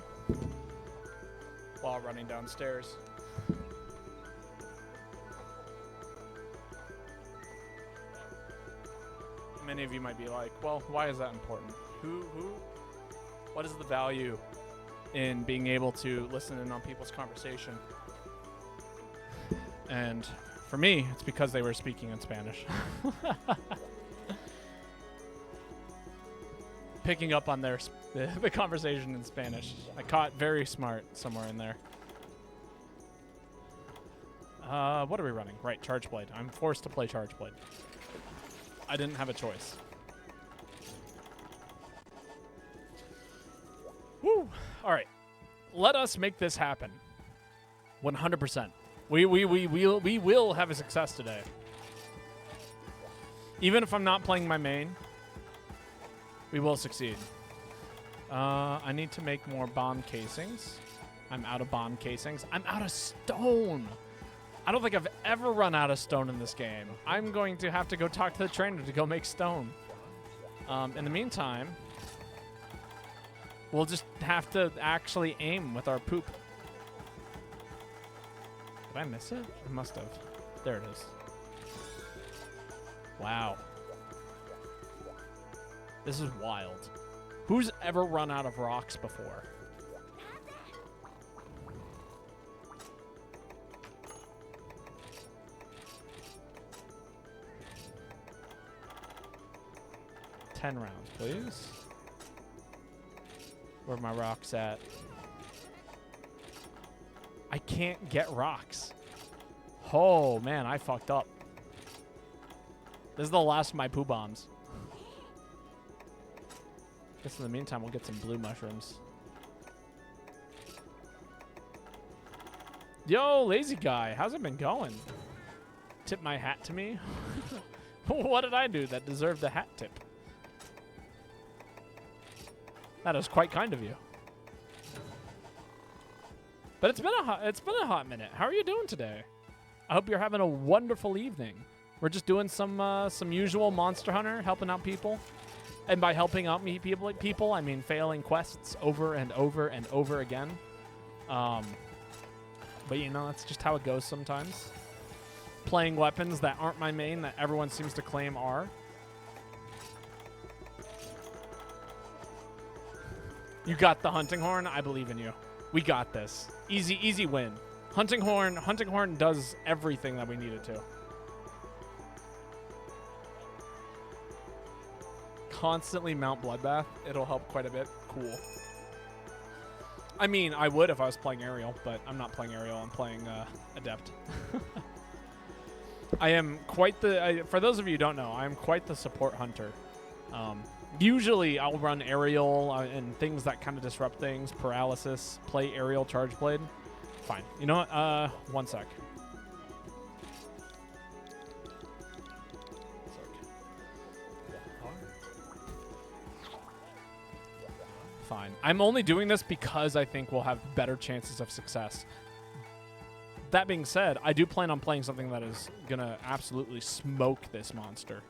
while running downstairs. Many of you might be like, well, why is that important? What is the value in being able to listen in on people's conversation? And for me, it's because they were speaking in Spanish. Picking up on the conversation in Spanish. I caught very smart somewhere in there. What are we running? Right, Charge Blade. I'm forced to play Charge Blade. I didn't have a choice. Woo! All right. Let us make this happen. 100%. We will have a success today. Even if I'm not playing my main, we will succeed. I need to make more bomb casings. I'm out of bomb casings. I'm out of stone. I don't think I've ever run out of stone in this game. I'm going to have to go talk to the trainer to go make stone. In the meantime, we'll just have to actually aim with our poop. Did I miss it? I must have. There it is. Wow. This is wild. Who's ever run out of rocks before? $10 rounds, please. Where are my rocks at? I can't get rocks. Oh, man, I fucked up. This is the last of my poo bombs. Guess in the meantime, we'll get some blue mushrooms. Yo, lazy guy, how's it been going? Tip my hat to me? What did I do that deserved a hat tip? That is quite kind of you. But it's been a hot minute. How are you doing today? I hope you're having a wonderful evening. We're just doing some usual Monster Hunter, helping out people. And by helping out people, I mean failing quests over and over and over again. But you know, that's just how it goes sometimes. Playing weapons that aren't my main that everyone seems to claim are. You got the hunting horn. I believe in you. We got this. Easy, easy win. Hunting horn does everything that we need it to. Constantly mount Bloodbath. It'll help quite a bit. Cool. I mean, I would if I was playing Aerial, but I'm not playing Aerial. I'm playing Adept. I am quite the... for those of you who don't know, I am quite the support hunter. Usually, I'll run Aerial and things that kind of disrupt things. Paralysis. Play Aerial Charge Blade. Fine. You know what? One sec. Fine. I'm only doing this because I think we'll have better chances of success. That being said, I do plan on playing something that is going to absolutely smoke this monster.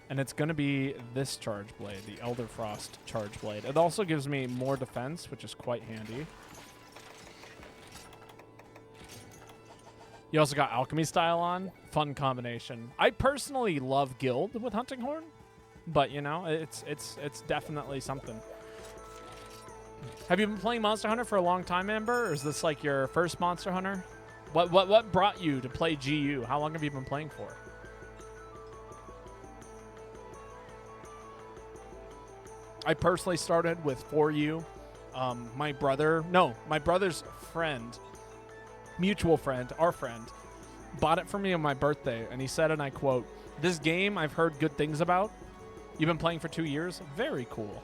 And it's going to be this Charge Blade, the Elder Frost Charge Blade. It also gives me more defense, which is quite handy. You also got Alchemy Style on. Fun combination. I personally love Guild with Hunting Horn, but you know, it's definitely something. Have you been playing Monster Hunter for a long time, Amber, or is this like your first Monster Hunter? What brought you to play GU? How long have you been playing for? I personally started with 4U. My brother's friend, mutual friend, our friend, bought it for me on my birthday, and he said, and I quote, "This game I've heard good things about. You've been playing for 2 years? Very cool."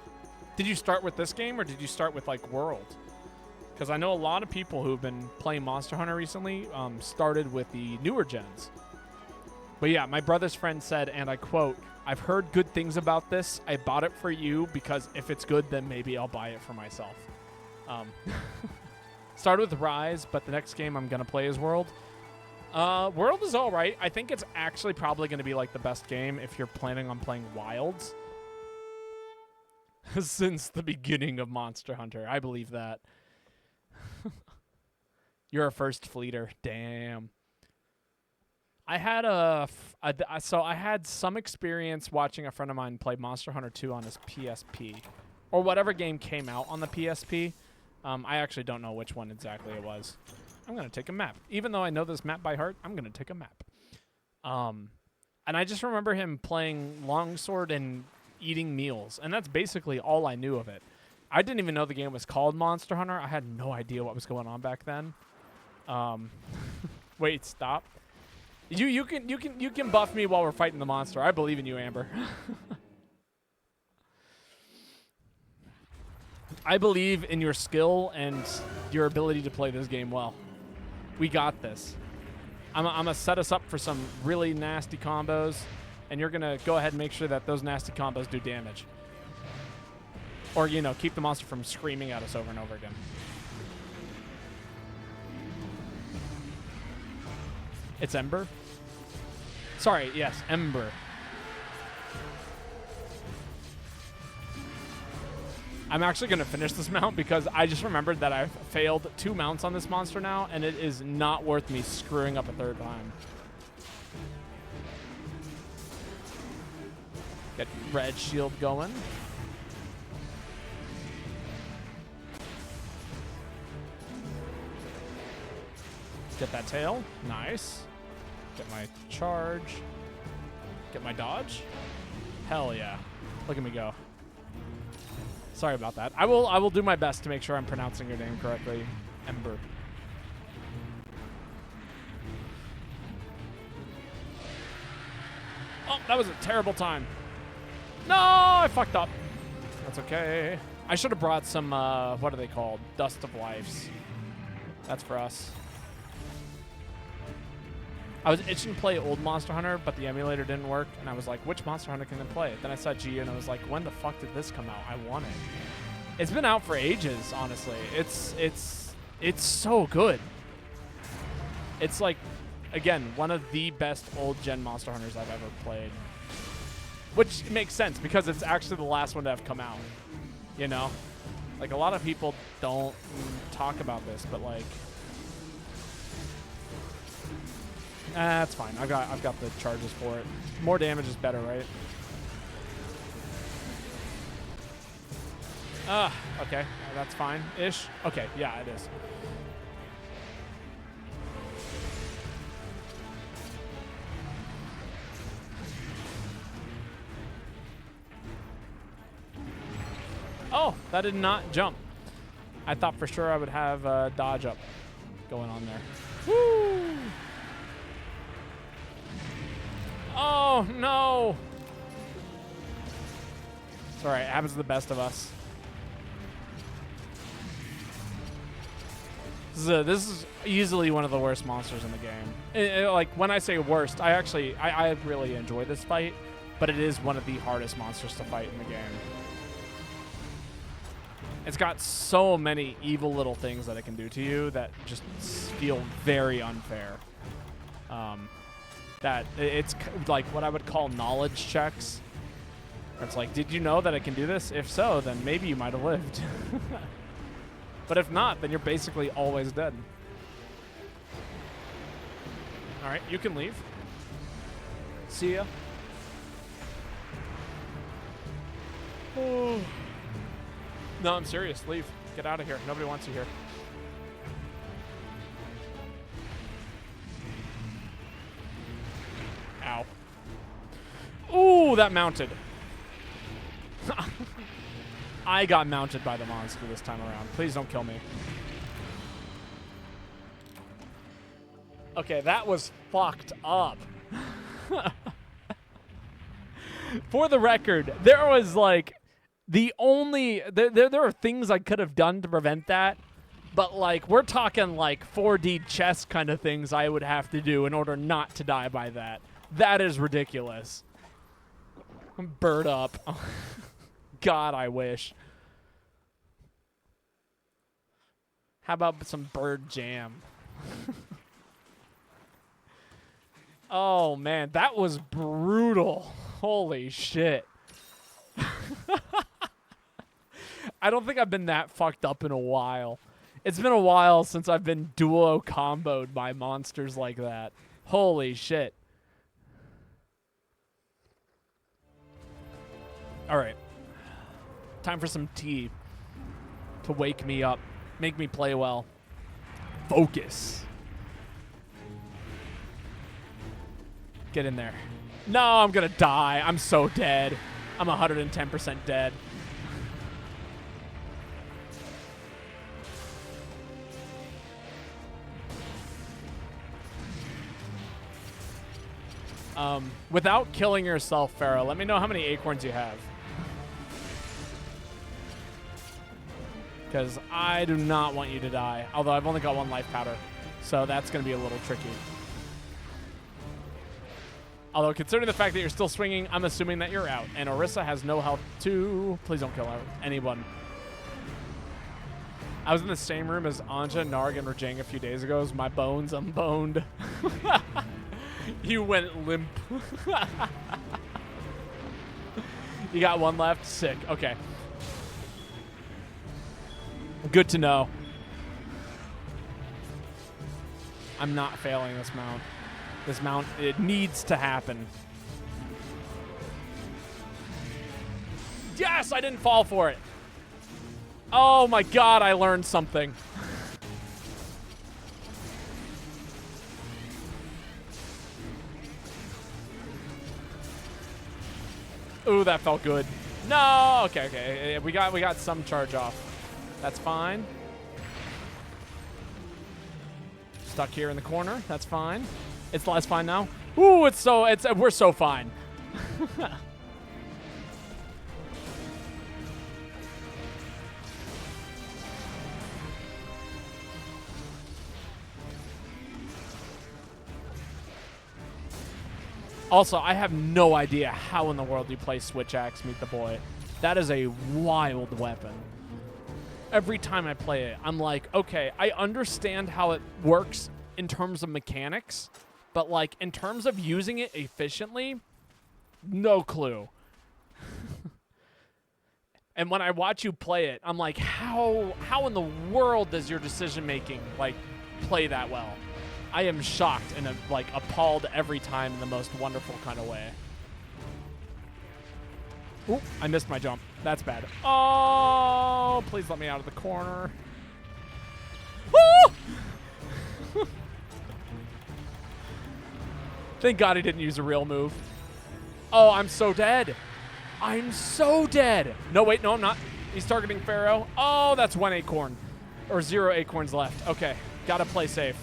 Did you start with this game, or did you start with, like, World? Because I know a lot of people who've been playing Monster Hunter recently started with the newer gens. But yeah, my brother's friend said, and I quote, "I've heard good things about this. I bought it for you because if it's good, then maybe I'll buy it for myself." Started with Rise, but the next game I'm going to play is World. World is all right. I think it's actually probably going to be like the best game if you're planning on playing Wilds. Since the beginning of Monster Hunter. I believe that. You're a first fleeter. Damn. I had I had some experience watching a friend of mine play Monster Hunter 2 on his PSP. Or whatever game came out on the PSP. I actually don't know which one exactly it was. I'm going to take a map. Even though I know this map by heart, I'm going to take a map. And I just remember him playing Longsword and eating meals. And that's basically all I knew of it. I didn't even know the game was called Monster Hunter. I had no idea what was going on back then. Wait, stop. You can buff me while we're fighting the monster. I believe in you, Amber. I believe in your skill and your ability to play this game well. We got this. I'm gonna set us up for some really nasty combos, and you're gonna go ahead and make sure that those nasty combos do damage. Or, you know, keep the monster from screaming at us over and over again. It's Ember? Sorry, yes, Ember. I'm actually going to finish this mount because I just remembered that I've failed 2 mounts on this monster now, and it is not worth me screwing up a 3rd time. Get red shield going. Get that tail. Nice. Get my charge. Get my dodge. Hell yeah. Look at me go. Sorry about that. I will do my best to make sure I'm pronouncing your name correctly. Ember. Oh, that was a terrible time. No, I fucked up. That's okay. I should have brought some, what are they called? Dust of Lives. That's for us. I was itching to play old Monster Hunter, but the emulator didn't work, and I was like, which Monster Hunter can I play? Then I saw G, and I was like, when the fuck did this come out? I want it. It's been out for ages, honestly. It's so good. It's like, again, one of the best old-gen Monster Hunters I've ever played. Which makes sense, because it's actually the last one to have come out. You know? Like, a lot of people don't talk about this, but, like... That's fine. I've got the charges for it. More damage is better, right? Okay. That's fine. Ish. Okay, yeah, it is. Oh, that did not jump. I thought for sure I would have dodge up going on there. Woo! Oh, no. It's all right. It happens to the best of us. This is easily one of the worst monsters in the game. Like, when I say worst, I really enjoy this fight, but it is one of the hardest monsters to fight in the game. It's got so many evil little things that it can do to you that just feel very unfair. That it's like what I would call knowledge checks. It's like, did you know that it can do this? If so, then maybe you might have lived. But if not, then you're basically always dead. All right, you can leave. See ya. Oh. No, I'm serious. Leave. Get out of here. Nobody wants you here. Ow. Ooh, that mounted. I got mounted by the monster this time around. Please don't kill me. Okay, that was fucked up. For the record, there was like there are things I could have done to prevent that, but like we're talking like 4D chess kind of things I would have to do in order not to die by that. That is ridiculous. Bird up. God, I wish. How about some bird jam? Oh, man. That was brutal. Holy shit. I don't think I've been that fucked up in a while. It's been a while since I've been duo comboed by monsters like that. Holy shit. All right. Time for some tea to wake me up. Make me play well. Focus. Get in there. No, I'm going to die. I'm so dead. I'm 110% dead. Without killing yourself, Pharaoh, let me know how many acorns you have. Because I do not want you to die. Although I've only got 1 life powder. So that's going to be a little tricky. Although considering the fact that you're still swinging, I'm assuming that you're out. And Orisa has no health too. Please don't kill anyone. I was in the same room as Anja, Narg, and Rajang a few days ago. My bones unboned. You went limp. You got 1 left? Sick. Okay. Good to know. I'm not failing this mount. This mount, it needs to happen. Yes, I didn't fall for it. Oh my god, I learned something. Ooh, that felt good. No, okay. We got some charge off. That's fine. Stuck here in the corner. That's fine. It's less fine now. Ooh, we're so fine. Also, I have no idea how in the world you play Switch Axe Meet the Boy. That is a wild weapon. Every time I play it, I'm like, okay, I understand how it works in terms of mechanics, but like in terms of using it efficiently, no clue. And when I watch you play it, I'm like, how in the world does your decision making like play that well? I am shocked and like appalled every time in the most wonderful kind of way. Ooh, I missed my jump. That's bad. Oh, please let me out of the corner. Woo! Thank God he didn't use a real move. Oh, I'm so dead. I'm so dead. No, wait, no, I'm not. He's targeting Pharaoh. Oh, that's 1 acorn. Or 0 acorns left. Okay, gotta play safe.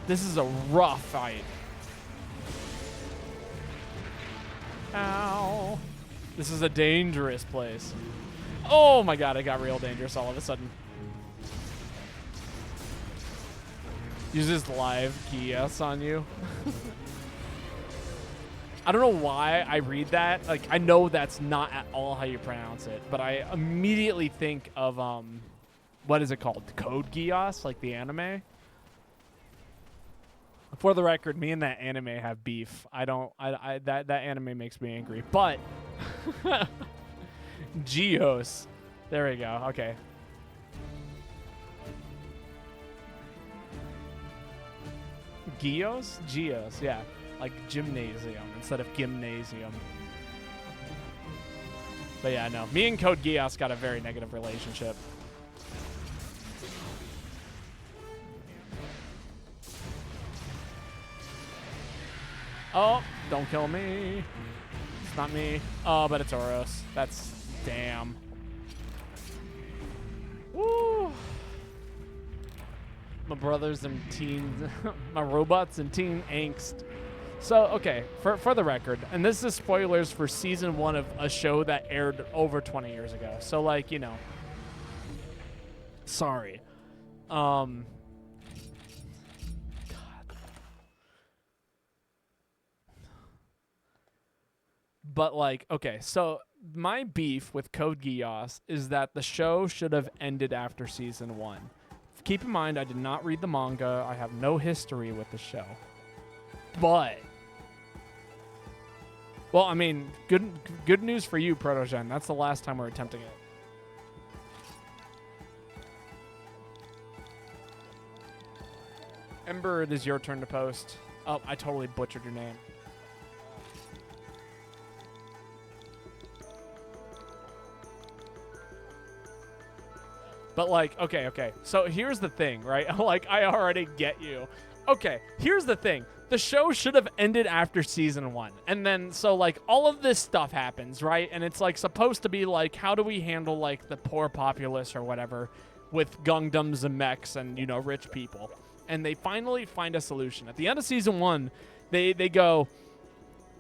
This is a rough fight. Ow. This is a dangerous place. Oh my god, it got real dangerous all of a sudden. Uses live Gias on you. I don't know why I read that. Like, I know that's not at all how you pronounce it, but I immediately think of, what is it called? Code Geass, like the anime? For the record, me and that anime have beef. That anime makes me angry. But Geos. There we go. Okay. Geos? Geos, yeah. Like gymnasium instead of gymnasium. But yeah, no. Me and Code Geass got a very negative relationship. Oh, don't kill me. It's not me. Oh, but it's Oros. That's damn. Woo. My brothers and teens, my robots and teen angst. So, okay, for the record, and this is spoilers for season 1 of a show that aired over 20 years ago. So, like, you know, sorry. But, like, okay, so my beef with Code Geass is that the show should have ended after season 1. keep in mind, I did not read the manga. I have no history with the show. But, well, I mean, good news for you, Protogen. That's the last time we're attempting it. Ember, it is your turn to post. Oh, I totally butchered your name. But, like, okay. So here's the thing, right? Like, I already get you. Okay, here's the thing. The show should have ended after season 1. And then, so, like, all of this stuff happens, right? And it's, like, supposed to be, like, how do we handle, like, the poor populace or whatever with Gundams and mechs and, you know, rich people. And they finally find a solution. At the end of season 1, they go,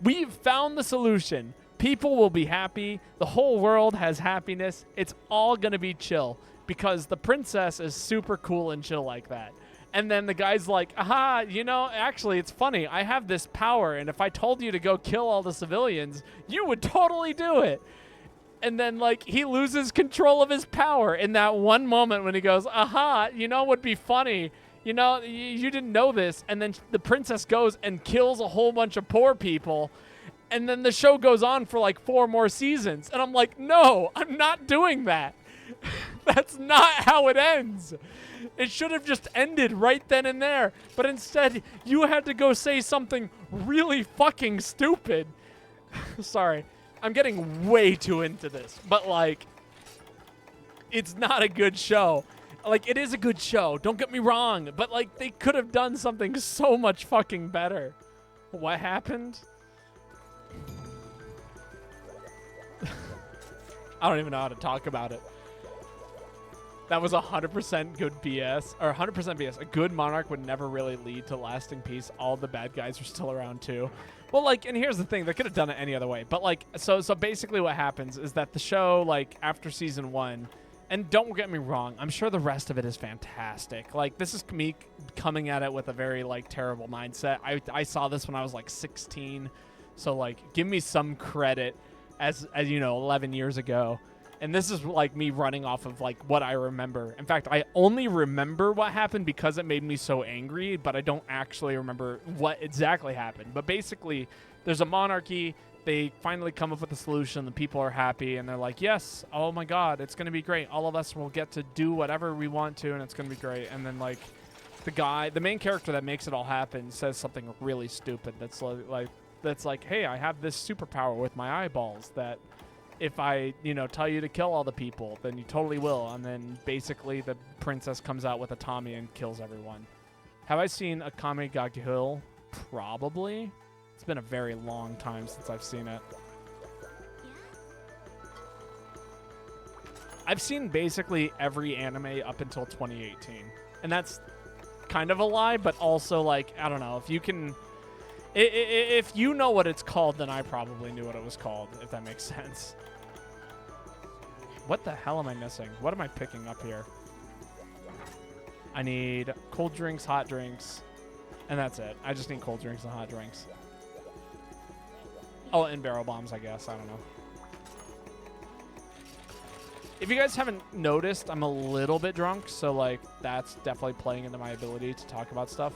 we've found the solution. People will be happy. The whole world has happiness. It's all going to be chill because the princess is super cool and chill like that. And then the guy's like, aha, you know, actually, it's funny. I have this power, and if I told you to go kill all the civilians, you would totally do it. And then, like, he loses control of his power in that one moment when he goes, aha, you know what would be funny? You know, you didn't know this. And then the princess goes and kills a whole bunch of poor people. And then the show goes on for like 4 more seasons. And I'm like, no, I'm not doing that. That's not how it ends. It should have just ended right then and there. But instead, you had to go say something really fucking stupid. Sorry. I'm getting way too into this. But, like, it's not a good show. Like, it is a good show. Don't get me wrong. But, like, they could have done something so much fucking better. What happened? I don't even know how to talk about it. That was 100% good BS. Or 100% BS. A good monarch would never really lead to lasting peace. All the bad guys are still around, too. Well, like, and here's the thing. They could have done it any other way. But, like, so basically what happens is that the show, like, after season 1... And don't get me wrong, I'm sure the rest of it is fantastic. Like, this is me coming at it with a very, like, terrible mindset. I saw this when I was, like, 16. So, like, give me some credit as you know, 11 years ago. And this is, like, me running off of, like, what I remember. In fact, I only remember what happened because it made me so angry, but I don't actually remember what exactly happened. But basically, there's a monarchy. They finally come up with a solution. The people are happy, and they're like, yes, oh my God, it's going to be great. All of us will get to do whatever we want to, and it's going to be great. And then, like, the main character that makes it all happen says something really stupid that's like, hey, I have this superpower with my eyeballs that if I, you know, tell you to kill all the people, then you totally will. And then basically the princess comes out with a Tommy and kills everyone. Have I seen Akame ga Kill? Probably. It's been a very long time since I've seen it. I've seen basically every anime up until 2018. And that's kind of a lie, but also, like, I don't know. If you can... If you know what it's called, then I probably knew what it was called, if that makes sense. What the hell am I missing? What am I picking up here? I need cold drinks, hot drinks, and that's it. I just need cold drinks and hot drinks. Oh, and barrel bombs, I guess. I don't know. If you guys haven't noticed, I'm a little bit drunk, so, like, that's definitely playing into my ability to talk about stuff.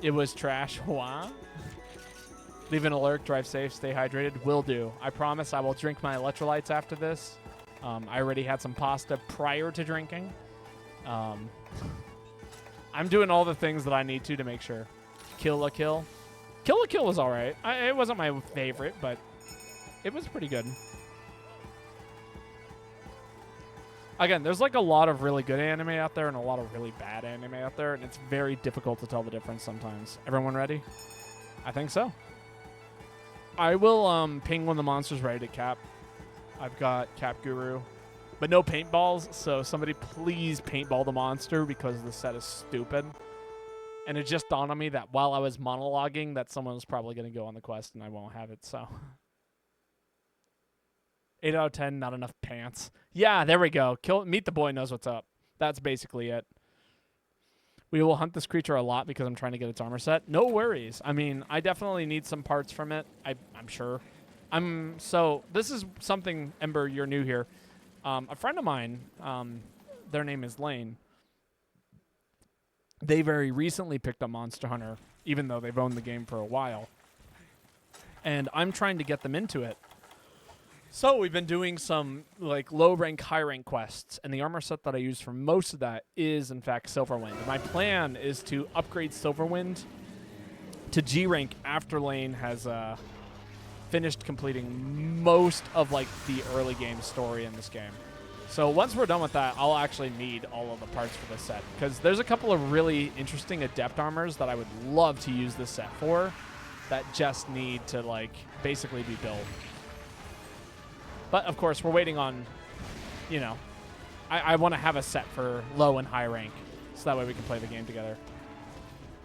It was trash. What? Leave an alert, drive safe, stay hydrated. Will do. I promise I will drink my electrolytes after this. I already had some pasta prior to drinking. I'm doing all the things that I need to make sure. Kill la Kill. Kill la Kill was all right. It wasn't my favorite, but it was pretty good. Again, there's like a lot of really good anime out there and a lot of really bad anime out there, and it's very difficult to tell the difference sometimes. Everyone ready? I think so. I will ping when the monster's ready to cap. I've got Cap Guru, but no paintballs, so somebody please paintball the monster because the set is stupid. And it just dawned on me that while I was monologuing that someone was probably going to go on the quest and I won't have it, so... 8 out of 10, not enough pants. Yeah, there we go. Meet the boy knows what's up. That's basically it. We will hunt this creature a lot because I'm trying to get its armor set. No worries. I mean, I definitely need some parts from it. I'm sure. So this is something, Ember, you're new here. A friend of mine, their name is Lane. they very recently picked up Monster Hunter, even though they've owned the game for a while. And I'm trying to get them into it. So we've been doing some like low rank, high rank quests, and the armor set that I use for most of that is in fact Silverwind. My plan is to upgrade Silverwind to G rank after Lane has finished completing most of like the early game story in this game. So once we're done with that, I'll actually need all of the parts for this set, because there's a couple of really interesting adept armors that I would love to use this set for that just need to like basically be built. But of course, we're waiting on, you know, I want to have a set for low and high rank, so that way we can play the game together.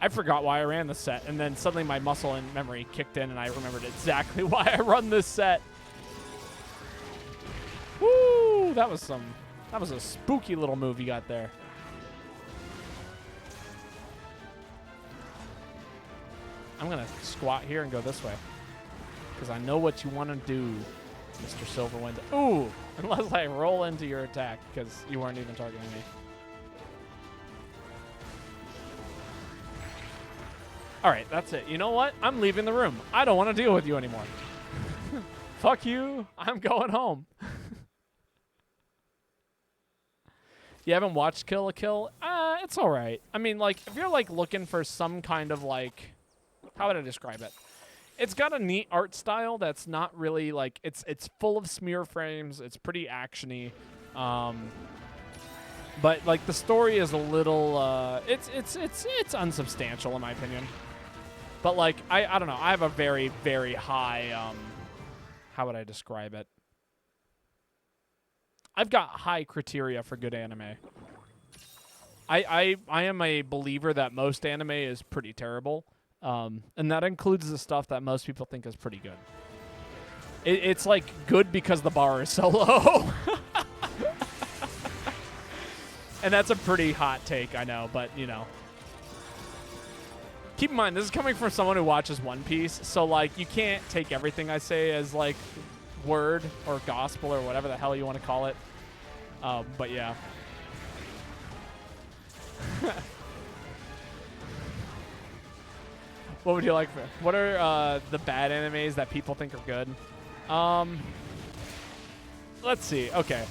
I forgot why I ran the set, and then suddenly my muscle and memory kicked in, and I remembered exactly why I run this set. Woo! That was a spooky little move you got there. I'm gonna squat here and go this way, because I know what you want to do, Mr. Silverwind. Ooh! Unless I roll into your attack, because you weren't even targeting me. All right, that's it. You know what? I'm leaving the room. I don't want to deal with you anymore. Fuck you. I'm going home. You haven't watched Kill la Kill? It's all right. I mean, like, if you're, like, looking for some kind of, like, how would I describe it? It's got a neat art style that's not really, like, it's full of smear frames. It's pretty action-y. But, like, the story is a little, it's unsubstantial, in my opinion. But, like, I don't know. I have a very, very high, how would I describe it? I've got high criteria for good anime. I am a believer that most anime is pretty terrible. And that includes the stuff that most people think is pretty good. It's, like, good because the bar is so low. And that's a pretty hot take, I know, but, you know. Keep in mind, this is coming from someone who watches One Piece, so, like, you can't take everything I say as, like, word or gospel or whatever the hell you want to call it. But, yeah. What would you like for? What are the bad animes that people think are good? Let's see. Okay.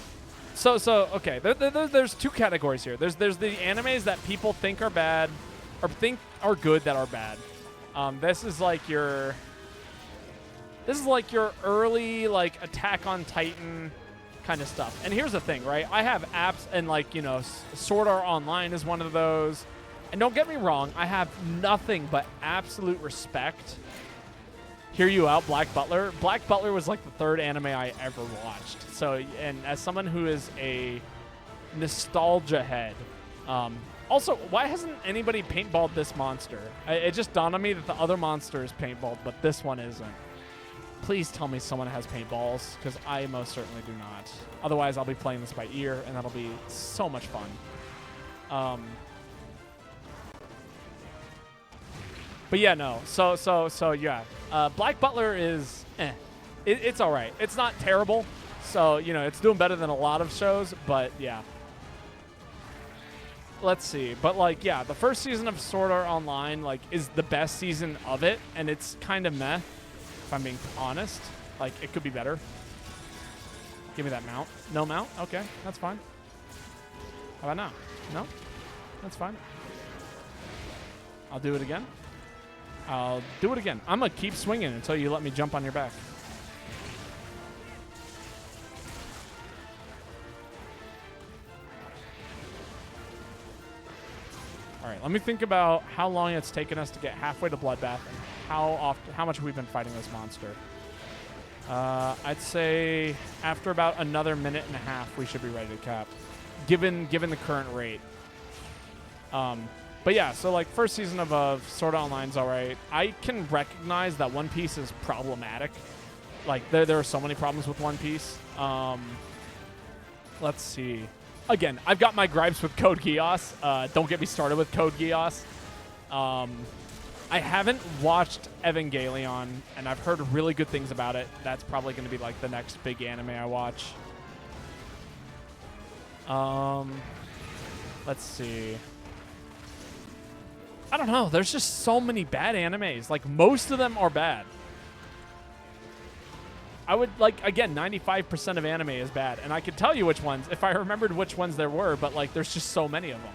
So okay. There's two categories here. There's the animes that people think are bad, or think are good that are bad. This is like your early, like, Attack on Titan kind of stuff. And here's the thing, right? I have apps, and, like, you know, Sword Art Online is one of those. And don't get me wrong, I have nothing but absolute respect. Hear you out, Black Butler. Black Butler was, like, the third anime I ever watched. So, and as someone who is a nostalgia head, also, why hasn't anybody paintballed this monster? It just dawned on me that the other monster is paintballed, but this one isn't. Please tell me someone has paintballs, because I most certainly do not. Otherwise, I'll be playing this by ear, and that'll be so much fun. But yeah, no. So yeah. Black Butler is, it's all right. It's not terrible. So, you know, it's doing better than a lot of shows, but yeah. Let's see. But, like, yeah, the first season of Sword Art Online, like, is the best season of it, and it's kind of meh, if I'm being honest. Like, it could be better. Give me that mount. No mount? Okay, that's fine. How about now? No? That's fine. I'll do it again. I'll do it again. I'm going to keep swinging until you let me jump on your back. All right, let me think about how long it's taken us to get halfway to Bloodbath and how much we've been fighting this monster. I'd say after about another minute and a half, we should be ready to cap, given the current rate. But yeah, so, like, first season of Sword Art Online's all right. I can recognize that One Piece is problematic. Like, there are so many problems with One Piece. Let's see. Again, I've got my gripes with Code Geass. Don't get me started with Code Geass. I haven't watched Evangelion, and I've heard really good things about it. That's probably going to be, like, the next big anime I watch. Let's see. I don't know. There's just so many bad animes. Like, most of them are bad. I would, like, again, 95% of anime is bad. And I could tell you which ones, if I remembered which ones there were, but, like, there's just so many of them.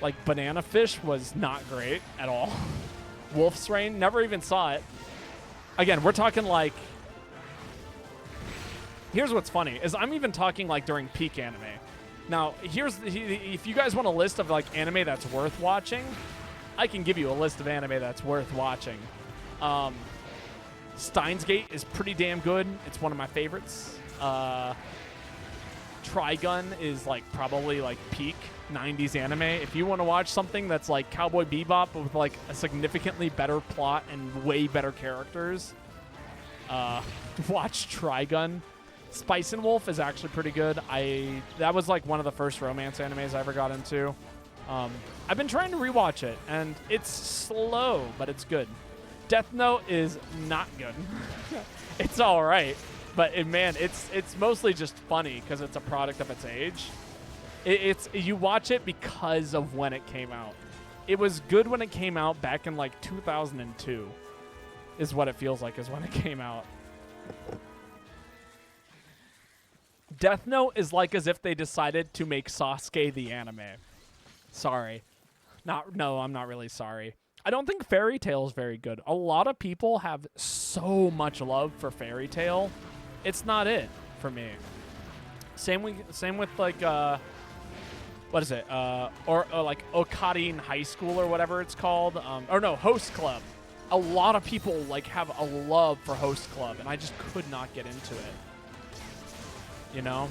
Like, Banana Fish was not great at all. Wolf's Rain, never even saw it. Again, we're talking, like... Here's what's funny, is I'm even talking, like, during peak anime. Now, if you guys want a list of, like, anime that's worth watching, I can give you a list of anime that's worth watching. Steins Gate is pretty damn good. It's one of my favorites. Trigun is, like, probably, like, peak 90s anime. If you want to watch something that's, like, Cowboy Bebop with, like, a significantly better plot and way better characters, watch Trigun. Spice and Wolf is actually pretty good. That was, like, one of the first romance animes I ever got into. I've been trying to rewatch it, and it's slow, but it's good. Death Note is not good. It's all right, but man, it's mostly just funny because it's a product of its age. You watch it because of when it came out. It was good when it came out back in, like, 2002 is what it feels like is when it came out. Death Note is like as if they decided to make Sasuke the anime. Sorry. No, I'm not really sorry. I don't think Fairy Tail is very good. A lot of people have so much love for Fairy Tail. It's not it for me. Same with like what is it? Or like Okarin High School or whatever it's called. Or no, Host Club. A lot of people like have a love for Host Club, and I just could not get into it. You know?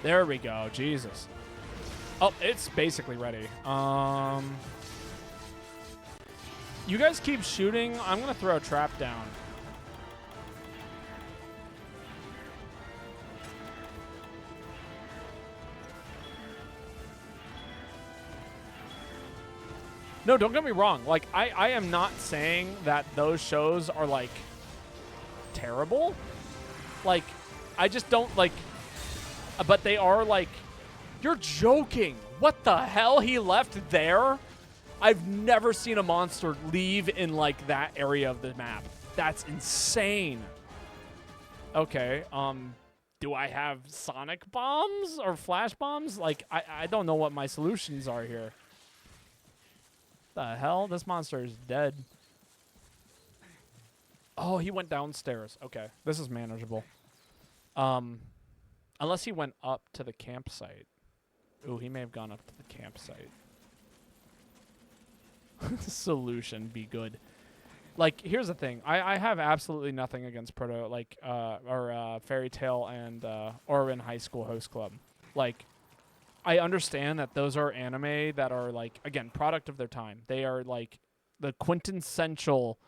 There we go. Jesus. Oh, it's basically ready. You guys keep shooting. I'm going to throw a trap down. No, don't get me wrong. Like, I am not saying that those shows are, like, terrible. Like, I just don't, like... But they are, like... You're joking. What the hell? He left there? I've never seen a monster leave in, like, that area of the map. That's insane. Okay, do I have sonic bombs or flash bombs? Like, I don't know what my solutions are here. The hell? This monster is dead. Oh, he went downstairs. Okay, this is manageable. Unless he went up to the campsite. Ooh, he may have gone up to the campsite. Solution be good. Like, here's the thing. I have absolutely nothing against Fairy Tail and Orin High School Host Club. Like, I understand that those are anime that are, like, again, product of their time. They are, like, the quintessential,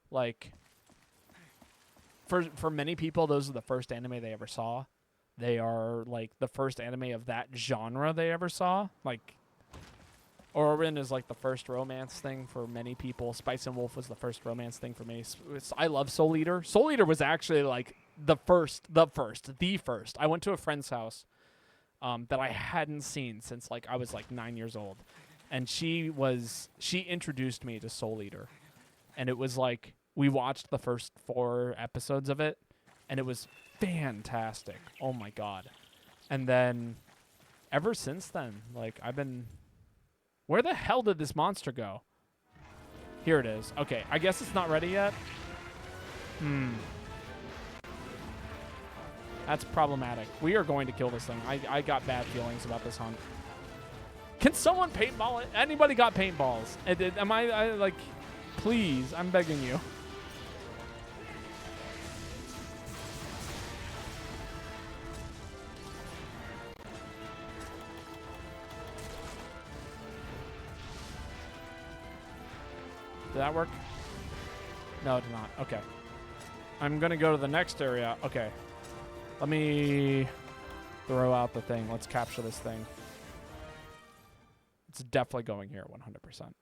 like, for many people, those are the first anime they ever saw. They are, like, the first anime of that genre they ever saw. Like, Orin is, like, the first romance thing for many people. Spice and Wolf was the first romance thing for me. I love Soul Eater. Soul Eater was actually, like, the first. I went to a friend's house that I hadn't seen since, like, I was, like, 9 years old. And she introduced me to Soul Eater. And it was, like, we watched the first 4 episodes of it, and it was fantastic. Oh my god. And then ever since then, like, I've been... Where the hell did this monster go? Here it is. Okay, I guess it's not ready yet. That's problematic. We are going to kill this thing. I got bad feelings about this hunt. Can someone paintball it? Anybody got paintballs? Am I like... Please, I'm begging you. Did that work? No, it did not. Okay. I'm going to go to the next area. Okay. Let me throw out the thing. Let's capture this thing. It's definitely going here 100%.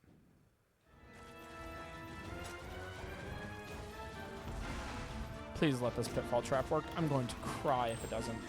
Please let this pitfall trap work. I'm going to cry if it doesn't.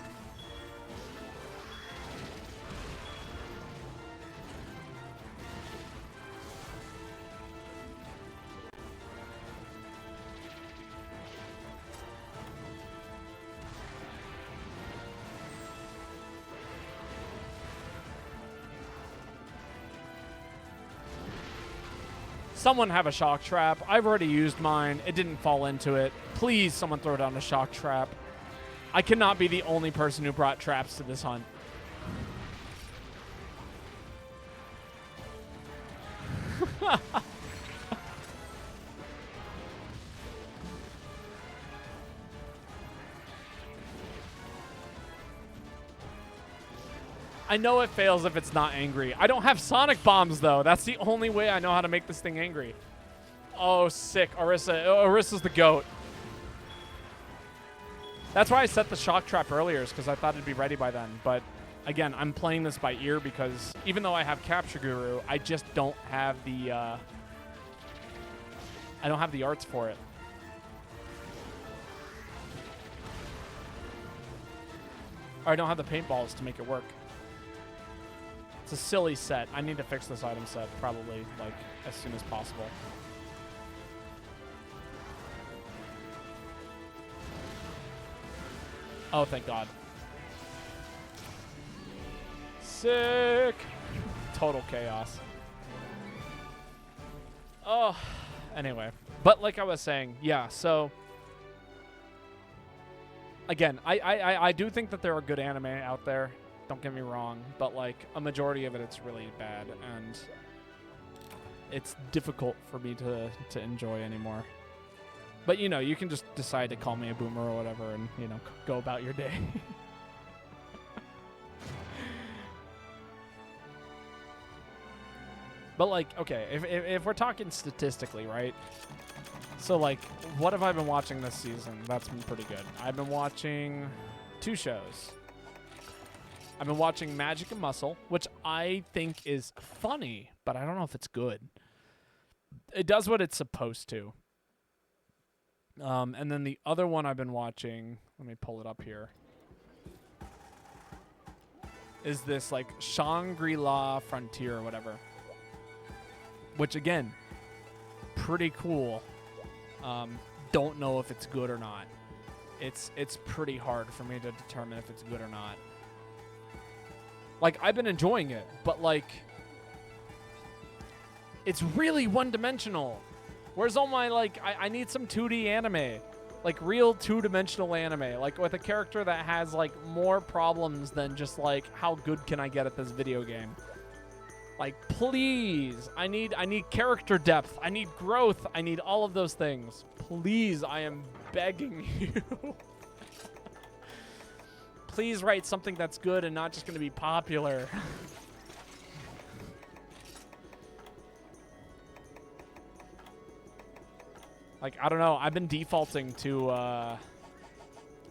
Someone have a shock trap. I've already used mine. It didn't fall into it. Please, someone throw down a shock trap. I cannot be the only person who brought traps to this hunt. I know it fails if it's not angry. I don't have sonic bombs, though. That's the only way I know how to make this thing angry. Oh, sick. Orisa. Orisa's the GOAT. That's why I set the shock trap earlier, is because I thought it'd be ready by then. But, again, I'm playing this by ear because even though I have Capture Guru, I just don't have the... I don't have the arts for it. Or I don't have the paintballs to make it work. It's a silly set. I need to fix this item set probably, like, as soon as possible. Oh, thank God. Sick. Total chaos. Oh, anyway. But like I was saying, yeah, so... Again, I do think that there are good anime out there. Don't get me wrong. But, like, a majority of it, it's really bad. And it's difficult for me to enjoy anymore. But, you know, you can just decide to call me a boomer or whatever and, you know, go about your day. But, like, okay, if we're talking statistically, right? So, like, what have I been watching this season? That's been pretty good. I've been watching 2 shows. I've been watching Magic and Muscle, which I think is funny, but I don't know if it's good. It does what it's supposed to. And then the other one I've been watching, let me pull it up here, is this, like, Shangri-La Frontier or whatever. Which, again, pretty cool. Don't know if it's good or not. It's pretty hard for me to determine if it's good or not. Like, I've been enjoying it, but, like, it's really one-dimensional. Where's all my, like, I need some 2D anime. Like, real 2-dimensional anime. Like, with a character that has, like, more problems than just, like, how good can I get at this video game? Like, please. I need character depth. I need growth. I need all of those things. Please, I am begging you. Please write something that's good and not just going to be popular. Like, I don't know. I've been defaulting to, Oh,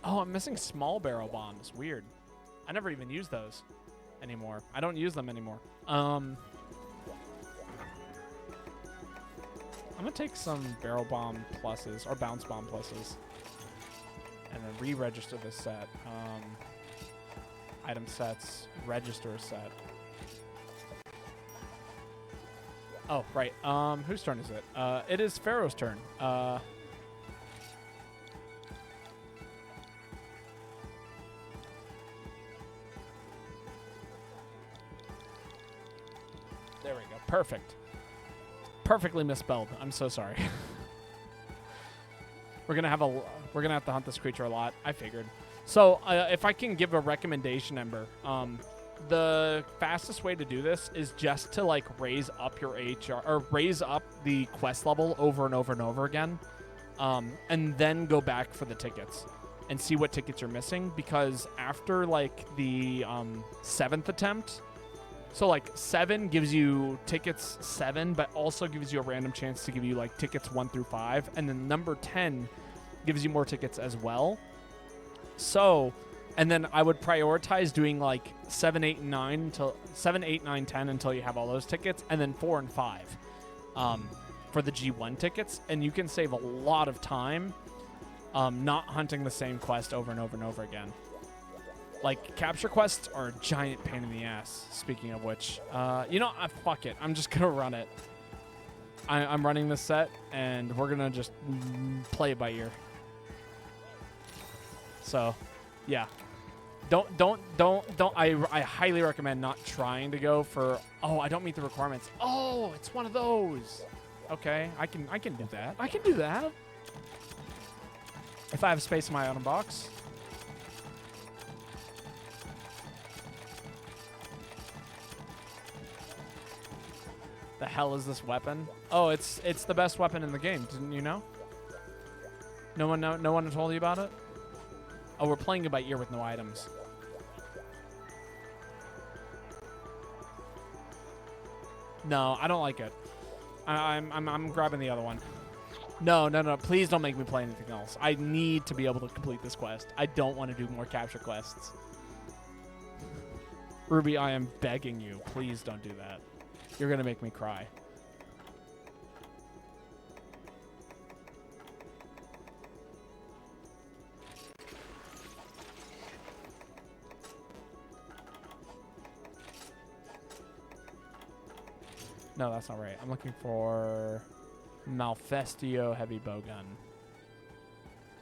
I'm missing small barrel bombs. Weird. I never even use those anymore. I don't use them anymore. I'm going to take some barrel bomb pluses, or bounce bomb pluses, and then re-register this set. Item sets, register set. Oh, right. Whose turn is it? It is Pharaoh's turn. There we go. Perfect. Perfectly misspelled. I'm so sorry. We're gonna have to hunt this creature a lot. I figured. So, if I can give a recommendation, Ember, the fastest way to do this is just to, like, raise up your HR, or raise up the quest level over and over and over again, and then go back for the tickets and see what tickets you're missing, because after, like, the 7th attempt, so, like, 7 gives you tickets 7, but also gives you a random chance to give you, like, tickets 1 through 5, and then number 10 gives you more tickets as well. So, and then I would prioritize doing, like, 7, 8, and 9 until 7, 8, 9, 10 until you have all those tickets, and then 4 and 5 for the G1 tickets, and you can save a lot of time not hunting the same quest over and over and over again. Like, capture quests are a giant pain in the ass, speaking of which. You know, fuck it. I'm just going to run it. I'm running this set, and we're going to just play it by ear. So, yeah. I highly recommend not trying to go for, oh, I don't meet the requirements. Oh, it's one of those. Okay, I can do that. I can do that. If I have space in my item box. The hell is this weapon? Oh, it's the best weapon in the game. Didn't you know? No one told you about it? Oh, we're playing it by ear with no items. No, I don't like it. I'm grabbing the other one. No. Please don't make me play anything else. I need to be able to complete this quest. I don't want to do more capture quests. Ruby, I am begging you. Please don't do that. You're going to make me cry. No, that's not right. I'm looking for Malfestio heavy bow gun.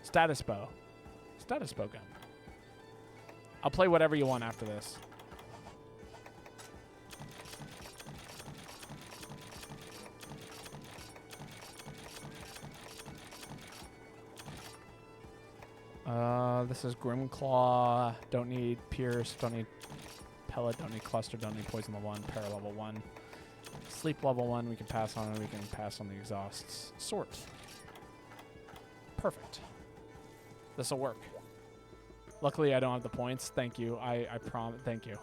Status bow. Status bow gun. I'll play whatever you want after this. This is Grimclaw. Don't need Pierce. Don't need Pellet. Don't need Cluster. Don't need Poison level 1. Para level 1. Sleep level 1. We can pass on it. We can pass on the exhausts. Sort. Perfect. This'll work. Luckily, I don't have the points. Thank you. I promise. Thank you.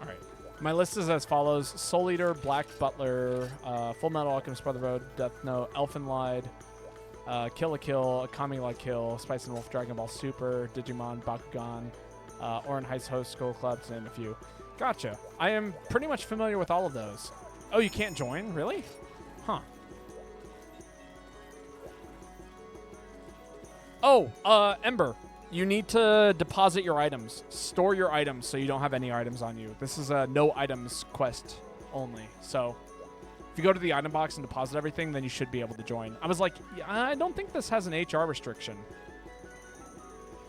All right. My list is as follows: Soul Eater, Black Butler, Full Metal Alchemist Brotherhood, Death Note, Elfen Lied, Kill la Kill, Akami la Kill, Spice and Wolf, Dragon Ball Super, Digimon, Bakugan, Orin Heist Host, Skull Club, to name a few. Gotcha. I am pretty much familiar with all of those. Oh, you can't join? Really? Huh. Oh, Ember. You need to deposit your items. Store your items so you don't have any items on you. This is a no items quest only. So if you go to the item box and deposit everything, then you should be able to join. I was like, yeah, I don't think this has an HR restriction.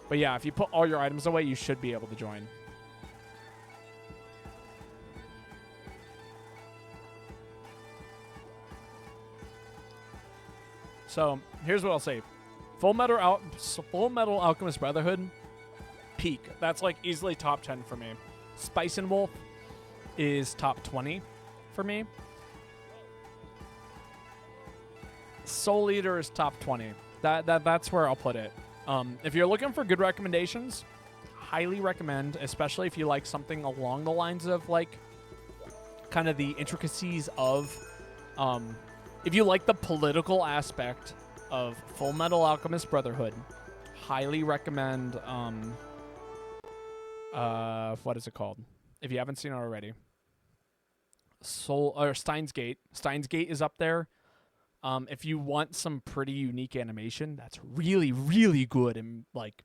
But yeah, if you put all your items away, you should be able to join. So here's what I'll say. Full Metal Alchemist Brotherhood, peak. That's like easily top 10 for me. Spice and Wolf is top 20 for me. Soul Eater is top 20. That's where I'll put it. If you're looking for good recommendations, highly recommend, especially if you like something along the lines of like kind of the intricacies of, if you like the political aspect of Full Metal Alchemist Brotherhood, highly recommend, what is it called? If you haven't seen it already. Steins Gate. Steins Gate is up there. If you want some pretty unique animation, that's really, really good and like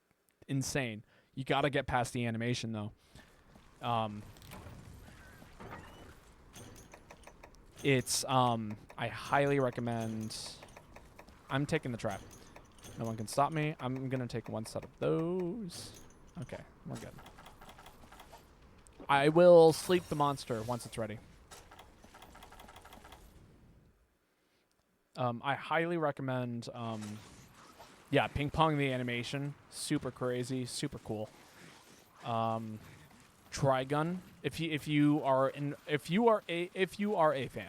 insane. You got to get past the animation though. I highly recommend. I'm taking the trap. No one can stop me. I'm gonna take one set of those. Okay, we're good. I will sleep the monster once it's ready. I highly recommend, yeah, Ping Pong the animation, super crazy, super cool. Trigun, if you are a fan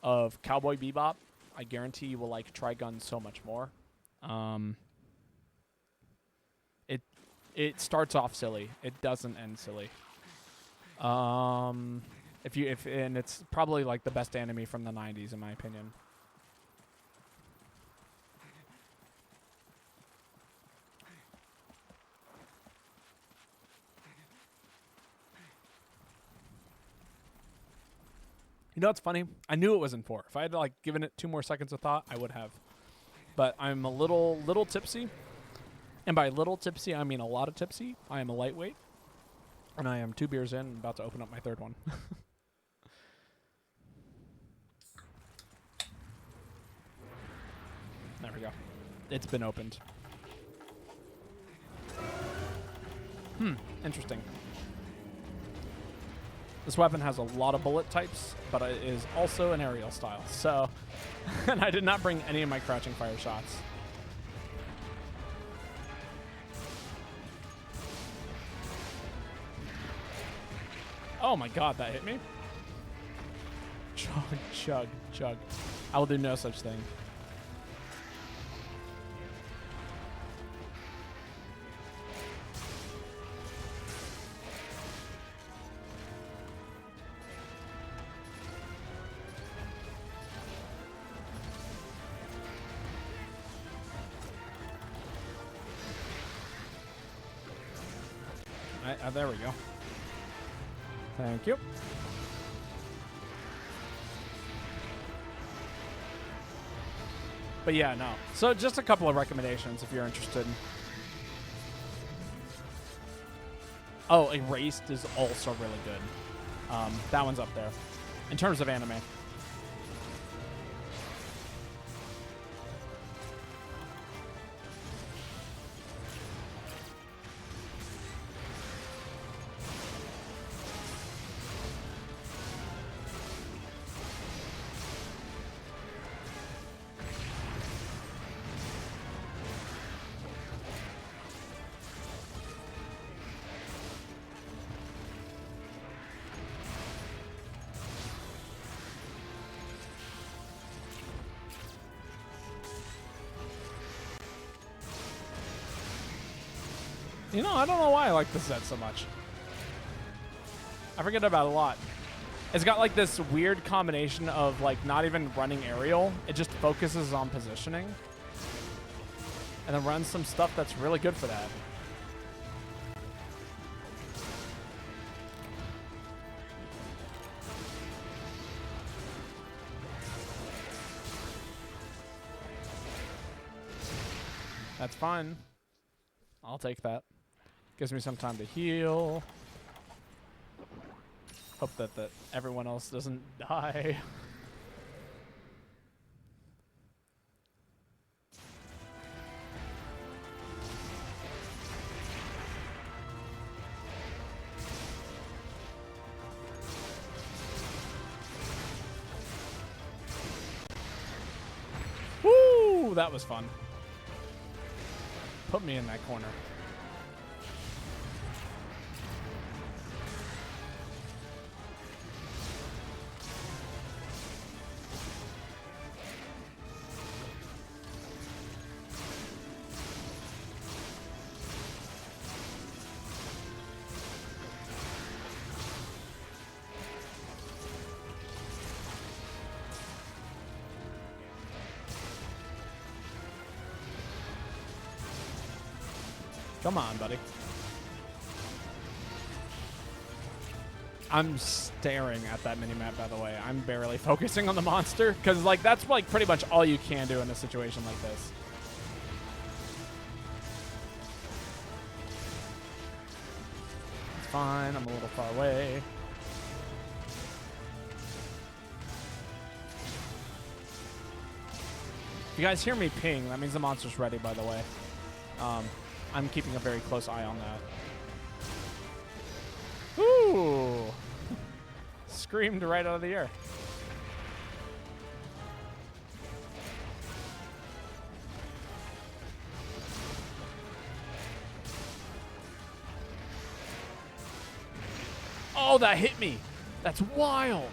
of Cowboy Bebop, I guarantee you will like Trigun so much more. It starts off silly, it doesn't end silly. And it's probably like the best anime from the 90s in my opinion. You know what's funny? I knew it was in 4. If I had like given it 2 more seconds of thought, I would have. But I'm a little tipsy. And by little tipsy, I mean a lot of tipsy. I am a lightweight. And I am 2 beers in and about to open up my 3rd one. There we go. It's been opened. Interesting. This weapon has a lot of bullet types, but it is also an aerial style. So, and I did not bring any of my crouching fire shots. Oh my god, that hit me. Chug, chug, chug. I will do no such thing. There we go. Thank you. But yeah, no. So just a couple of recommendations if you're interested. Oh, Erased is also really good. That one's up there in terms of anime. You know, I don't know why I like this set so much. I forget about it a lot. It's got like this weird combination of like not even running aerial. It just focuses on positioning. And then runs some stuff that's really good for that. That's fine. I'll take that. Gives me some time to heal. Hope that everyone else doesn't die. Woo! That was fun. Put me in that corner. Come on, buddy. I'm staring at that minimap, by the way. I'm barely focusing on the monster, because like that's like pretty much all you can do in a situation like this. It's fine. I'm a little far away. If you guys hear me ping, that means the monster's ready, by the way. I'm keeping a very close eye on that. Ooh! Screamed right out of the air. Oh, that hit me! That's wild!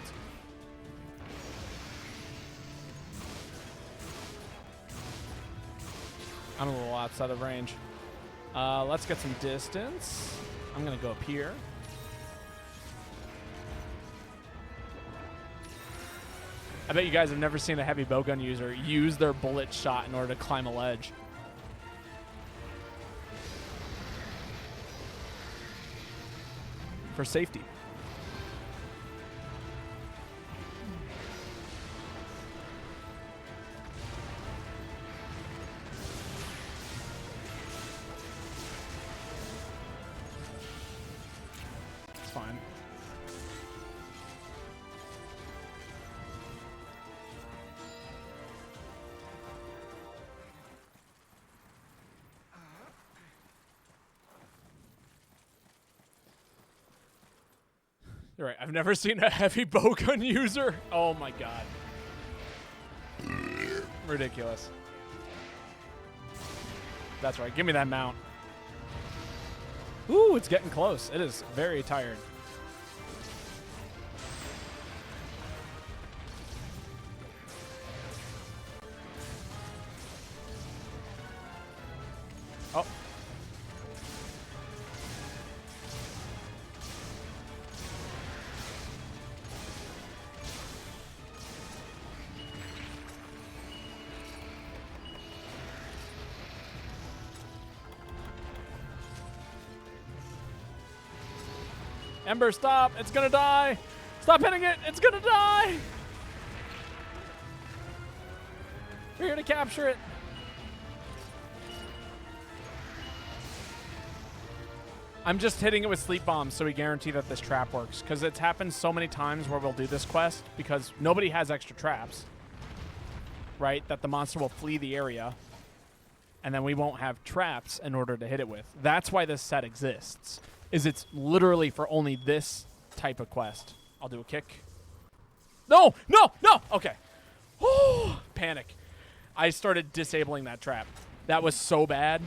I'm a little outside of range. Let's get some distance. I'm going to go up here. I bet you guys have never seen a heavy bowgun user use their bullet shot in order to climb a ledge. For safety. Fine. You're right. I've never seen a heavy bowgun user. Oh my god. Ridiculous. That's right. Give me that mount. Ooh, it's getting close. It is very tired. Oh. Ember, stop. It's going to die. Stop hitting it. It's going to die. We're here to capture it. I'm just hitting it with sleep bombs so we guarantee that this trap works. Because it's happened so many times where we'll do this quest because nobody has extra traps. Right? That the monster will flee the area. And then we won't have traps in order to hit it with. That's why this set exists. Is it's literally for only this type of quest. I'll do a kick. No! No! No! Okay. Oh, panic. I started disabling that trap. That was so bad.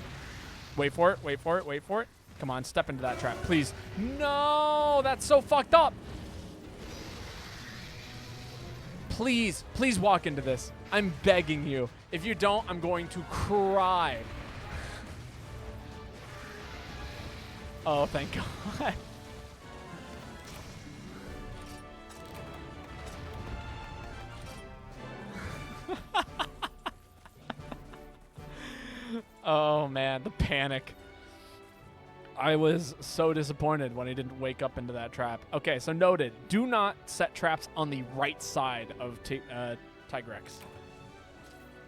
Wait for it. Wait for it. Wait for it. Come on, step into that trap, please. No! That's so fucked up. Please, please walk into this. I'm begging you. If you don't, I'm going to cry. Oh, thank God. Oh, man, the panic. I was so disappointed when he didn't wake up into that trap. Okay, so noted. Do not set traps on the right side of Tigrex.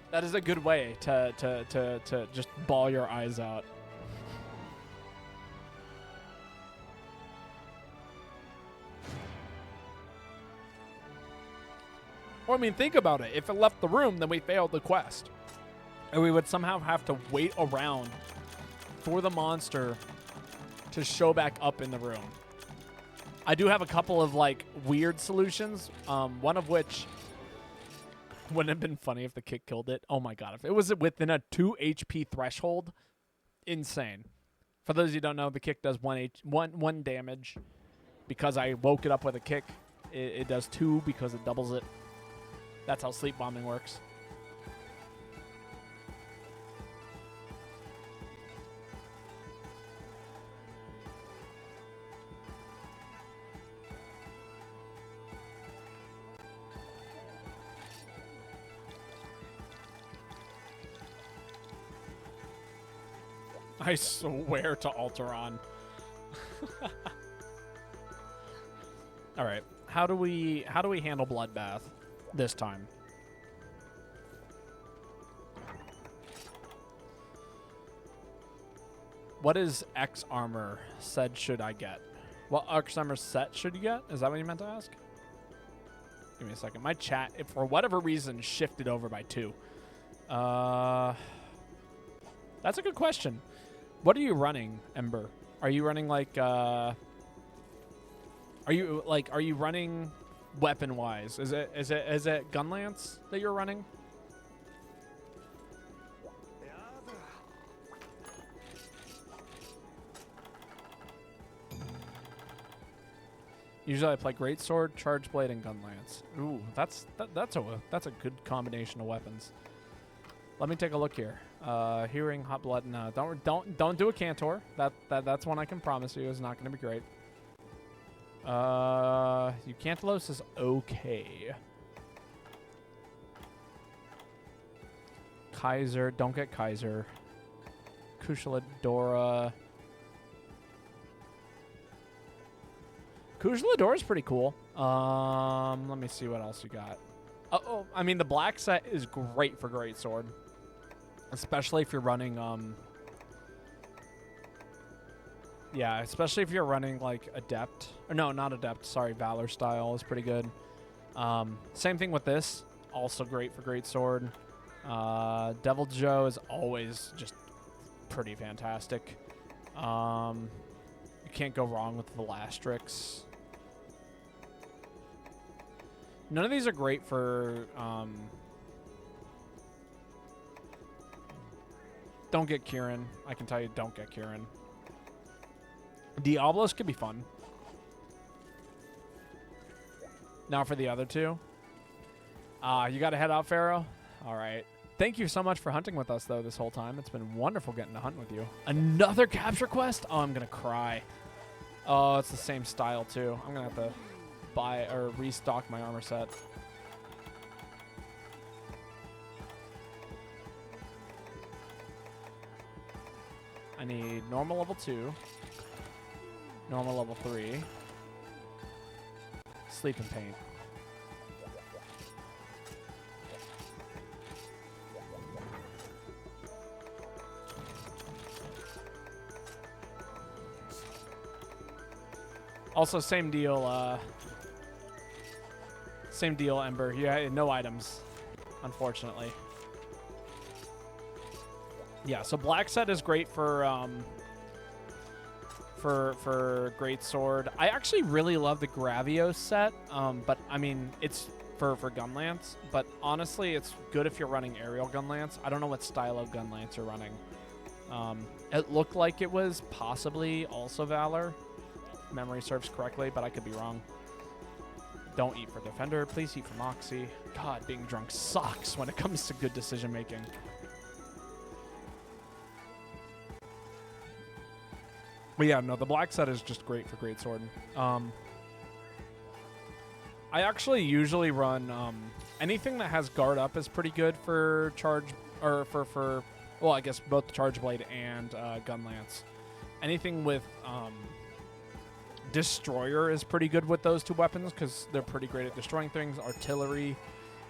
That is a good way to just bawl your eyes out. Or, I mean, think about it. If it left the room, then we failed the quest. And we would somehow have to wait around for the monster to show back up in the room. I do have a couple of, like, weird solutions. One of which wouldn't have been funny if the kick killed it. Oh, my God. If it was within a 2 HP threshold, insane. For those of you who don't know, the kick does one damage. Because I woke it up with a kick, it does 2 because it doubles it. That's how sleep bombing works. I swear to Alteron. All right. How do we handle Bloodbath this time? What is X armor said should I get? What X armor set should you get? Is that what you meant to ask? Give me a second. My chat, if for whatever reason, shifted over by 2. That's a good question. What are you running, Ember? Are you running like are you running weapon wise? Is it Gunlance that you're running? Usually I play Greatsword, Charge Blade, and Gunlance. Ooh, that's a good combination of weapons. Let me take a look here. Hearing, Hot Blood. No, don't do a Cantor. That's one I can promise you is not going to be great. Eucantalos is okay. Kaiser, don't get Kaiser. Kushaladora. Kushaladora is pretty cool. Let me see what else you got. Oh, I mean the black set is great for Greatsword. Especially if you're running, yeah, especially if you're running, like, Adept. Or no, not Adept. Sorry, Valor style is pretty good. Same thing with this. Also great for Greatsword. Devil Joe is always just pretty fantastic. You can't go wrong with Velastrix. None of these are great for... don't get Kieran. I can tell you, don't get Kieran. Diablos could be fun. Now for the other two. You got to head out, Pharaoh? All right. Thank you so much for hunting with us, though, this whole time. It's been wonderful getting to hunt with you. Another capture quest? Oh, I'm going to cry. Oh, it's the same style, too. I'm going to have to buy or restock my armor set. I need normal level 2, normal level 3, sleep and paint. Also, same deal, Ember. Yeah, no items, unfortunately. Yeah, so black set is great for greatsword. I actually really love the Gravios set, but I mean it's for gun lance. But honestly, it's good if you're running aerial gun lance. I don't know what style of gun lance you're running. It looked like it was possibly also Valor, if memory serves correctly, but I could be wrong. Don't eat for Defender. Please eat for Moxie. God, being drunk sucks when it comes to good decision making. But yeah, no, the black set is just great for greatsword. I actually usually run anything that has guard up is pretty good for charge, or for well, I guess both charge blade and gun lance. Anything with destroyer is pretty good with those two weapons because they're pretty great at destroying things. Artillery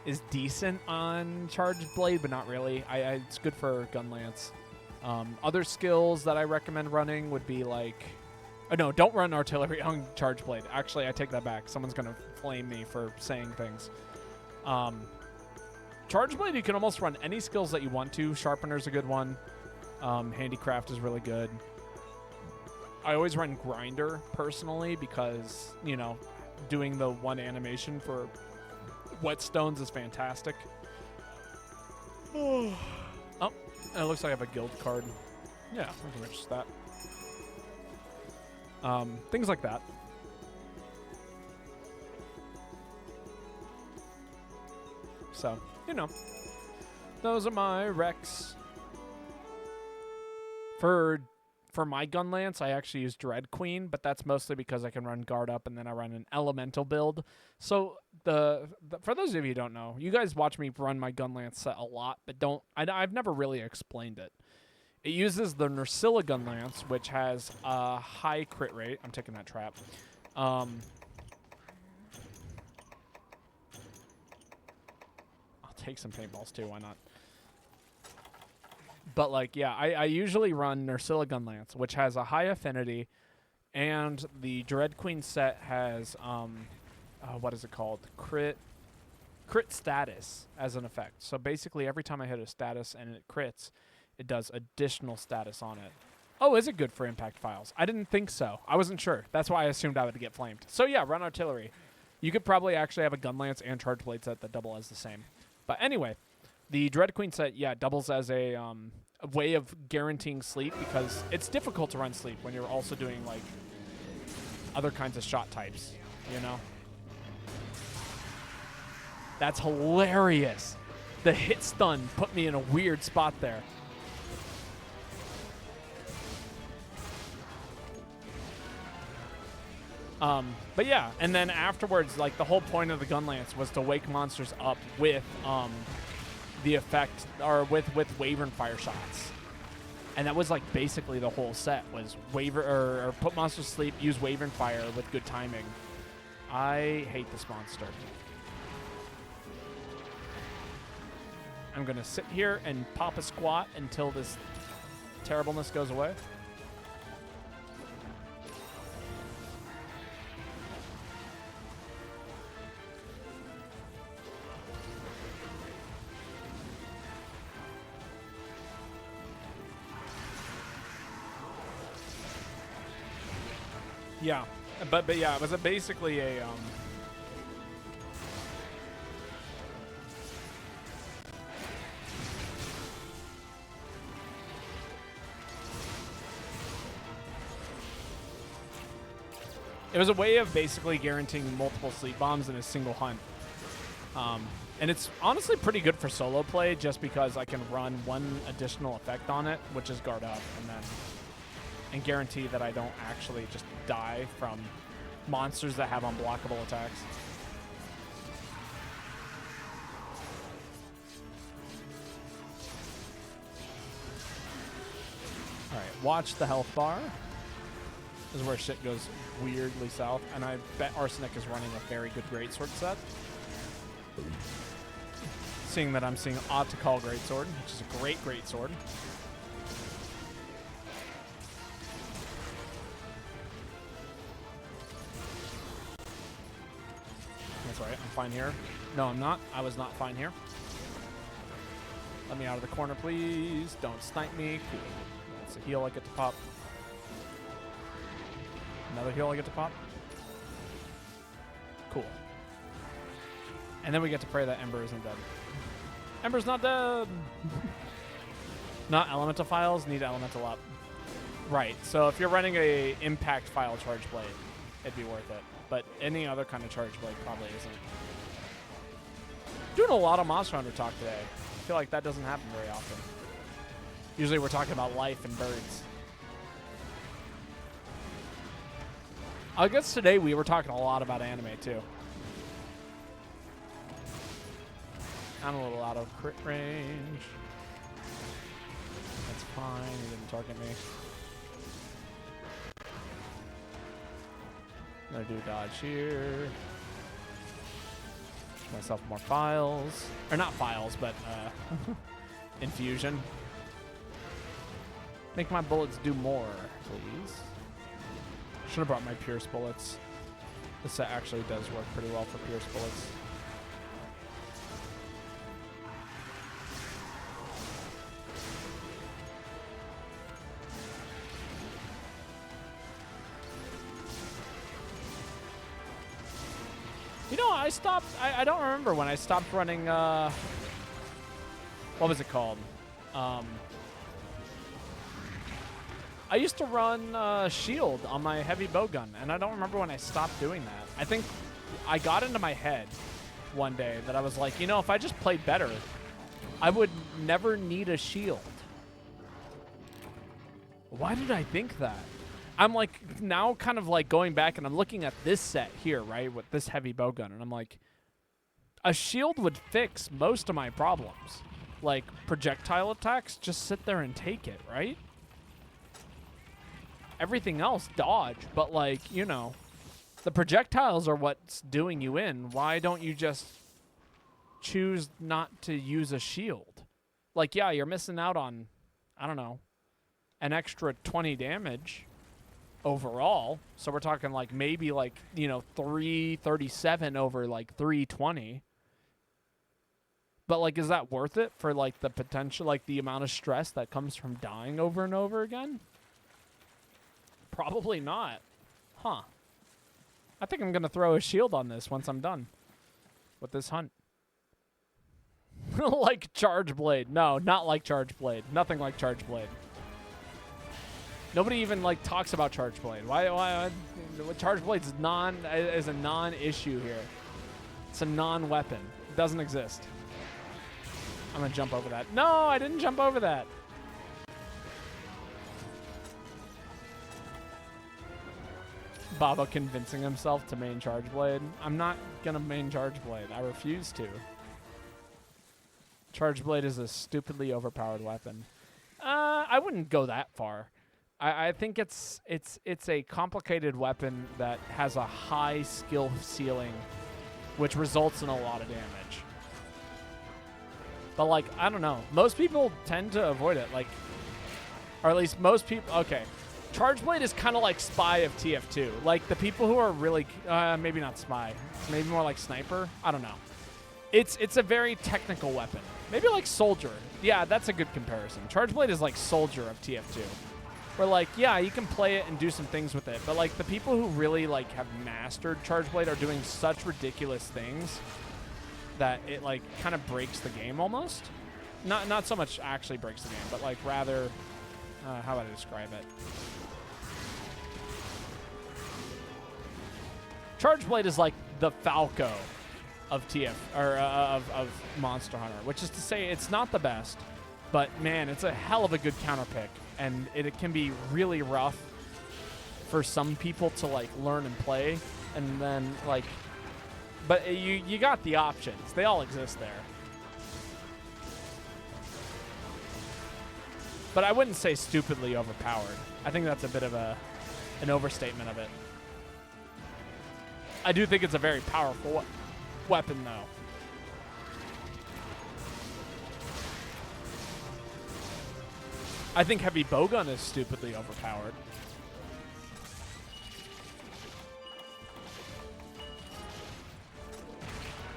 is decent on charge blade, but not really. It's good for gun lance. Other skills that I recommend running would be like... Oh, no, don't run artillery on charge blade. Actually, I take that back. Someone's going to flame me for saying things. Charge blade, you can almost run any skills that you want to. Sharpener's a good one. Handicraft is really good. I always run grinder, personally, because, you know, doing the one animation for whetstones is fantastic. Oh. It looks like I have a guild card. Yeah, I can register that. Things like that. So, you know. Those are my recs. For my gun lance, I actually use Dread Queen, but that's mostly because I can run guard up and then I run an elemental build. So for those of you who don't know, you guys watch me run my gun lance set a lot, but I've never really explained it. It uses the Nursilla gun lance, which has a high crit rate. I'm taking that trap. I'll take some paintballs too. Why not? But, like, yeah, I usually run Nursilla gun lance, which has a high affinity, and the Dread Queen set has, what is it called? Crit status as an effect. So, basically, every time I hit a status and it crits, it does additional status on it. Oh, is it good for impact files? I didn't think so. I wasn't sure. That's why I assumed I would get flamed. So, yeah, run artillery. You could probably actually have a gun lance and charge blade set that double as the same. But anyway... The Dread Queen set, yeah, doubles as a way of guaranteeing sleep because it's difficult to run sleep when you're also doing, like, other kinds of shot types, you know? That's hilarious. The hit stun put me in a weird spot there. But yeah, and then afterwards, like, the whole point of the gun lance was to wake monsters up with, the effect, or with Wyvern fire shots. And that was like basically the whole set was or put monsters to sleep, use Wyvern fire with good timing. I hate this monster. I'm gonna sit here and pop a squat until this terribleness goes away. Yeah, but yeah, it was basically a It was a way of basically guaranteeing multiple sleep bombs in a single hunt. And it's honestly pretty good for solo play just because I can run one additional effect on it, which is guard up, and guarantee that I don't actually just die from monsters that have unblockable attacks. All right, watch the health bar. This is where shit goes weirdly south, and I bet Arsenic is running a very good greatsword set. Seeing that I'm seeing Ought to Call Greatsword, which is a great greatsword. That's right, I'm fine here. No, I'm not. I was not fine here. Let me out of the corner, please. Don't snipe me. Cool. That's a heal I get to pop. Another heal I get to pop. Cool. And then we get to pray that Ember isn't dead. Ember's not dead! Not elemental files, need elemental up. Right, so if you're running a impact file charge blade, it'd be worth it. But any other kind of charge blade probably isn't. Doing a lot of Monster Hunter talk today. I feel like that doesn't happen very often. Usually we're talking about life and birds. I guess today we were talking a lot about anime too. I'm a little out of crit range. That's fine, he didn't target me. I'm gonna do dodge here. Give myself more files. Or not files, but infusion. Make my bullets do more, please. Should have brought my Pierce bullets. This set actually does work pretty well for Pierce bullets. You know, I stopped, I don't remember when I stopped running, what was it called? I used to run shield on my heavy bowgun, and I don't remember when I stopped doing that. I think I got into my head one day that I was like, you know, if I just played better, I would never need a shield. Why did I think that? I'm like now kind of like going back and I'm looking at this set here, right, with this heavy bowgun, and I'm like, a shield would fix most of my problems. Like projectile attacks, just sit there and take it, right? Everything else dodge, but like, you know, the projectiles are what's doing you in. Why don't you just choose not to use a shield? Like, yeah, you're missing out on, I don't know, an extra 20 damage overall. So we're talking like maybe like, you know, 337 over like 320. But like, is that worth it for like the potential, like the amount of stress that comes from dying over and over again? Probably not. Huh. I think I'm going to throw a shield on this once I'm done with this hunt. Like Charge Blade. No, not like Charge Blade. Nothing like Charge Blade. Nobody even like talks about Charge Blade. Why Charge Blade is a non-issue here. It's a non-weapon. It doesn't exist. I'm going to jump over that. No, I didn't jump over that. Baba convincing himself to main Charge Blade. I'm not going to main Charge Blade. I refuse to. Charge Blade is a stupidly overpowered weapon. I wouldn't go that far. I think it's a complicated weapon that has a high skill ceiling, which results in a lot of damage. But like, I don't know. Most people tend to avoid it. Like, or at least most people. Okay. Charge Blade is kind of like Spy of TF2. Like, the people who are really, maybe not Spy, maybe more like Sniper. I don't know. It's a very technical weapon. Maybe like Soldier. Yeah, that's a good comparison. Charge Blade is like Soldier of TF2. Where like, yeah, you can play it and do some things with it, but like the people who really like have mastered Charge Blade are doing such ridiculous things that it like kind of breaks the game almost. Not so much actually breaks the game, but like rather, how would I describe it? Charge Blade is like the Falco of TF or of Monster Hunter, which is to say it's not the best, but man, it's a hell of a good counter pick, and it can be really rough for some people to like learn and play, and then like, but you got the options. They all exist there. But I wouldn't say stupidly overpowered. I think that's a bit of an overstatement of it. I do think it's a very powerful weapon, though. I think heavy bowgun is stupidly overpowered.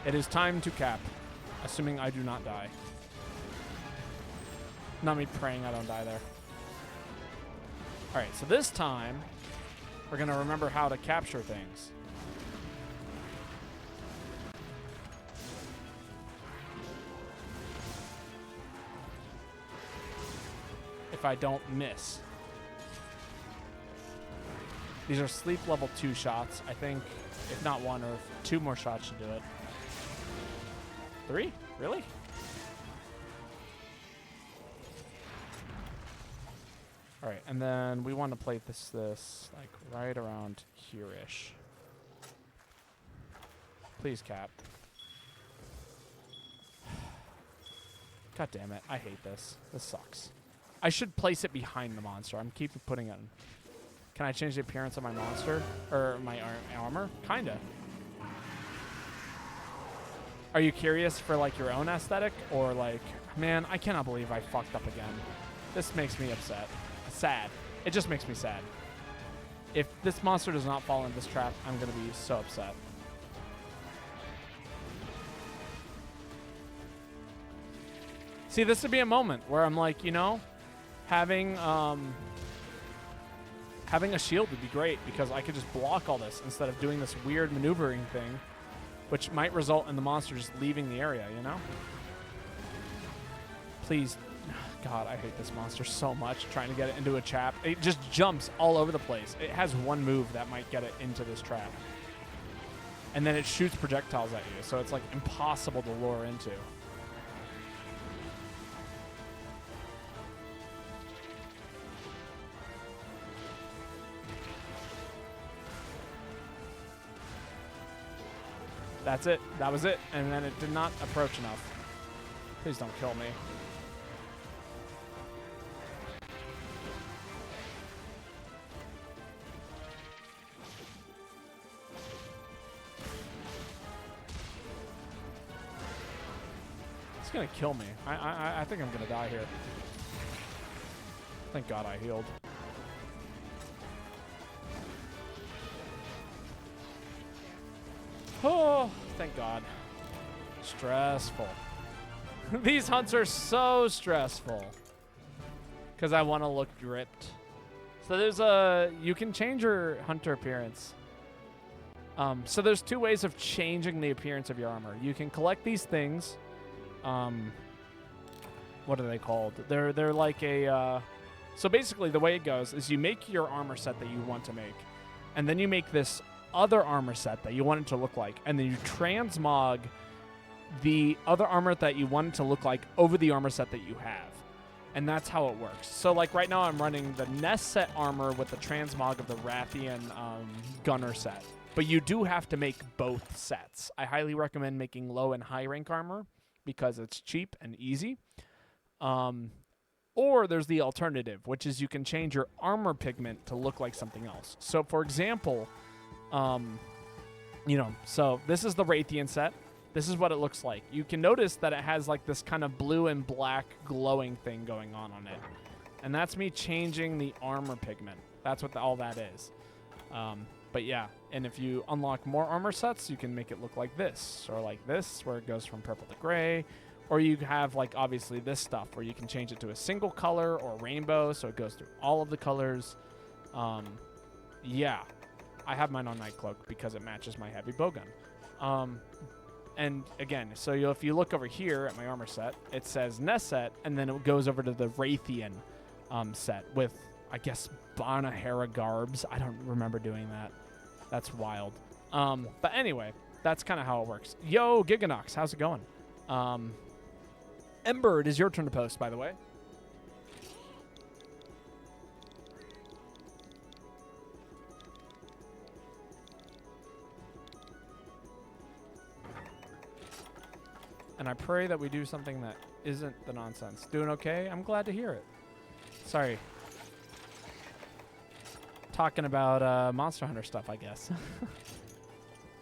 It is time to cap, assuming I do not die. Not me praying I don't die there. All right, so this time, we're going to remember how to capture things. If I don't miss. These are sleep level 2 shots. I think, if not 1 or 2 more shots should do it. 3? Really? All right, and then we want to play this like right around here-ish. Please cap. God damn it, I hate this. This sucks. I should place it behind the monster. I'm keep putting it in. Can I change the appearance of my monster? Or my armor? Kinda. Are you curious for like your own aesthetic? Or like, man, I cannot believe I fucked up again. This makes me upset. Sad. It just makes me sad. If this monster does not fall into this trap, I'm going to be so upset. See, this would be a moment where I'm like, you know, having a shield would be great because I could just block all this instead of doing this weird maneuvering thing, which might result in the monster just leaving the area, you know? Please. God, I hate this monster so much, trying to get it into a trap. It just jumps all over the place. It has one move that might get it into this trap. And then it shoots projectiles at you, so it's like impossible to lure into. That's it. That was it. And then it did not approach enough. Please don't kill me. It's gonna kill me. I think I'm gonna die here. Thank God I healed. Oh, thank God. Stressful. These hunts are so stressful. Because I want to look ripped. So there's you can change your hunter appearance. So there's 2 ways of changing the appearance of your armor. You can collect these things. What are they called? They're like a, so basically the way it goes is you make your armor set that you want to make, and then you make this other armor set that you want it to look like, and then you transmog the other armor that you want it to look like over the armor set that you have. And that's how it works. So like right now I'm running the Nest set armor with the transmog of the Rathian gunner set. But you do have to make both sets. I highly recommend making low and high rank armor because it's cheap and easy. Or there's the alternative, which is you can change your armor pigment to look like something else. So for example, you know, so this is the Rathian set. This is what it looks like. You can notice that it has like this kind of blue and black glowing thing going on it. And that's me changing the armor pigment. That's what all that is. But yeah, and if you unlock more armor sets, you can make it look like this, or like this, where it goes from purple to gray. Or you have like obviously this stuff where you can change it to a single color or rainbow, so it goes through all of the colors. Yeah, I have mine on Night Cloak because it matches my heavy bowgun. And again, so if you look over here at my armor set, it says Nest set, and then it goes over to the Rathian set with, I guess, Banahera garbs. I don't remember doing that. That's wild. But anyway, that's kind of how it works. Yo, Giganox, how's it going? Ember, it is your turn to post, by the way. And I pray that we do something that isn't the nonsense. Doing okay? I'm glad to hear it. Sorry. Talking about Monster Hunter stuff, I guess.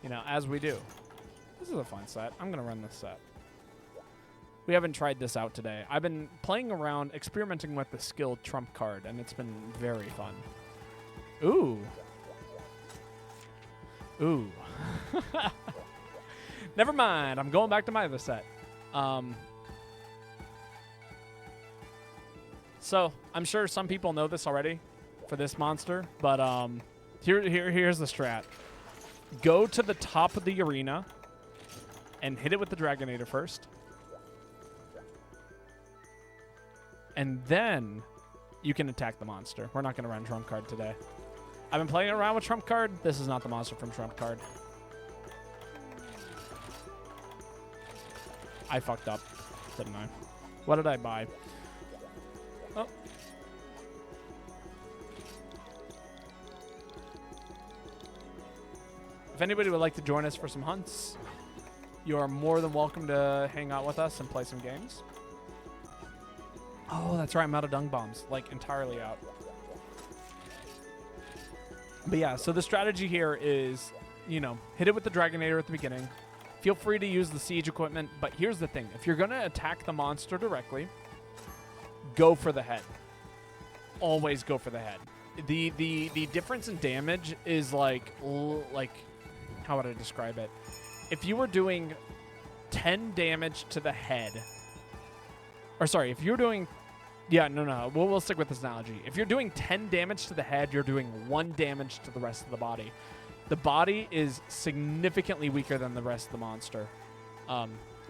You know, as we do. This is a fun set. I'm going to run this set. We haven't tried this out today. I've been playing around, experimenting with the skill trump card, and it's been very fun. Ooh. Ooh. Never mind. I'm going back to my other set. So, I'm sure some people know this already for this monster, but here's the strat. Go to the top of the arena and hit it with the Dragonator first. And then you can attack the monster. We're not going to run Trump Card today. I've been playing around with Trump Card. This is not the monster from Trump Card. I fucked up, didn't I? What did I buy? Oh. If anybody would like to join us for some hunts, you are more than welcome to hang out with us and play some games. Oh, that's right. I'm out of dung bombs. Like, entirely out. But yeah, so the strategy here is, you know, hit it with the Dragonator at the beginning. Feel free to use the siege equipment, but here's the thing. If you're going to attack the monster directly, go for the head. Always go for the head. The difference in damage is like, how would I describe it? If you were doing 10 damage to the head, or sorry, if you're doing, yeah, no, we'll stick with this analogy. If you're doing 10 damage to the head, you're doing 1 damage to the rest of the body. The body is significantly weaker than the rest of the monster.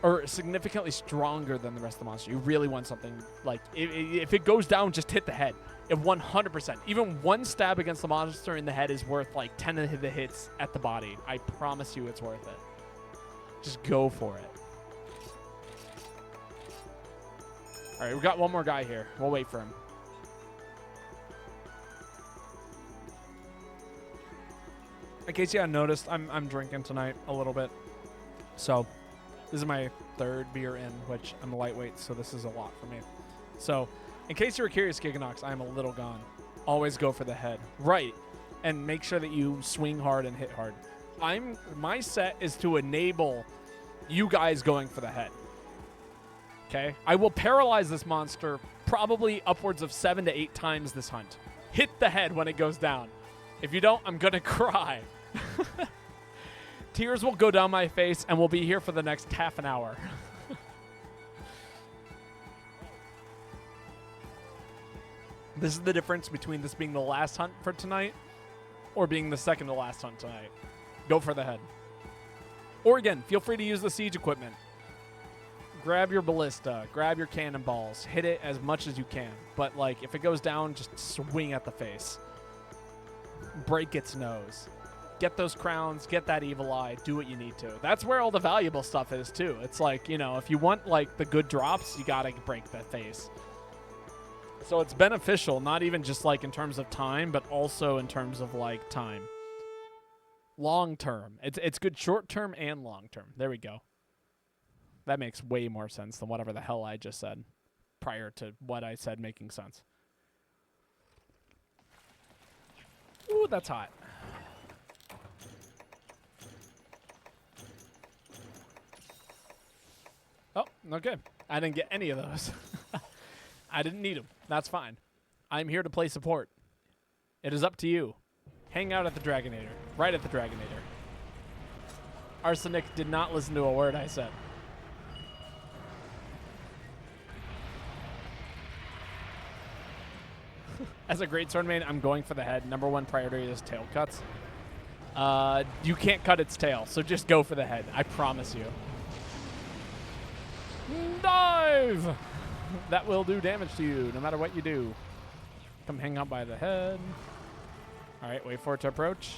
Or significantly stronger than the rest of the monster. You really want something like, if it goes down, just hit the head. If 100%. Even 1 stab against the monster in the head is worth like 10 of the hits at the body. I promise you it's worth it. Just go for it. All right, we got one more guy here. We'll wait for him. In case you hadn't noticed, I'm drinking tonight a little bit. So this is my 3rd beer in, which I'm a lightweight, so this is a lot for me. So in case you were curious, Giganox, I'm a little gone. Always go for the head. Right. And make sure that you swing hard and hit hard. My set is to enable you guys going for the head. Okay? I will paralyze this monster probably upwards of 7 to 8 times this hunt. Hit the head when it goes down. If you don't, I'm going to cry. Tears will go down my face, and we'll be here for the next half an hour. This is the difference between this being the last hunt for tonight or being the second to last hunt tonight. Go for the head. Or again, feel free to use the siege equipment. Grab your ballista, grab your cannonballs, hit it as much as you can. But like, if it goes down, just swing at the face. Break its nose. Get those crowns, get that evil eye, do what you need to. That's where all the valuable stuff is too. It's like, you know, if you want like the good drops, you gotta break that face. So it's beneficial, not even just like in terms of time, but also in terms of like time. Long term. It's good short term and long term. There we go. That makes way more sense than whatever the hell I just said prior to what I said making sense. Ooh, that's hot. Oh, okay. I didn't get any of those. I didn't need them. That's fine. I'm here to play support. It is up to you. Hang out at the Dragonator. Right at the Dragonator. Arsenic did not listen to a word I said. As a great sword main, I'm going for the head. #1 priority is tail cuts. You can't cut its tail, so just go for the head. I promise you. Dive! That will do damage to you, no matter what you do. Come hang out by the head. All right, wait for it to approach.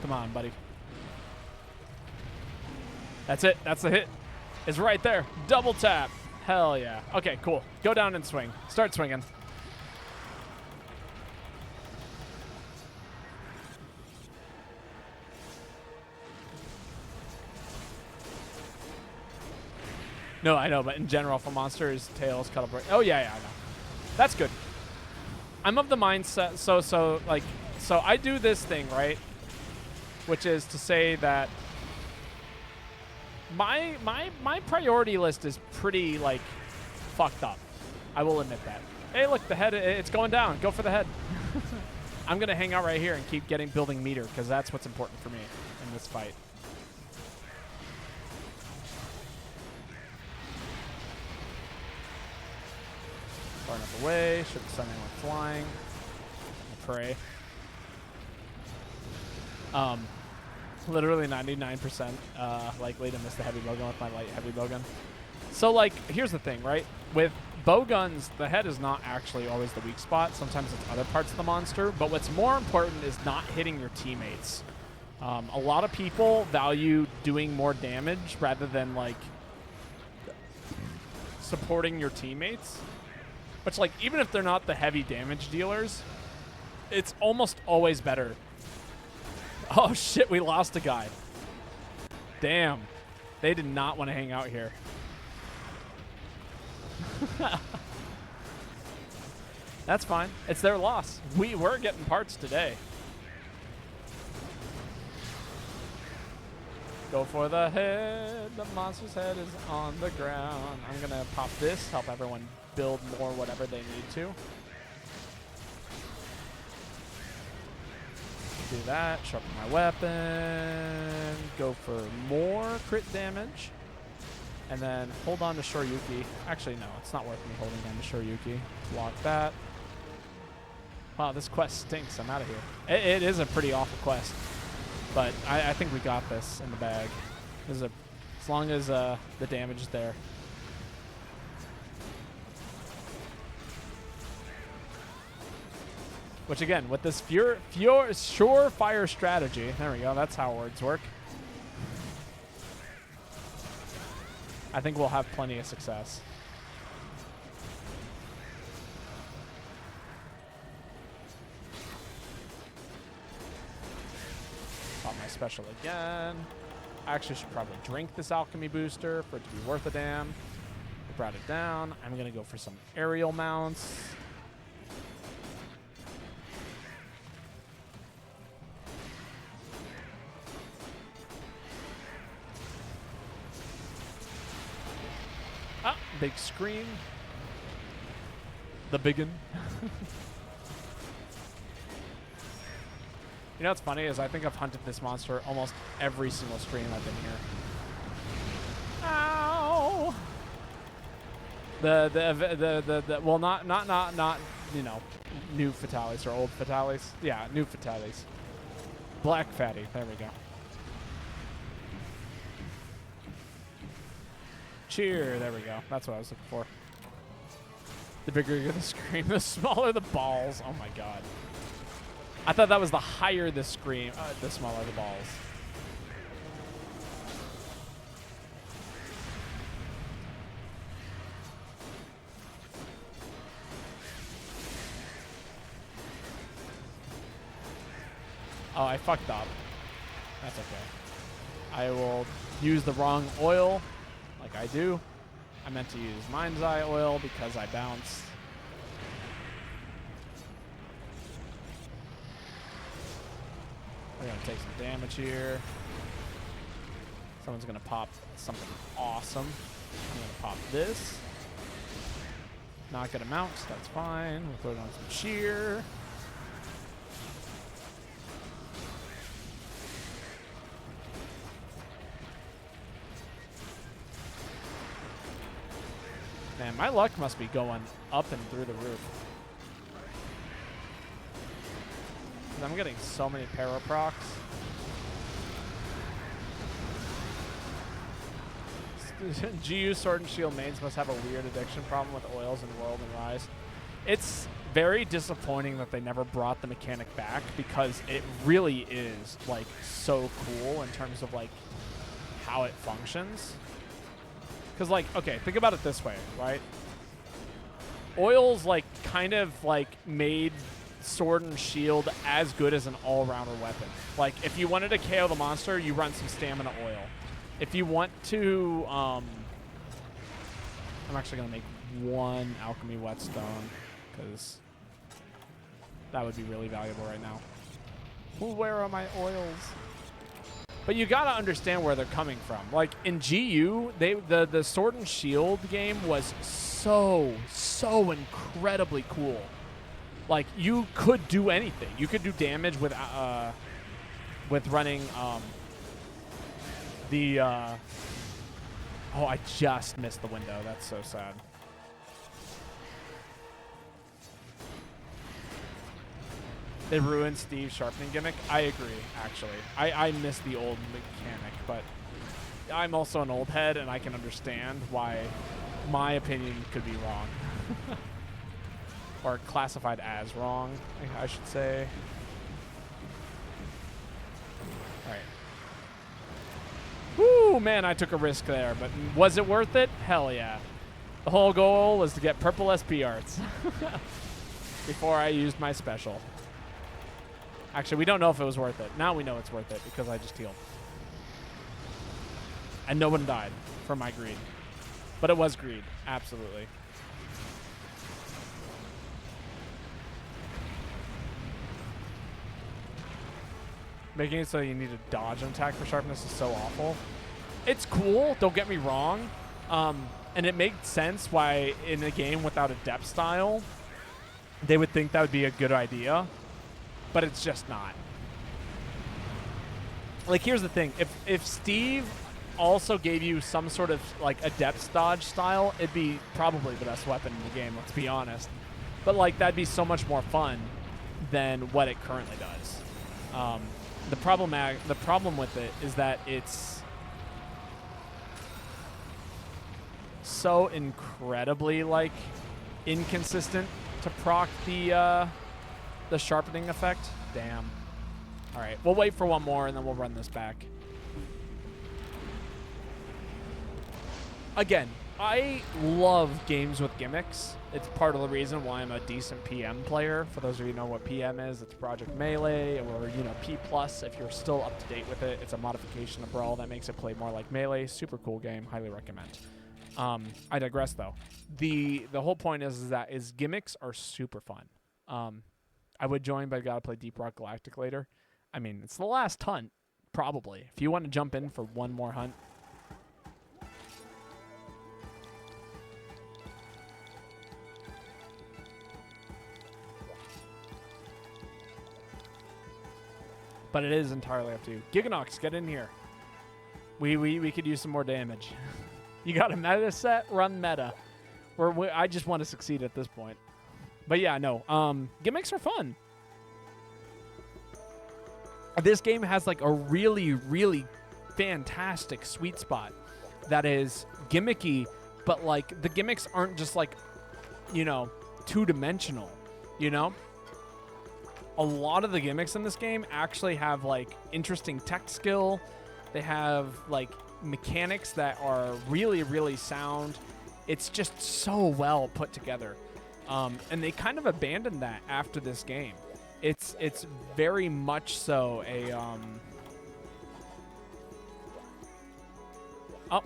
Come on, buddy. That's it. That's the hit. It's right there. Double tap. Hell yeah. Okay, cool. Go down and swing. Start swinging. No, I know, but in general, if a monster is tails, cut up. Oh yeah, I know. That's good. I'm of the mindset. So I do this thing, right? Which is to say that my priority list is pretty like fucked up. I will admit that. Hey, look, the head, it's going down. Go for the head. I'm gonna hang out right here and keep building meter because that's what's important for me in this fight. Far enough away. Should send anyone flying. I pray. Literally 99% likely to miss the heavy bowgun with my light heavy bowgun. So, like, here's the thing, right? With bowguns, the head is not actually always the weak spot. Sometimes it's other parts of the monster. But what's more important is not hitting your teammates. A lot of people value doing more damage rather than, like, supporting your teammates. Which, like, even if they're not the heavy damage dealers, it's almost always better. Oh, shit, we lost a guy. Damn. They did not want to hang out here. That's fine. It's their loss. We're getting parts today. Go for the head. The monster's head is on the ground. I'm going to pop this, help everyone build more whatever they need to. Do that, sharpen my weapon, go for more crit damage, and then hold on to Shoryuki. Actually, no, it's not worth me holding on to Shoryuki. Block that. Wow, this quest stinks. I'm out of here. It is a pretty awful quest, but I think we got this in the bag. As long as the damage is there. Which, again, with this surefire strategy, there we go, that's how words work. I think we'll have plenty of success. Pop my special again. I actually should probably drink this alchemy booster for it to be worth a damn. We brought it down. I'm going to go for some aerial mounts. Big screen. The biggin. You know what's funny is I think I've hunted this monster almost every single stream I've been here. Ow! Well, not you know, new fatalities or old fatalities. Yeah, new fatalities. Black fatty. There we go. Cheer. There we go. That's what I was looking for. The bigger the scream, the smaller the balls. Oh my god. I thought that was the higher the scream, the smaller the balls. Oh, I fucked up. That's okay. I will use the wrong oil. Like I do. I meant to use Mind's Eye oil because I bounced. We're going to take some damage here. Someone's going to pop something awesome. I'm going to pop this. Not going to mount. That's fine. We'll throw it on some cheer. Man, my luck must be going up and through the roof. I'm getting so many paraprocs. GU Sword and Shield mains must have a weird addiction problem with oils and World and Rise. It's very disappointing that they never brought the mechanic back because it really is like so cool in terms of like how it functions. Because like, okay, think about it this way, right? Oil's like kind of like made Sword and Shield as good as an all-rounder weapon. Like if you wanted to KO the monster, you run some stamina oil. If you want to, I'm actually gonna make one alchemy whetstone because that would be really valuable right now. Ooh, where are my oils? But you gotta understand where they're coming from. Like in GU, the Sword and Shield game was so incredibly cool. Like you could do anything. You could do damage with running the. Oh, I just missed the window. That's so sad. They ruined Steve's sharpening gimmick. I agree, actually. I miss the old mechanic, but I'm also an old head, and I can understand why my opinion could be wrong. Or classified as wrong, I should say. All right. Woo, man, I took a risk there, but was it worth it? Hell yeah. The whole goal was to get purple SP arts before I used my special. Actually, we don't know if it was worth it. Now we know it's worth it because I just healed. And no one died from my greed. But it was greed, absolutely. Making it so you need to dodge an attack for sharpness is so awful. It's cool, don't get me wrong. And it makes sense why in a game without a depth style, they would think that would be a good idea. But it's just not. Like, here's the thing. If Steve also gave you some sort of, like, a depth dodge style, it'd be probably the best weapon in the game, let's be honest. But, like, that'd be so much more fun than what it currently does. The problem with it is that it's so incredibly, like, inconsistent to proc the sharpening effect. Damn. All right, we'll wait for one more and then we'll run this back. Again, I love games with gimmicks. It's part of the reason why I'm a decent PM player. For those of you who know what PM is, it's Project Melee, or P+, if you're still up to date with it. It's a modification of Brawl that makes it play more like Melee. Super cool game, highly recommend. I digress though. The whole point is that gimmicks are super fun. I would join, but I gotta play Deep Rock Galactic later. I mean, it's the last hunt, probably. If you want to jump in for one more hunt. But it is entirely up to you. Giganox, get in here. We could use some more damage. You got a meta set? Run meta. I just want to succeed at this point. But yeah, no. Gimmicks are fun. This game has like a really, really fantastic sweet spot that is gimmicky, but like the gimmicks aren't just like, two-dimensional, A lot of the gimmicks in this game actually have like interesting tech skill. They have like mechanics that are really, really sound. It's just so well put together. And they kind of abandoned that after this game. It's very much so a oh.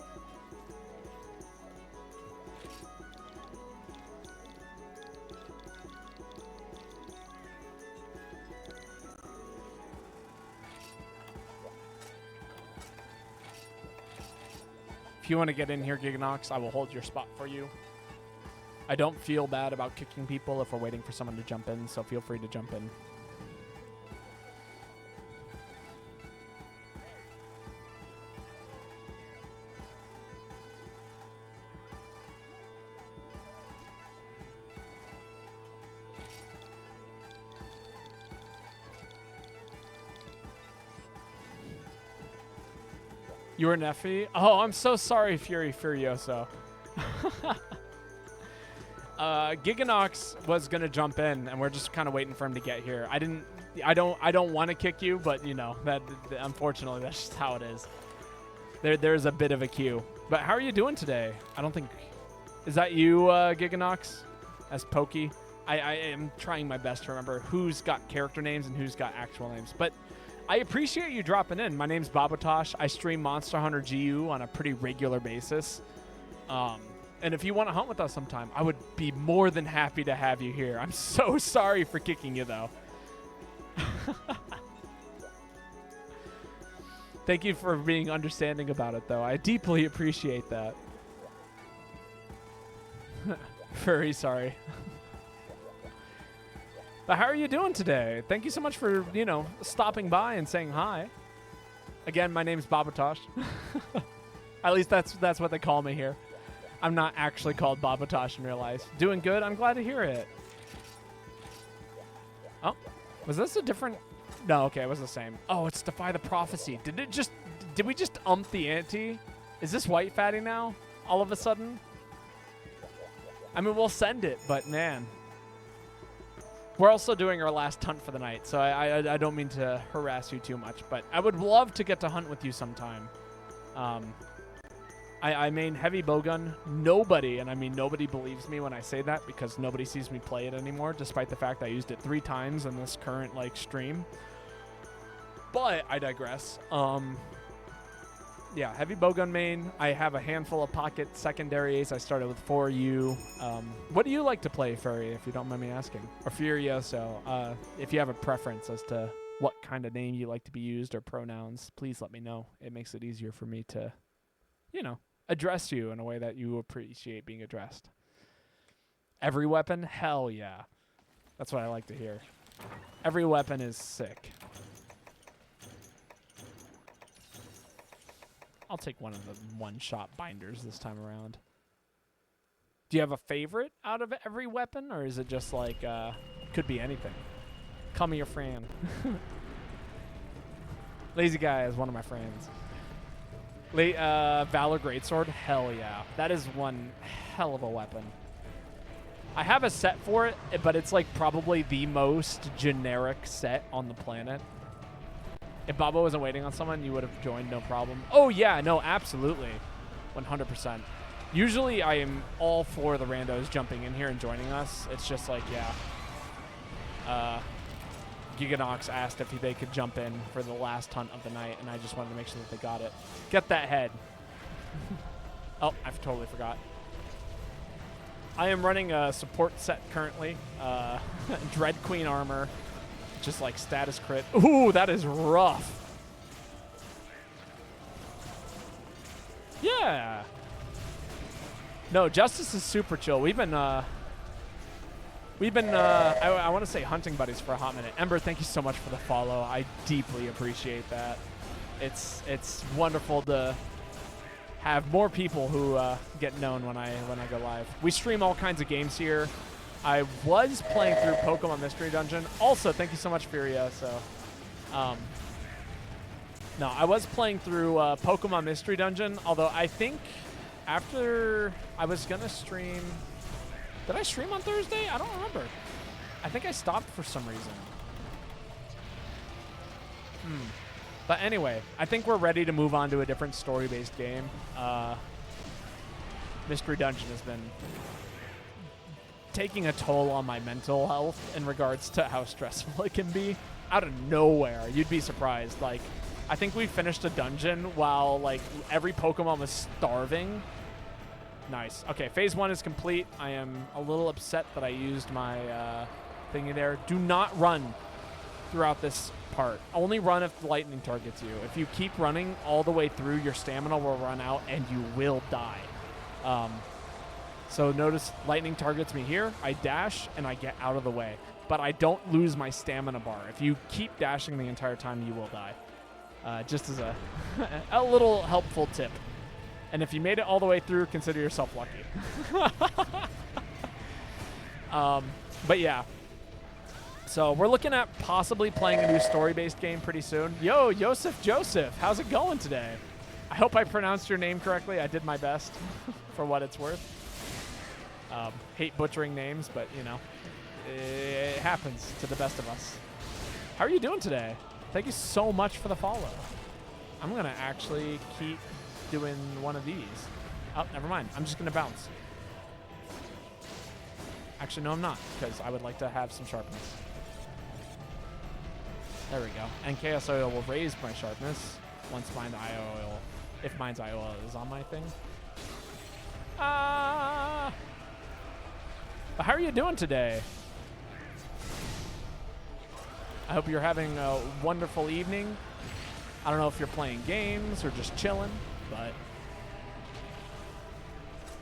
If you want to get in here, Giganox, I will hold your spot for you. I don't feel bad about kicking people if we're waiting for someone to jump in, so feel free to jump in. You were Neffy? Oh, I'm so sorry, Fury Furioso. Giganox was gonna jump in, and we're just kind of waiting for him to get here. I don't want to kick you, but you know that unfortunately that's just how it is. There's a bit of a queue. But how are you doing today? I don't think is that you, Giganox, as Pokey. I am trying my best to remember who's got character names and who's got actual names. But I appreciate you dropping in. My name's Babotosh. I stream Monster Hunter GU on a pretty regular basis. And if you want to hunt with us sometime, I would be more than happy to have you here. I'm so sorry for kicking you, though. Thank you for being understanding about it, though. I deeply appreciate that. Very sorry. But how are you doing today? Thank you so much for, you know, stopping by and saying hi. Again, my name's Babotosh. At least that's what they call me here. I'm not actually called Babotosh in real life. Doing good. I'm glad to hear it. Oh, was this a different? No, okay, it was the same. Oh, it's Defy the Prophecy. Did we just ump the ante? Is this White Fatty now? All of a sudden? I mean, we'll send it, but man. We're also doing our last hunt for the night, so I don't mean to harass you too much, but I would love to get to hunt with you sometime. I main heavy bowgun. Nobody, and I mean nobody believes me when I say that because nobody sees me play it anymore, despite the fact I used it 3 times in this current like stream. But I digress. Yeah, heavy bowgun main. I have a handful of pocket secondaries. I started with 4U. What do you like to play, Furry, if you don't mind me asking? Or Furioso, if you have a preference as to what kind of name you like to be used or pronouns, please let me know. It makes it easier for me to, you know, address you in a way that you appreciate being addressed. Every weapon? Hell yeah. That's what I like to hear. Every weapon is sick. I'll take one of the one-shot binders this time around. Do you have a favorite out of every weapon, or is it just like, could be anything? Call me your friend. Lazy Guy is one of my friends. Valor Greatsword? Hell yeah. That is one hell of a weapon. I have a set for it, but it's like probably the most generic set on the planet. If Babo wasn't waiting on someone, you would have joined, no problem. Oh, yeah, no, absolutely. 100%. Usually, I am all for the randos jumping in here and joining us. It's just like, yeah. Giganox asked if they could jump in for the last hunt of the night, and I just wanted to make sure that they got it. Get that head. Oh, I totally forgot. I am running a support set currently. Dread Queen armor. Just like status crit. Ooh, that is rough. Yeah. No, Justice is super chill. We've been I want to say hunting buddies for a hot minute. Ember, thank you so much for the follow. I deeply appreciate that. It's wonderful to have more people who get known when I go live. We stream all kinds of games here. I was playing through Pokemon Mystery Dungeon. Also, thank you so much, Furia. So, no, I was playing through Pokemon Mystery Dungeon. Although I think after I was gonna stream, did I stream on Thursday? I don't remember. I think I stopped for some reason. But anyway, I think we're ready to move on to a different story-based game. Mystery Dungeon has been taking a toll on my mental health in regards to how stressful it can be. Out of nowhere, you'd be surprised. Like, I think we finished a dungeon while like every Pokemon was starving. Nice. Okay, phase 1 is complete. I am a little upset that I used my thingy there. Do not run throughout this part. Only run if the lightning targets you. If you keep running all the way through, your stamina will run out and you will die. So notice lightning targets me here. I dash and I get out of the way. But I don't lose my stamina bar. If you keep dashing the entire time, you will die. Just as a little helpful tip. And if you made it all the way through, consider yourself lucky. But yeah. So we're looking at possibly playing a new story-based game pretty soon. Yo, Joseph, how's it going today? I hope I pronounced your name correctly. I did my best for what it's worth. Hate butchering names, but you know, it happens to the best of us. How are you doing today? Thank you so much for the follow. I'm going to actually keep doing one of these. Oh, never mind. I'm just going to bounce. Actually, no, I'm not, because I would like to have some sharpness. There we go. And Chaos Oil will raise my sharpness once Mind's Eye Oil, if Mind's Eye Oil is on my thing. But how are you doing today? I hope you're having a wonderful evening. I don't know if you're playing games or just chilling, but...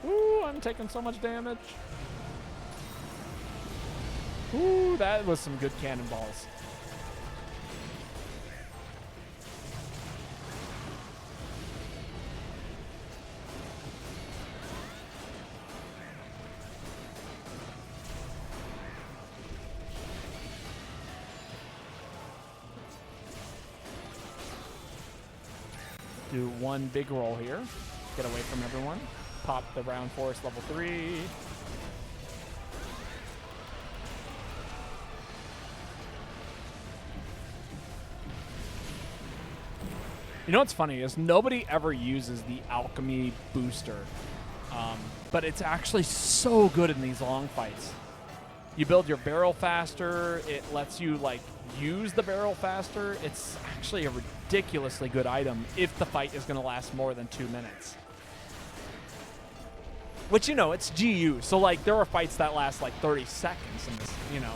Ooh, I'm taking so much damage. Ooh, that was some good cannonballs. Do one big roll here. Get away from everyone. Pop the round force level 3. You know what's funny is nobody ever uses the alchemy booster, but it's actually so good in these long fights. You build your barrel faster. It lets you like use the barrel faster. It's actually a ridiculously good item if the fight is going to last more than 2 minutes. Which, you know, it's GU. So, like, there are fights that last, like, 30 seconds in this, you know,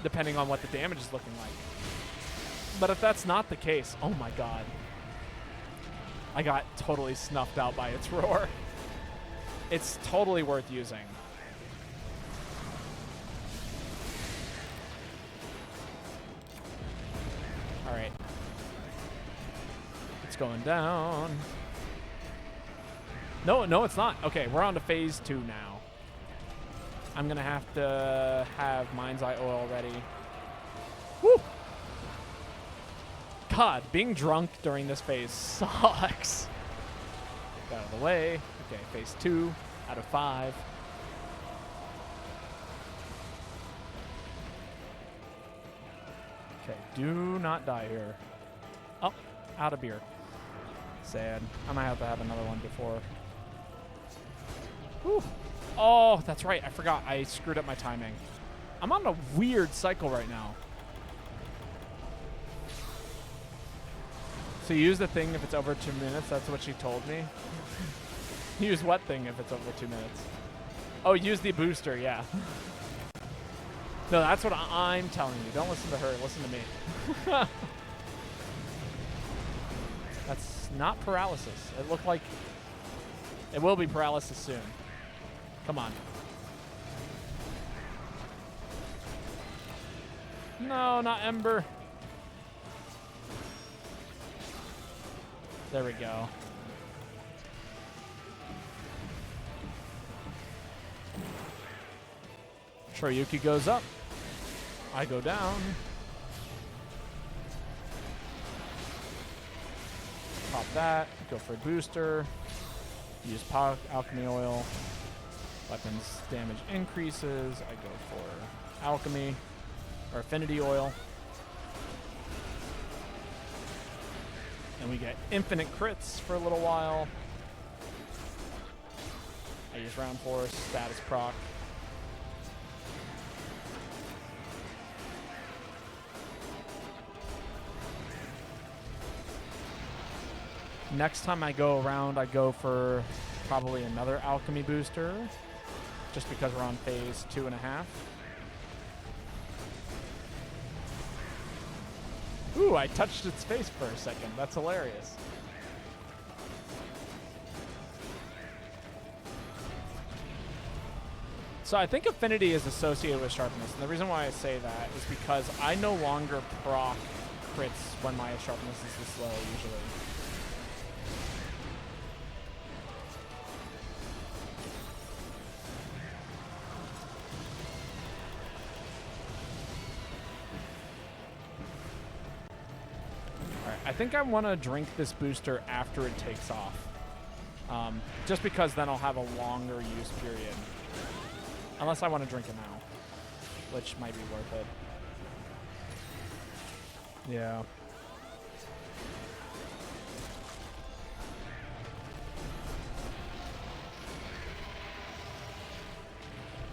depending on what the damage is looking like. But if that's not the case, oh, my God. I got totally snuffed out by its roar. It's totally worth using. All right. It's going down. No, it's not. Okay, we're on to phase 2 now. I'm going to have Mind's Eye Oil ready. Woo! God, being drunk during this phase sucks. Get out of the way. Okay, phase 2 out of 5. Okay, do not die here. Oh, out of beer. Sad. I might have to have another one before. Whew. Oh, that's right. I forgot. I screwed up my timing. I'm on a weird cycle right now. So you use the thing if it's over 2 minutes. That's what she told me. Use what thing if it's over 2 minutes? Oh, use the booster. Yeah. No, that's what I'm telling you. Don't listen to her. Listen to me. That's not paralysis. It looked like it will be paralysis soon. Come on. No, not Ember. There we go. Shoryuki goes up. I go down. Pop that. Go for a booster. Use alchemy oil. Weapons damage increases. I go for alchemy or affinity oil. And we get infinite crits for a little while. I use round force, status proc. Next time I go around, I go for probably another alchemy booster, just because we're on phase 2.5. Ooh, I touched its face for a second. That's hilarious. So I think affinity is associated with sharpness, and the reason why I say that is because I no longer proc crits when my sharpness is this low usually. I think I want to drink this booster after it takes off. Just because then I'll have a longer use period. Unless I want to drink it now, which might be worth it. Yeah.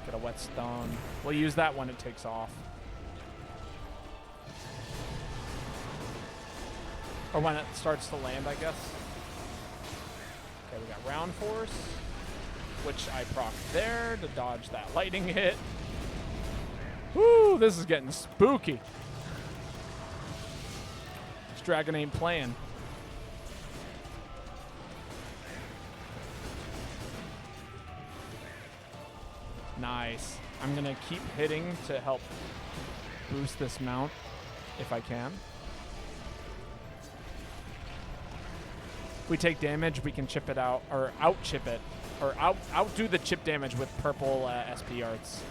Get a whetstone. We'll use that when it takes off. Or when it starts to land, I guess. Okay, we got round force, which I proc there to dodge that lightning hit. Woo, this is getting spooky. This dragon ain't playing. Nice. I'm going to keep hitting to help boost this mount if I can. If we take damage, we can chip it out, or out-chip it, or outdo the chip damage with purple SP arts.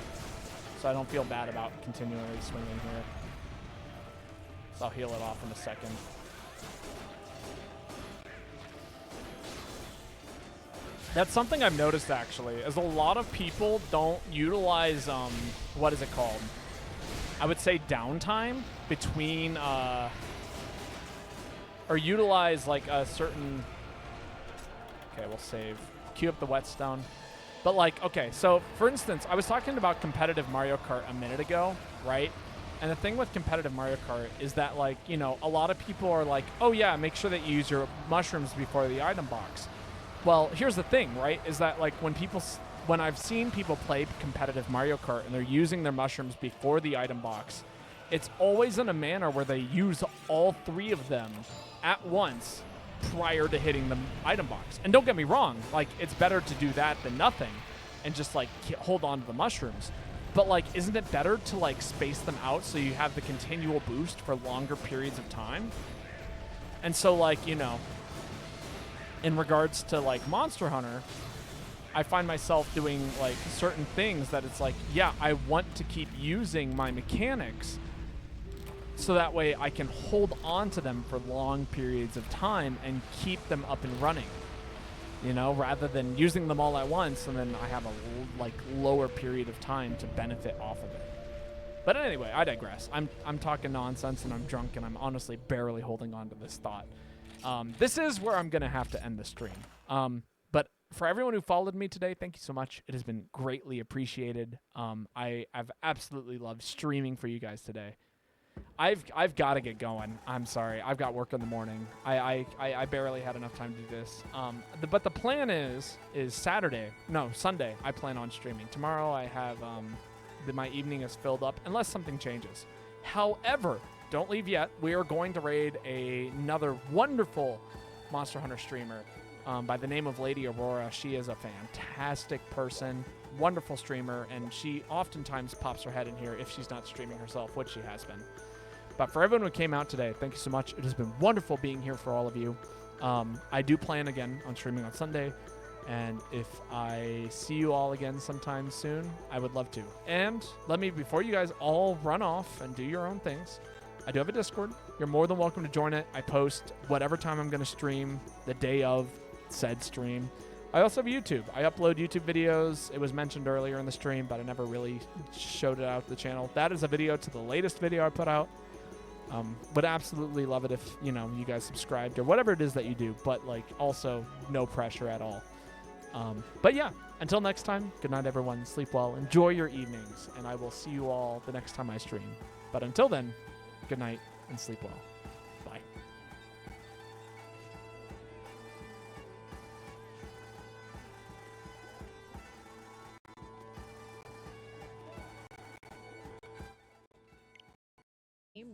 So I don't feel bad about continually swinging here. So I'll heal it off in a second. That's something I've noticed, actually, is a lot of people don't utilize, what is it called? I would say downtime between, or utilize, like, a certain... Okay, we'll save. Queue up the whetstone. But, like, okay, so, for instance, I was talking about competitive Mario Kart a minute ago, right? And the thing with competitive Mario Kart is that, like, you know, a lot of people are like, oh, yeah, make sure that you use your mushrooms before the item box. Well, here's the thing, right, is that, like, when I've seen people play competitive Mario Kart and they're using their mushrooms before the item box, it's always in a manner where they use all three of them at once prior to hitting the item box. And don't get me wrong, like, it's better to do that than nothing and just, like, hold on to the mushrooms. But, like, isn't it better to, like, space them out so you have the continual boost for longer periods of time? And so, like, you know, in regards to, like, Monster Hunter, I find myself doing, like, certain things that it's like, yeah, I want to keep using my mechanics so that way I can hold on to them for long periods of time and keep them up and running, you know, rather than using them all at once and then I have a, like, lower period of time to benefit off of it. But anyway, I digress. I'm talking nonsense and I'm drunk and I'm honestly barely holding on to this thought. This is where I'm going to have to end the stream. But for everyone who followed me today, thank you so much. It has been greatly appreciated. I've absolutely loved streaming for you guys today. I've got to get going. I'm sorry. I've got work in the morning. I barely had enough time to do this. But the plan is Sunday, I plan on streaming. Tomorrow I have, my evening is filled up unless something changes. However, don't leave yet. We are going to raid another wonderful Monster Hunter streamer by the name of Lady Aurora. She is a fantastic person, wonderful streamer, and she oftentimes pops her head in here if she's not streaming herself, which she has been. But for everyone who came out today, thank you so much. It has been wonderful being here for all of you. I do plan again on streaming on Sunday, and if I see you all again sometime soon, I would love to. And before you guys all run off and do your own things, I do have a Discord. You're more than welcome to join it. I post whatever time I'm going to stream the day of said stream. I also have YouTube. I upload YouTube videos. It was mentioned earlier in the stream, but I never really showed it out to the channel. That is a video to the latest video I put out. Would absolutely love it if, you know, you guys subscribed or whatever it is that you do, but, like, also no pressure at all. But yeah, until next time, good night, everyone. Sleep well. Enjoy your evenings, and I will see you all the next time I stream. But until then, good night and sleep well. Bye.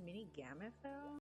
Mini Gamma